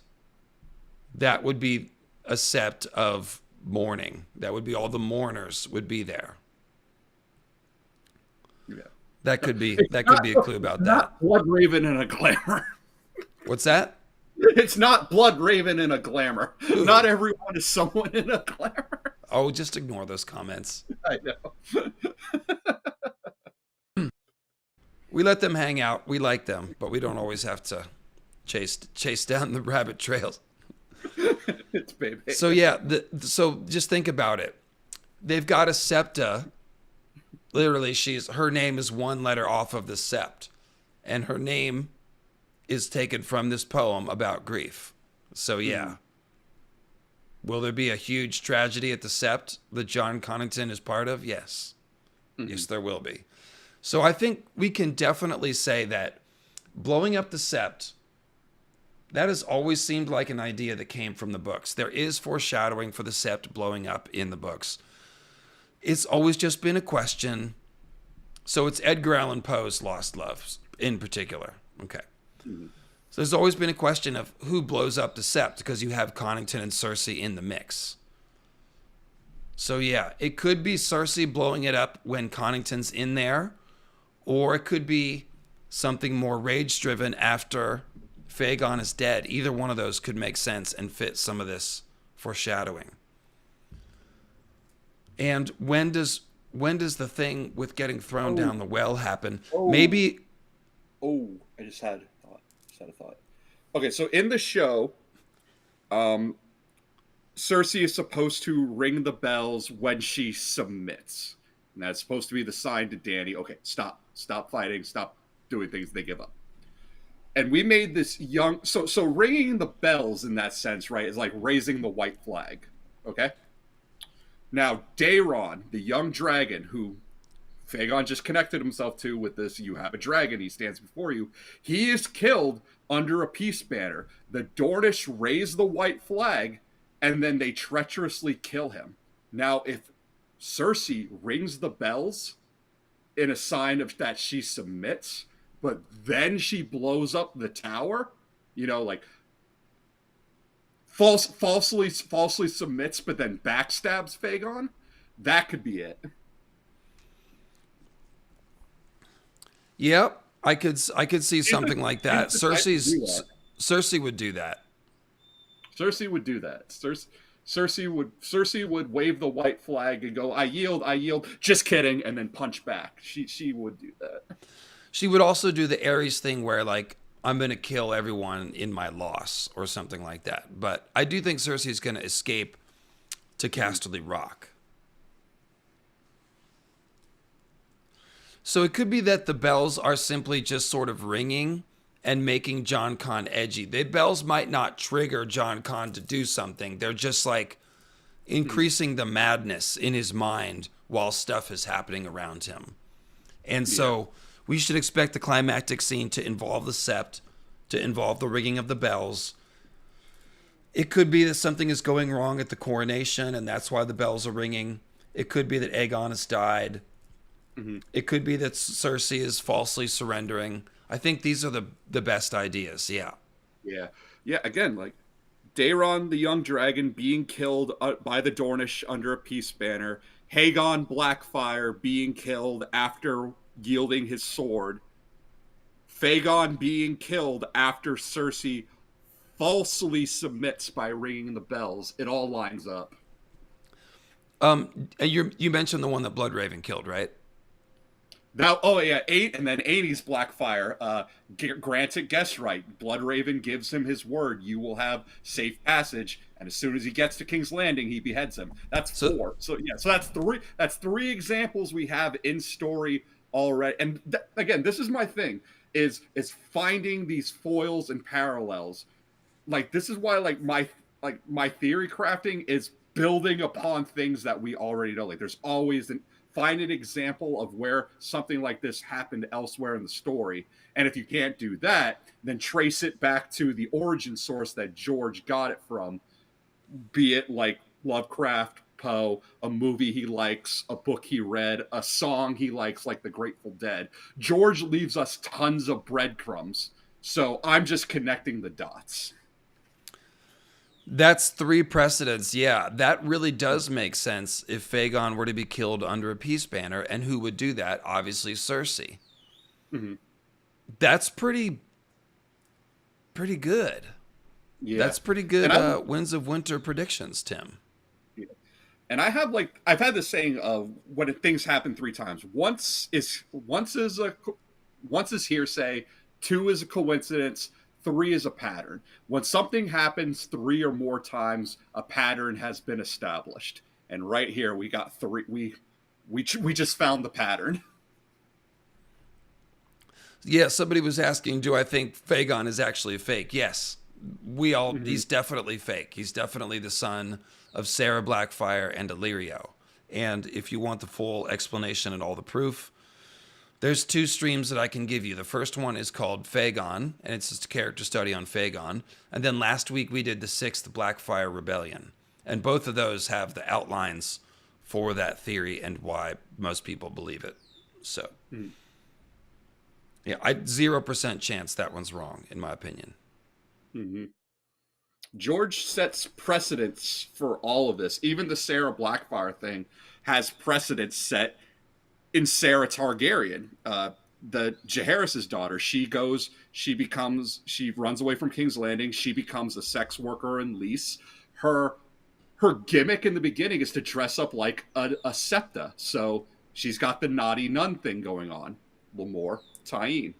that would be a sept of mourning. That would be all the mourners would be there. Yeah. That could be a clue about that. Not Blood Raven in a glamour. What's that? It's not Blood Raven in a glamour. Ooh. Not everyone is someone in a glamour. Oh, just ignore those comments. I know. We let them hang out. We like them, but we don't always have to chase down the rabbit trails. It's baby. So yeah, so just think about it. They've got a septa. Literally, her name is one letter off of the sept, and her name is taken from this poem about grief. So yeah. Will there be a huge tragedy at the sept that Jon Connington is part of? Yes. Yes, there will be. So I think we can definitely say that blowing up the sept, that has always seemed like an idea that came from the books. There is foreshadowing for the sept blowing up in the books. It's always just been a question. So it's Edgar Allan Poe's Lost Loves in particular. Okay. So there's always been a question of who blows up the sept because you have Connington and Cersei in the mix. So yeah, it could be Cersei blowing it up when Connington's in there, or it could be something more rage-driven after Fagon is dead. Either one of those could make sense and fit some of this foreshadowing. And when does the thing with getting thrown down the well happen? Maybe. I just had a thought. Okay, so in the show, Cersei is supposed to ring the bells when she submits. And that's supposed to be the sign to Dany. Okay, stop fighting, stop doing things, they give up. And we made this young, so ringing the bells in that sense, right, is like raising the white flag. Okay? Now, Daeron, the young dragon who Fagon just connected himself to with this, you have a dragon, he stands before you. He is killed under a peace banner. The Dornish raise the white flag, and then they treacherously kill him. Now, if Cersei rings the bells in a sign of that she submits, but then she blows up the tower, like falsely submits, but then backstabs Fagon, that could be it. Yep, I could see something like that. Cersei would do that. Cersei would do that. Cersei would wave the white flag and go, I yield, just kidding, and then punch back. She would do that. She would also do the Ares thing where, like, I'm going to kill everyone in my loss or something like that. But I do think Cersei's going to escape to Casterly Rock. So it could be that the bells are simply just sort of ringing and making JonCon edgy. The bells might not trigger JonCon to do something. They're just like increasing the madness in his mind while stuff is happening around him. And so we should expect the climactic scene to involve the sept, to involve the ringing of the bells. It could be that something is going wrong at the coronation, and that's why the bells are ringing. It could be that Aegon has died. Mm-hmm. It could be that Cersei is falsely surrendering. I think these are the best ideas. Yeah. Yeah, yeah. Again, like Daeron the Young Dragon being killed by the Dornish under a peace banner. Haegon Blackfire being killed after yielding his sword. Fagon being killed after Cersei falsely submits by ringing the bells. It all lines up. You mentioned the one that Bloodraven killed, right? Now, oh yeah, and then 80's Blackfire. Granted guest right. Bloodraven gives him his word. You will have safe passage, and as soon as he gets to King's Landing, he beheads him. That's four. So yeah, so that's three. That's three examples we have in story already. And again, this is my thing: is finding these foils and parallels. Like this is why my theory crafting is building upon things that we already know. Like there's always find an example of where something like this happened elsewhere in the story. And if you can't do that, then trace it back to the origin source that George got it from, be it like Lovecraft, Poe, a movie he likes, a book he read, a song he likes, like The Grateful Dead. George leaves us tons of breadcrumbs. So I'm just connecting the dots. That's three precedents. Yeah, that really does make sense if Fagon were to be killed under a peace banner. And who would do that? Obviously, Cersei. Mm-hmm. That's pretty good. Yeah. That's pretty good Winds of Winter predictions, Tim. Yeah. And I've had this saying of when things happen three times. Once is hearsay, two is a coincidence, three is a pattern. When something happens three or more times, a pattern has been established. And right here, we got three. We just found the pattern. Yeah, somebody was asking, do I think Fagon is actually fake? Yes, he's definitely fake. He's definitely the son of Sarah Blackfire and Illyrio. And if you want the full explanation and all the proof, there's two streams that I can give you. The first one is called Fagon, and it's just a character study on Fagon. And then last week we did the 6th Blackfire Rebellion. And both of those have the outlines for that theory and why most people believe it. So, yeah, 0% chance that one's wrong, in my opinion. Mm-hmm. George sets precedents for all of this. Even the Sarah Blackfire thing has precedents set in Sarah Targaryen, the Jaehaerys' daughter. She runs away from King's Landing. She becomes a sex worker in Lys. Her gimmick in the beginning is to dress up like a septa. So she's got the naughty nun thing going on. Lamore, Tyene.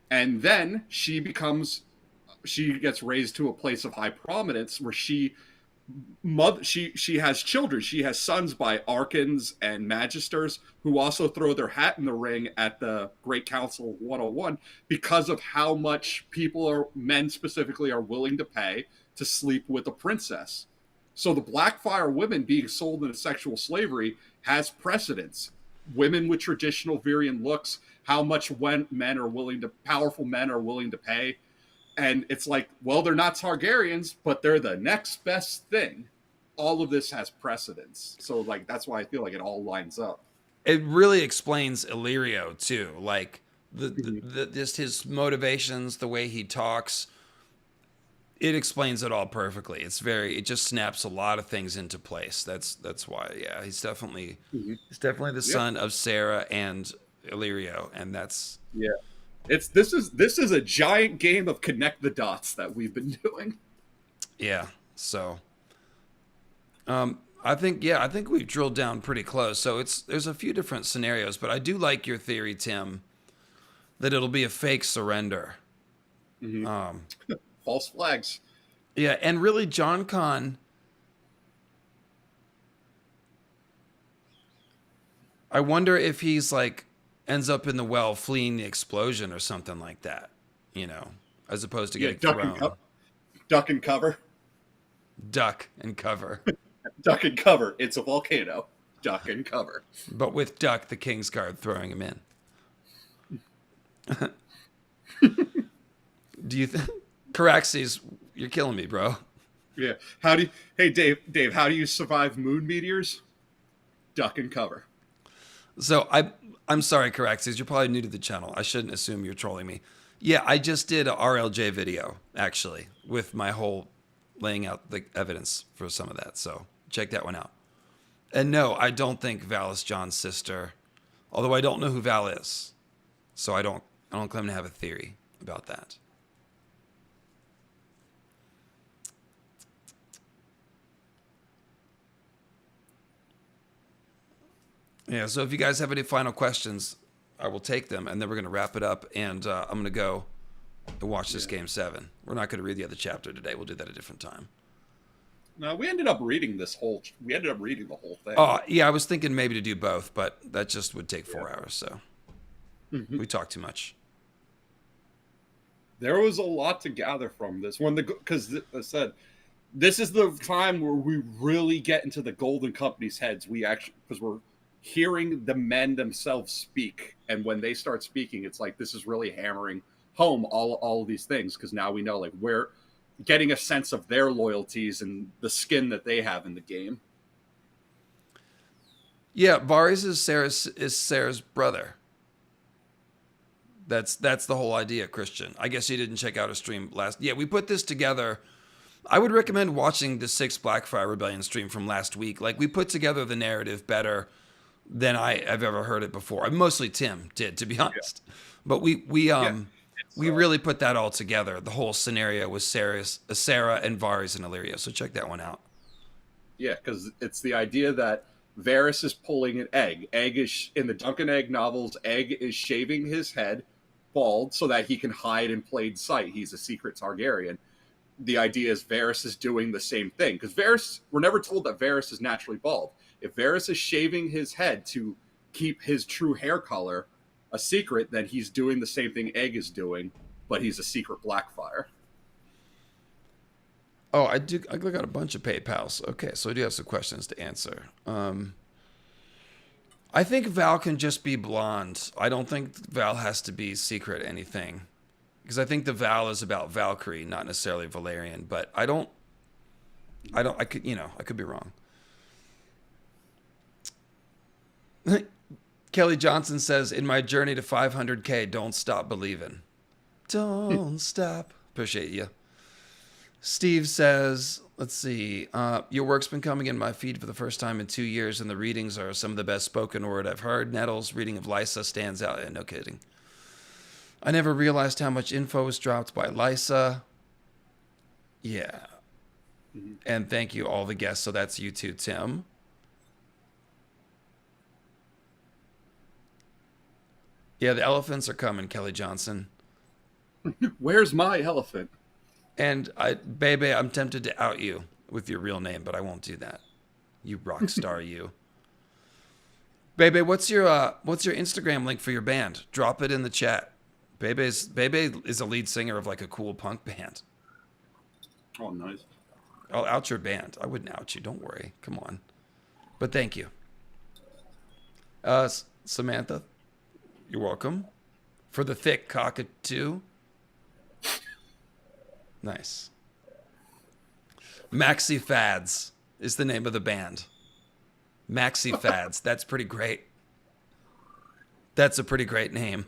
And then she gets raised to a place of high prominence where she has children. She has sons by archons and magisters who also throw their hat in the ring at the Great Council 101 because of how much men specifically, are willing to pay to sleep with a princess. So the Blackfire women being sold into sexual slavery has precedence. Women with traditional Virian looks, how much powerful men are willing to pay. And it's like, well, they're not Targaryens, but they're the next best thing. All of this has precedence. So, like, that's why I feel like it all lines up. It really explains Illyrio, too. Like, just his motivations, the way he talks. It explains it all perfectly. It just snaps a lot of things into place. That's why, yeah, he's definitely the son of Sarah and Illyrio, and that's... Yeah. This is a giant game of connect the dots that we've been doing. Yeah. So, I think we've drilled down pretty close. So there's a few different scenarios, but I do like your theory, Tim, that it'll be a fake surrender. Mm-hmm. False flags. Yeah, and really, JonCon. I wonder if he's like ends up in the well fleeing the explosion or something like that, as opposed to getting thrown. Duck and cover. Duck and cover. Duck and cover. It's a volcano. Duck and cover. But with Duck, the Kingsguard throwing him in. Do you think... Caraxes, you're killing me, bro. Yeah. How do you, hey Dave, how do you survive moon meteors? Duck and cover. So I'm sorry, Caraxes. You're probably new to the channel. I shouldn't assume you're trolling me. Yeah, I just did a RLJ video actually with my whole laying out the evidence for some of that. So check that one out. And no, I don't think Val is John's sister, although I don't know who Val is. So I don't claim to have a theory about that. Yeah, so if you guys have any final questions, I will take them, and then we're going to wrap it up, and I'm going to go and watch this Game 7. We're not going to read the other chapter today. We'll do that at a different time. No, we ended up reading the whole thing. Oh, yeah, I was thinking maybe to do both, but that just would take 4 hours, so we talk too much. There was a lot to gather from this one, because I said this is the time where we really get into the Golden Company's heads. We actually, because we're hearing the men themselves speak, and when they start speaking, it's like this is really hammering home all of these things, because now we know, like, we're getting a sense of their loyalties and the skin that they have in the game. Yeah, Varys is Sarah's brother. That's the whole idea, Christian. I guess you didn't check out a stream last. Yeah, we put this together. I would recommend watching the 6 Blackfire Rebellion stream from last week. Like, we put together the narrative better than I've ever heard it before. Mostly Tim did, to be honest. Yeah. But we really put that all together. The whole scenario with Sarah and Varys and Illyria. So check that one out. Yeah, because it's the idea that Varys is pulling an egg. Egg is in the Duncan Egg novels. Egg is shaving his head bald so that he can hide in plain sight. He's a secret Targaryen. The idea is Varys is doing the same thing, because we're never told that Varys is naturally bald. If Varys is shaving his head to keep his true hair color a secret, then he's doing the same thing Egg is doing, but he's a secret Blackfire. Oh, I got a bunch of PayPals. Okay, so I do have some questions to answer. I think Val can just be blonde. I don't think Val has to be secret anything, because I think the Val is about Valkyrie, not necessarily Valerian. But I could be wrong. Kelly Johnson says, in my journey to 500K, don't stop believing. Don't stop. Appreciate you. Steve says, let's see, your work's been coming in my feed for the first time in 2 years, and the readings are some of the best spoken word I've heard. Nettles' reading of Lysa stands out. No kidding. I never realized how much info was dropped by Lysa. Yeah. And thank you, all the guests. So that's you too, Tim. Yeah, the elephants are coming, Kelly Johnson. Where's my elephant? And Bebe, I'm tempted to out you with your real name, but I won't do that. You rock star, you. Bebe, what's your Instagram link for your band? Drop it in the chat. Bebe is a lead singer of like a cool punk band. Oh, nice. I'll out your band. I wouldn't out you. Don't worry. Come on. But thank you. Samantha, you're welcome. For the thick cockatoo. Nice. Maxi Fads is the name of the band. Maxi Fads. That's pretty great. That's a pretty great name.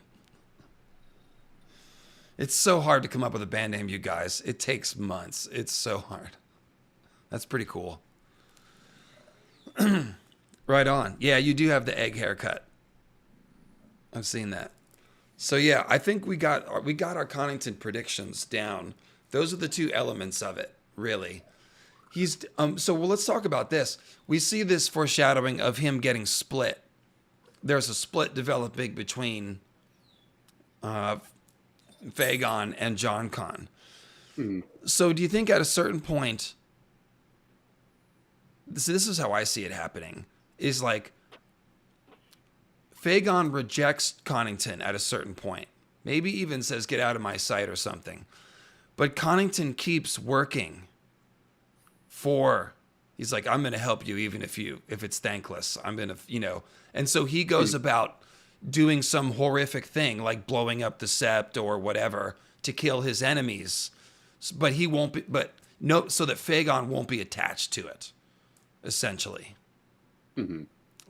It's so hard to come up with a band name, you guys. It takes months. It's so hard. That's pretty cool. Right on. Yeah, you do have the egg haircut. I've seen that. So yeah, I think we got our Connington predictions down. Those are the two elements of it, really. Let's talk about this. We see this foreshadowing of him getting split. There's a split developing between Phagon and JonCon. Mm-hmm. So do you think at a certain point, this is how I see it happening, is like Phagon rejects Connington at a certain point. Maybe even says, get out of my sight or something. But Connington keeps working he's like, I'm going to help you even if it's thankless. I'm going to, and so he goes about doing some horrific thing like blowing up the Sept or whatever to kill his enemies. But he won't be, but no, so that Phagon won't be attached to it, essentially. Mm-hmm.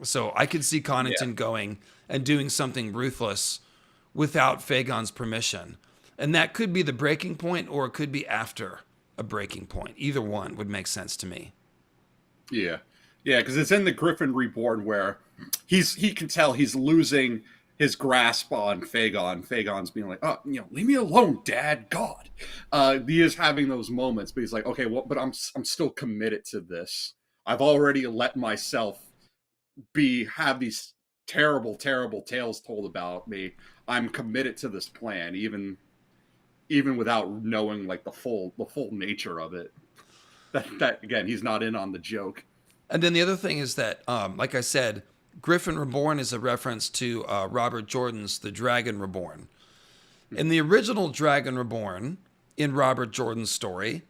So I could see Connington going and doing something ruthless without Phagon's permission. And that could be the breaking point, or it could be after a breaking point. Either one would make sense to me. Yeah. Yeah, because it's in the Griffin Reborn where he can tell he's losing his grasp on Phagon. Phagon's being like, "Oh, leave me alone, Dad. God." He is having those moments, but he's like, "Okay, well, but I'm still committed to this. I've already let myself have these terrible, terrible tales told about me. I'm committed to this plan, even without knowing like the full nature of it." That again, he's not in on the joke. And then the other thing is that, like I said, Griffin Reborn is a reference to Robert Jordan's The Dragon Reborn. In the original Dragon Reborn, in Robert Jordan's story,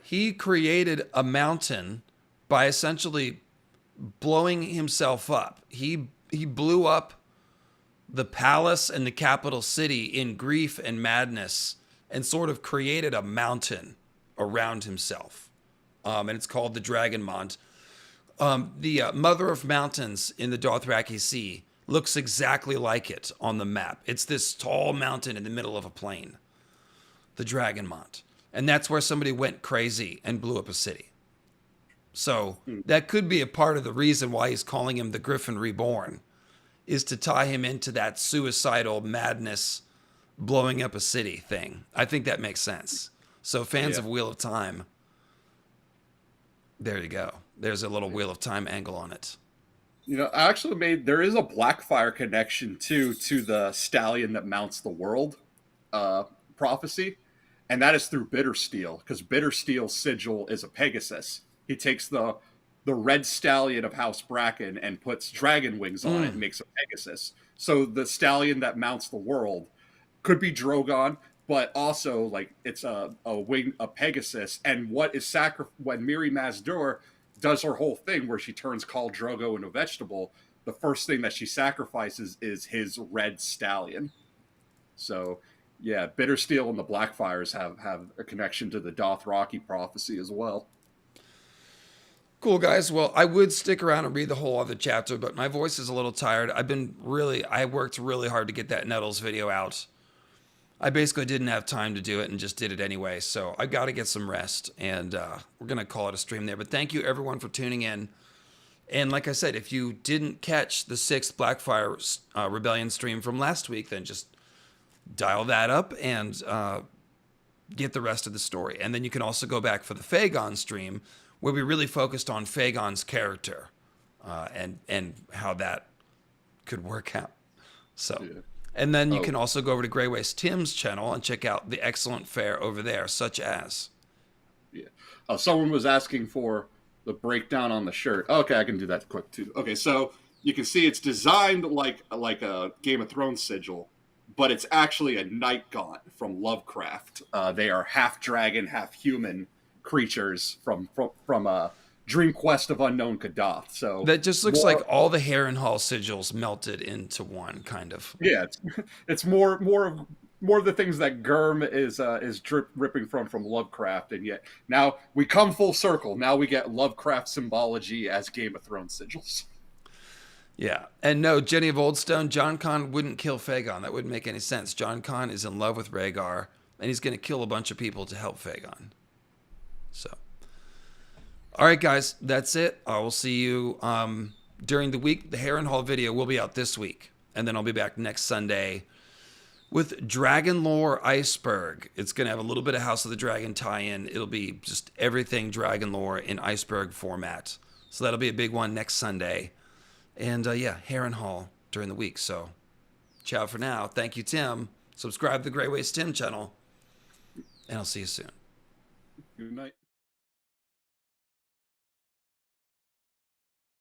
he created a mountain by essentially blowing himself up. He blew up the palace and the capital city in grief and madness and sort of created a mountain around himself. And it's called the Dragonmont. The Mother of Mountains in the Dothraki Sea looks exactly like it on the map. It's this tall mountain in the middle of a plain, the Dragonmont. And that's where somebody went crazy and blew up a city. So that could be a part of the reason why he's calling him the Griffin Reborn, is to tie him into that suicidal madness, blowing up a city thing. I think that makes sense. So fans of Wheel of Time, there you go. There's a little Wheel of Time angle on it. I actually there is a Blackfire connection too to the stallion that mounts the world prophecy, and that is through Bittersteel, because Bittersteel's sigil is a Pegasus. He takes the red stallion of House Bracken and puts dragon wings on it and makes a Pegasus. So the stallion that mounts the world could be Drogon, but also like it's a Pegasus. And what is when Miri Mazdur does her whole thing where she turns Khal Drogo into a vegetable, the first thing that she sacrifices is his red stallion. So yeah, Bittersteel and the Blackfires have a connection to the Dothraki prophecy as well. Cool, guys. Well, I would stick around and read the whole other chapter, but my voice is a little tired. I worked really hard to get that Nettles video out. I basically didn't have time to do it and just did it anyway. So I got to get some rest, and we're going to call it a stream there. But thank you, everyone, for tuning in. And like I said, if you didn't catch the 6th Blackfire Rebellion stream from last week, then just dial that up and get the rest of the story. And then you can also go back for the Phagon stream, where we really focused on Phagon's character and how that could work out. So, and then you can also go over to Grey Waste Tim's channel and check out the excellent fare over there, such as. Yeah. Someone was asking for the breakdown on the shirt. Okay, I can do that quick too. Okay, so you can see it's designed like a Game of Thrones sigil, but it's actually a night gaunt from Lovecraft. They are half dragon, half human creatures from Dream Quest of Unknown Kadath. So that just looks like all the Harrenhal sigils melted into one, kind of. Yeah, it's more of the things that Gurm is ripping from Lovecraft, and yet now we come full circle. Now we get Lovecraft symbology as Game of Thrones sigils. Yeah, and no, Jenny of Oldstone, JonCon wouldn't kill Phagon. That wouldn't make any sense. JonCon is in love with Rhaegar, and he's going to kill a bunch of people to help Phagon. So, all right, guys, that's it. I will see you during the week. The Harrenhal video will be out this week, and then I'll be back next Sunday with Dragon Lore Iceberg. It's going to have a little bit of House of the Dragon tie-in. It'll be just everything Dragon Lore in Iceberg format. So that'll be a big one next Sunday. And yeah, Harrenhal during the week. So, ciao for now. Thank you, Tim. Subscribe to the Grey Waste Tim channel, and I'll see you soon. Good night.